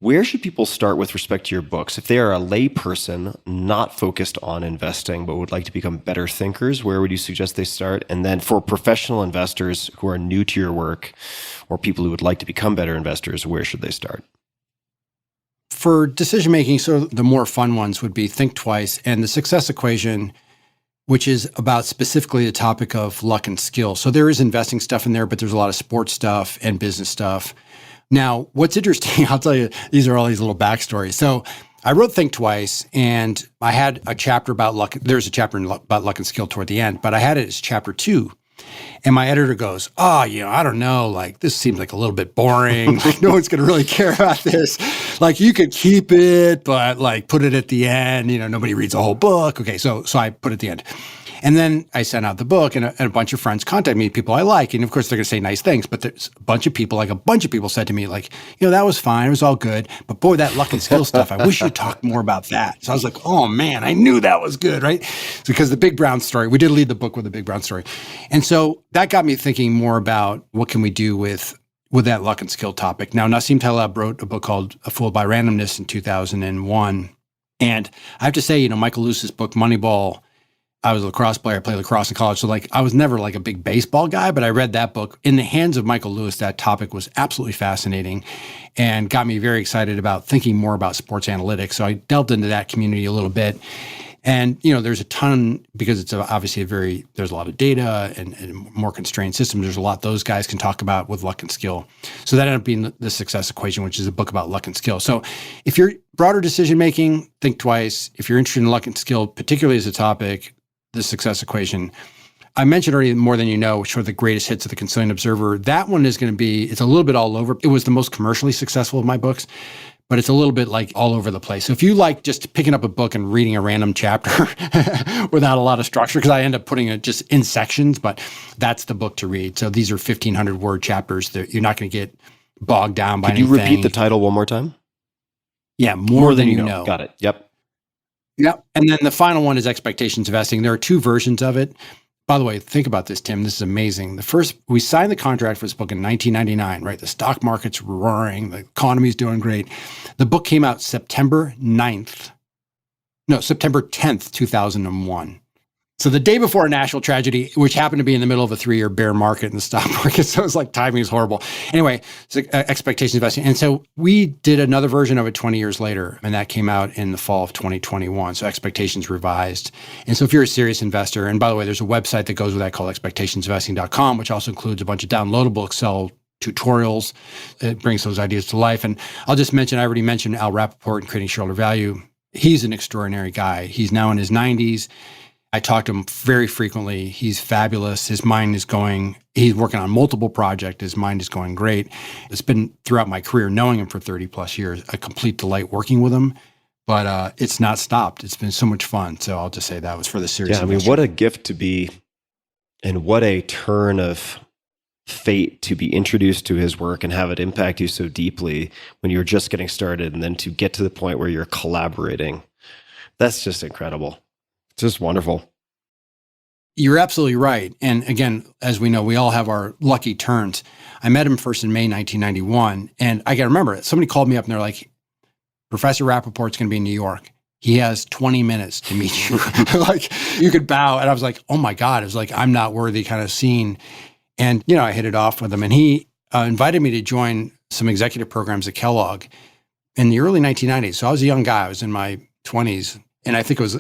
Speaker 1: Where should people start with respect to your books? If they are a layperson not focused on investing but would like to become better thinkers, where would you suggest they start? And then for professional investors who are new to your work or people who would like to become better investors, where should they start?
Speaker 6: For decision-making, so the more fun ones would be Think Twice and The Success Equation, which is about specifically the topic of luck and skill. So there is investing stuff in there, but there's a lot of sports stuff and business stuff. Now, what's interesting, I'll tell you, these are all these little backstories. So I wrote Think Twice, and I had a chapter about luck. There's a chapter about luck and skill toward the end, but I had it as chapter 2. And my editor goes, I don't know, this seems like a little bit boring. No one's going to really care about this. You could keep it, but put it at the end. Nobody reads the whole book. Okay, so I put it at the end. And then I sent out the book, and a bunch of friends contacted me, people I like. And of course, they're going to say nice things. But there's a bunch of people said to me, that was fine. It was all good. But boy, that luck and skill stuff, I wish you'd talk more about that. So I was like, oh man, I knew that was good, right? Because the Big Brown story, we did lead the book with the Big Brown story. And so that got me thinking more about what can we do with that luck and skill topic. Now, Nassim Taleb wrote a book called A Fool by Randomness in 2001. And I have to say, Michael Lewis's book, Moneyball, I was a lacrosse player. I played lacrosse in college. So I was never a big baseball guy, but I read that book. In the hands of Michael Lewis, that topic was absolutely fascinating and got me very excited about thinking more about sports analytics. So I delved into that community a little bit. And, there's a ton, because it's obviously there's a lot of data and more constrained systems. There's a lot those guys can talk about with luck and skill. So that ended up being The Success Equation, which is a book about luck and skill. So if you're broader decision-making, Think Twice. If you're interested in luck and skill, particularly as a topic, The Success Equation. I mentioned already More Than You Know, which are the greatest hits of the Conciliant Observer. That one is going to be, it's a little bit all over. It was the most commercially successful of my books, but it's a little bit like all over the place. So if you like just picking up a book and reading a random chapter without a lot of structure, because I end up putting it just in sections, but that's the book to read. So these are 1,500 word chapters that you're not going to get bogged down by anything.
Speaker 1: Could you repeat the title one more time?
Speaker 6: Yeah, More Than You Know.
Speaker 1: Got it. Yep.
Speaker 6: Yep. And then the final one is Expectations Investing. There are two versions of it. By the way, think about this, Tim. This is amazing. We signed the contract for this book in 1999, right? The stock market's roaring. The economy's doing great. The book came out September 10th, 2001. So the day before a national tragedy, which happened to be in the middle of a 3-year bear market in the stock market. So it's like timing is horrible. Anyway, so Expectations Investing. And so we did another version of it 20 years later, and that came out in the fall of 2021. So Expectations Revised. And so if you're a serious investor, and by the way, there's a website that goes with that called expectationsinvesting.com, which also includes a bunch of downloadable Excel tutorials. It brings those ideas to life. And I'll just mention, I already mentioned Al Rappaport and Creating Shareholder Value. He's an extraordinary guy. He's now in his 90s. I talk to him very frequently. He's fabulous. His mind is going, he's working on multiple projects. His mind is going great. It's been throughout my career, knowing him for 30 plus years, a complete delight working with him, but it's not stopped. It's been so much fun. So I'll just say that was for the serious.
Speaker 1: Yeah, I mean, what a gift to be, and what a turn of fate to be introduced to his work and have it impact you so deeply when you're just getting started, and then to get to the point where you're collaborating. That's just incredible. It's just wonderful.
Speaker 6: You're absolutely right. And again, as we know, we all have our lucky turns. I met him first in May 1991. And I got to remember it. Somebody called me up and they're like, Professor Rappaport's going to be in New York. He has 20 minutes to meet you. Like, you could bow. And I was like, oh my God. It was like, I'm not worthy kind of scene. And, I hit it off with him. And he invited me to join some executive programs at Kellogg in the early 1990s. So I was a young guy. I was in my 20s. And I think it was,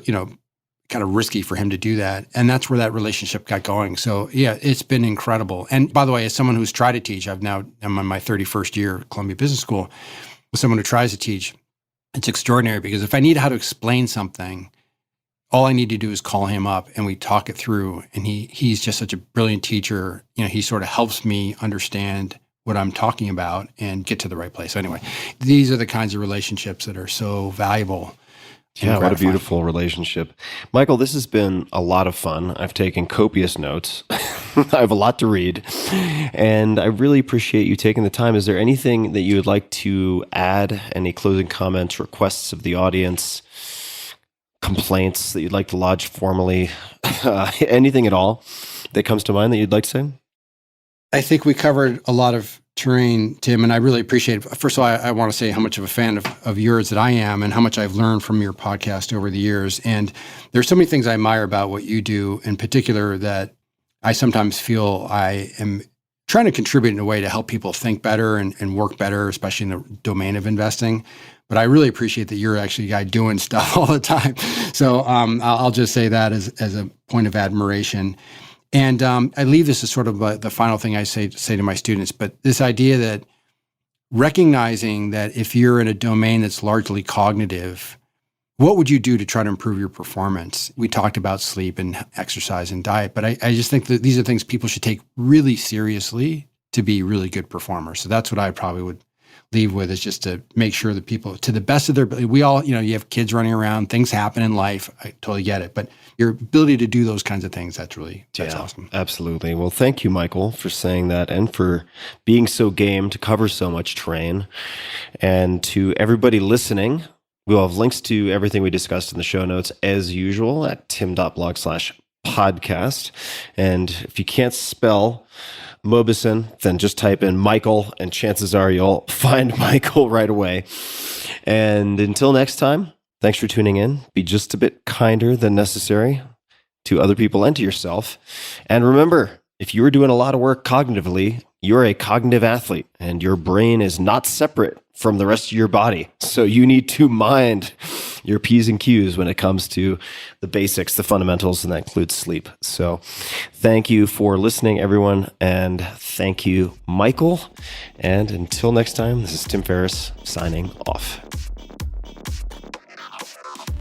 Speaker 6: kind of risky for him to do that. And that's where that relationship got going. So yeah, it's been incredible. And by the way, as someone who's tried to teach, I'm on my 31st year at Columbia Business School. As someone who tries to teach, it's extraordinary because if I need how to explain something, all I need to do is call him up and we talk it through. And he's just such a brilliant teacher. He sort of helps me understand what I'm talking about and get to the right place. So anyway, these are the kinds of relationships that are so valuable.
Speaker 1: Yeah, what a beautiful relationship. Michael, this has been a lot of fun. I've taken copious notes. I have a lot to read, and I really appreciate you taking the time. Is there anything that you would like to add? Any closing comments, requests of the audience, complaints that you'd like to lodge formally? Anything at all that comes to mind that you'd like to say?
Speaker 6: I think we covered a lot of terrain, Tim, and I really appreciate it. First of all, I want to say how much of a fan of yours that I am and how much I've learned from your podcast over the years. And there's so many things I admire about what you do, in particular, that I sometimes feel I am trying to contribute in a way to help people think better and work better, especially in the domain of investing. But I really appreciate that you're actually a guy doing stuff all the time. So I'll just say that as a point of admiration. And I leave this as sort of the final thing I say to my students, but this idea that recognizing that if you're in a domain that's largely cognitive, what would you do to try to improve your performance? We talked about sleep and exercise and diet, but I just think that these are things people should take really seriously to be really good performers. So that's what I probably would leave with, is just to make sure that people, to the best of their ability, we all, you have kids running around, things happen in life. I totally get it. But your ability to do those kinds of things, that's awesome. Absolutely.
Speaker 1: Well, thank you, Michael, for saying that and for being so game to cover so much terrain. And to everybody listening, we'll have links to everything we discussed in the show notes as usual at tim.blog/podcast. And if you can't spell Mauboussin, then just type in Michael, and chances are you'll find Michael right away. And until next time, thanks for tuning in. Be just a bit kinder than necessary to other people and to yourself. And remember, if you are doing a lot of work cognitively, you're a cognitive athlete, and your brain is not separate from the rest of your body. So you need to mind your P's and Q's when it comes to the basics, the fundamentals, and that includes sleep. So thank you for listening, everyone, and thank you, Michael. And until next time, this is Tim Ferriss signing off.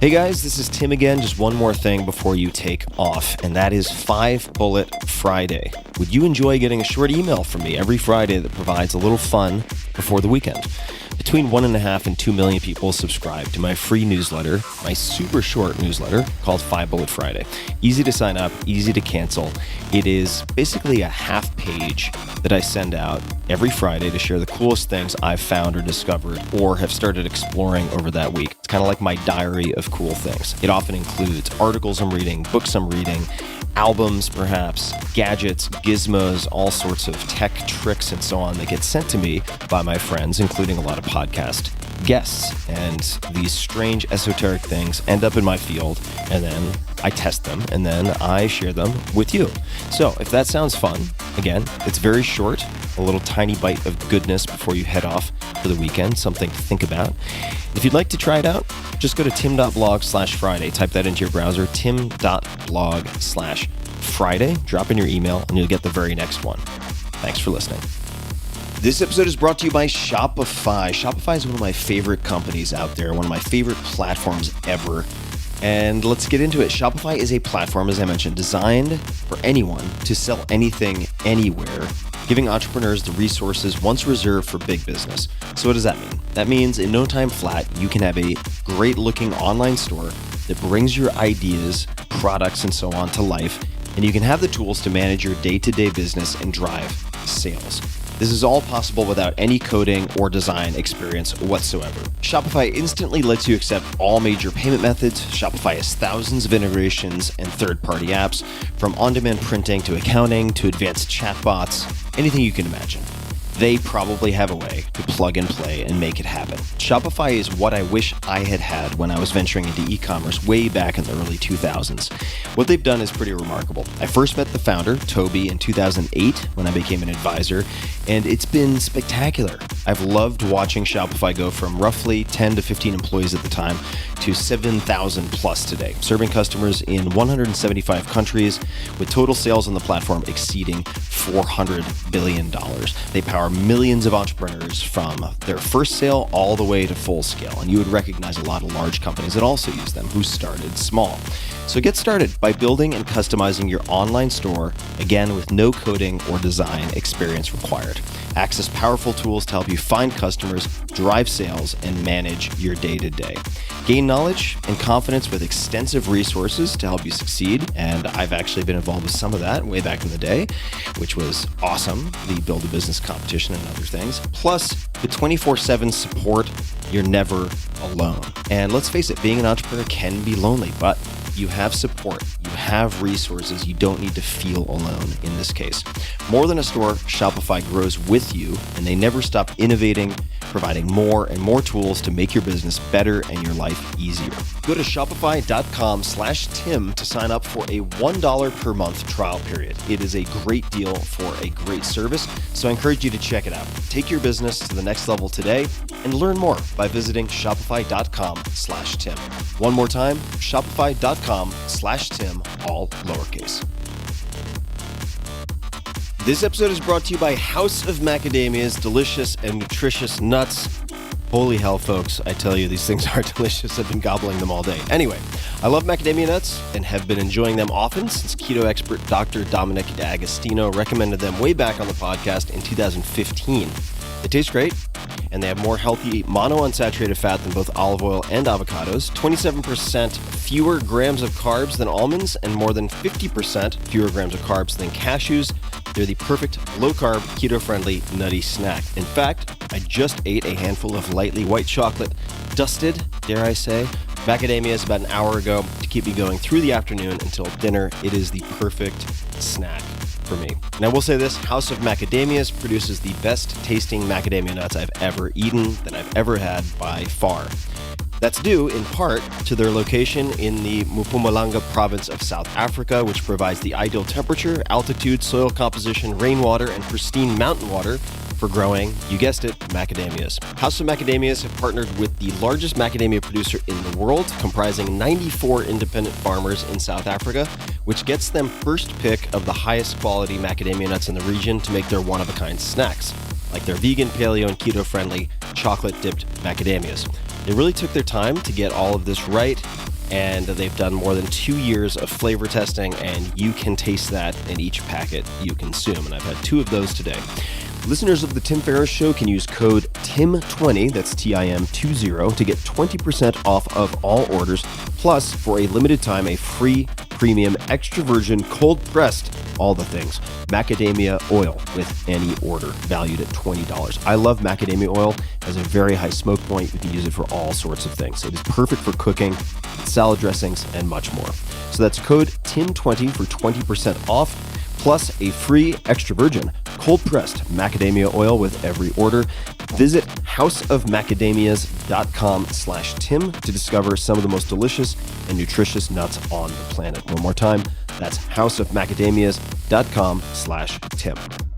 Speaker 1: Hey guys, this is Tim again. Just one more thing before you take off, and that is 5 Bullet Friday. Would you enjoy getting a short email from me every Friday that provides a little fun before the weekend? Between 1.5 and 2 million people subscribe to my free newsletter, my super short newsletter called 5 Bullet Friday. Easy to sign up, easy to cancel. It is basically a half page that I send out every Friday to share the coolest things I've found or discovered or have started exploring over that week. It's kind of like my diary of cool things. It often includes articles I'm reading, books I'm reading, albums perhaps, gadgets, gizmos, all sorts of tech tricks and so on that get sent to me by my friends, including a lot of podcast guests. And these strange esoteric things end up in my field, and then I test them, and then I share them with you. So if that sounds fun, again, it's very short, a little tiny bite of goodness before you head off for the weekend, something to think about. If you'd like to try it out, just go to tim.blog/Friday. Type that into your browser, tim.blog/Friday. Drop in your email, and you'll get the very next one. Thanks for listening. This episode is brought to you by Shopify. Shopify is one of my favorite companies out there, one of my favorite platforms ever. And let's get into it. Shopify is a platform, as I mentioned, designed for anyone to sell anything, anywhere, giving entrepreneurs the resources once reserved for big business. So what does that mean? That means in no time flat, you can have a great looking online store that brings your ideas, products, and so on to life, and you can have the tools to manage your day-to-day business and drive sales. This is all possible without any coding or design experience whatsoever. Shopify instantly lets you accept all major payment methods. Shopify has thousands of integrations and third-party apps, from on-demand printing to accounting to advanced chatbots, anything you can imagine. They probably have a way to plug and play and make it happen. Shopify is what I wish I had had when I was venturing into e-commerce way back in the early 2000s. What they've done is pretty remarkable. I first met the founder, Toby, in 2008 when I became an advisor, and it's been spectacular. I've loved watching Shopify go from roughly 10 to 15 employees at the time to 7,000 plus today, serving customers in 175 countries with total sales on the platform exceeding $400 billion. They power millions of entrepreneurs from their first sale all the way to full scale. And you would recognize a lot of large companies that also use them who started small. So get started by building and customizing your online store, again, with no coding or design experience required. Access powerful tools to help you find customers, drive sales, and manage your day-to-day. Gain knowledge and confidence with extensive resources to help you succeed. And I've actually been involved with some of that way back in the day, which was awesome. The Build a Business competition and other things. Plus, with 24/7 support, you're never alone. And let's face it, being an entrepreneur can be lonely, but you have support, you have resources, you don't need to feel alone in this case. More than a store, Shopify grows with you, and they never stop innovating, providing more and more tools to make your business better and your life easier. Go to shopify.com/Tim to sign up for a $1 per month trial period. It is a great deal for a great service, so I encourage you to check it out. Take your business to the next level today and learn more by visiting shopify.com/Tim. One more time, shopify.com/Tim, all lowercase. This episode is brought to you by House of Macadamia's delicious and nutritious nuts. Holy hell, folks, I tell you, these things are delicious. I've been gobbling them all day. Anyway, I love macadamia nuts and have been enjoying them often since keto expert Dr. Dominic D'Agostino recommended them way back on the podcast in 2015. They taste great, and they have more healthy monounsaturated fat than both olive oil and avocados, 27% fewer grams of carbs than almonds, and more than 50% fewer grams of carbs than cashews. They're the perfect low-carb, keto-friendly, nutty snack. In fact, I just ate a handful of lightly white chocolate, dusted, dare I say, macadamias about an hour ago to keep me going through the afternoon until dinner. It is the perfect snack for me. And I will say this, House of Macadamias produces the best tasting macadamia nuts I've ever eaten, that I've ever had by far. That's due, in part, to their location in the Mpumalanga province of South Africa, which provides the ideal temperature, altitude, soil composition, rainwater, and pristine mountain water for growing, you guessed it, macadamias. House of Macadamias have partnered with the largest macadamia producer in the world, comprising 94 independent farmers in South Africa, which gets them first pick of the highest quality macadamia nuts in the region to make their one-of-a-kind snacks, like their vegan, paleo, and keto-friendly chocolate-dipped macadamias. They really took their time to get all of this right, and they've done more than 2 years of flavor testing, and you can taste that in each packet you consume. And I've had 2 of those today. Listeners of The Tim Ferriss Show can use code TIM20, that's TIM20, to get 20% off of all orders, plus for a limited time, a free premium extra virgin cold pressed, all the things, macadamia oil with any order, valued at $20. I love macadamia oil. It has a very high smoke point. You can use it for all sorts of things. It is perfect for cooking, salad dressings, and much more. So that's code TIM20 for 20% off, plus a free extra virgin cold-pressed macadamia oil with every order. Visit houseofmacadamias.com/Tim to discover some of the most delicious and nutritious nuts on the planet. One more time, that's houseofmacadamias.com/Tim.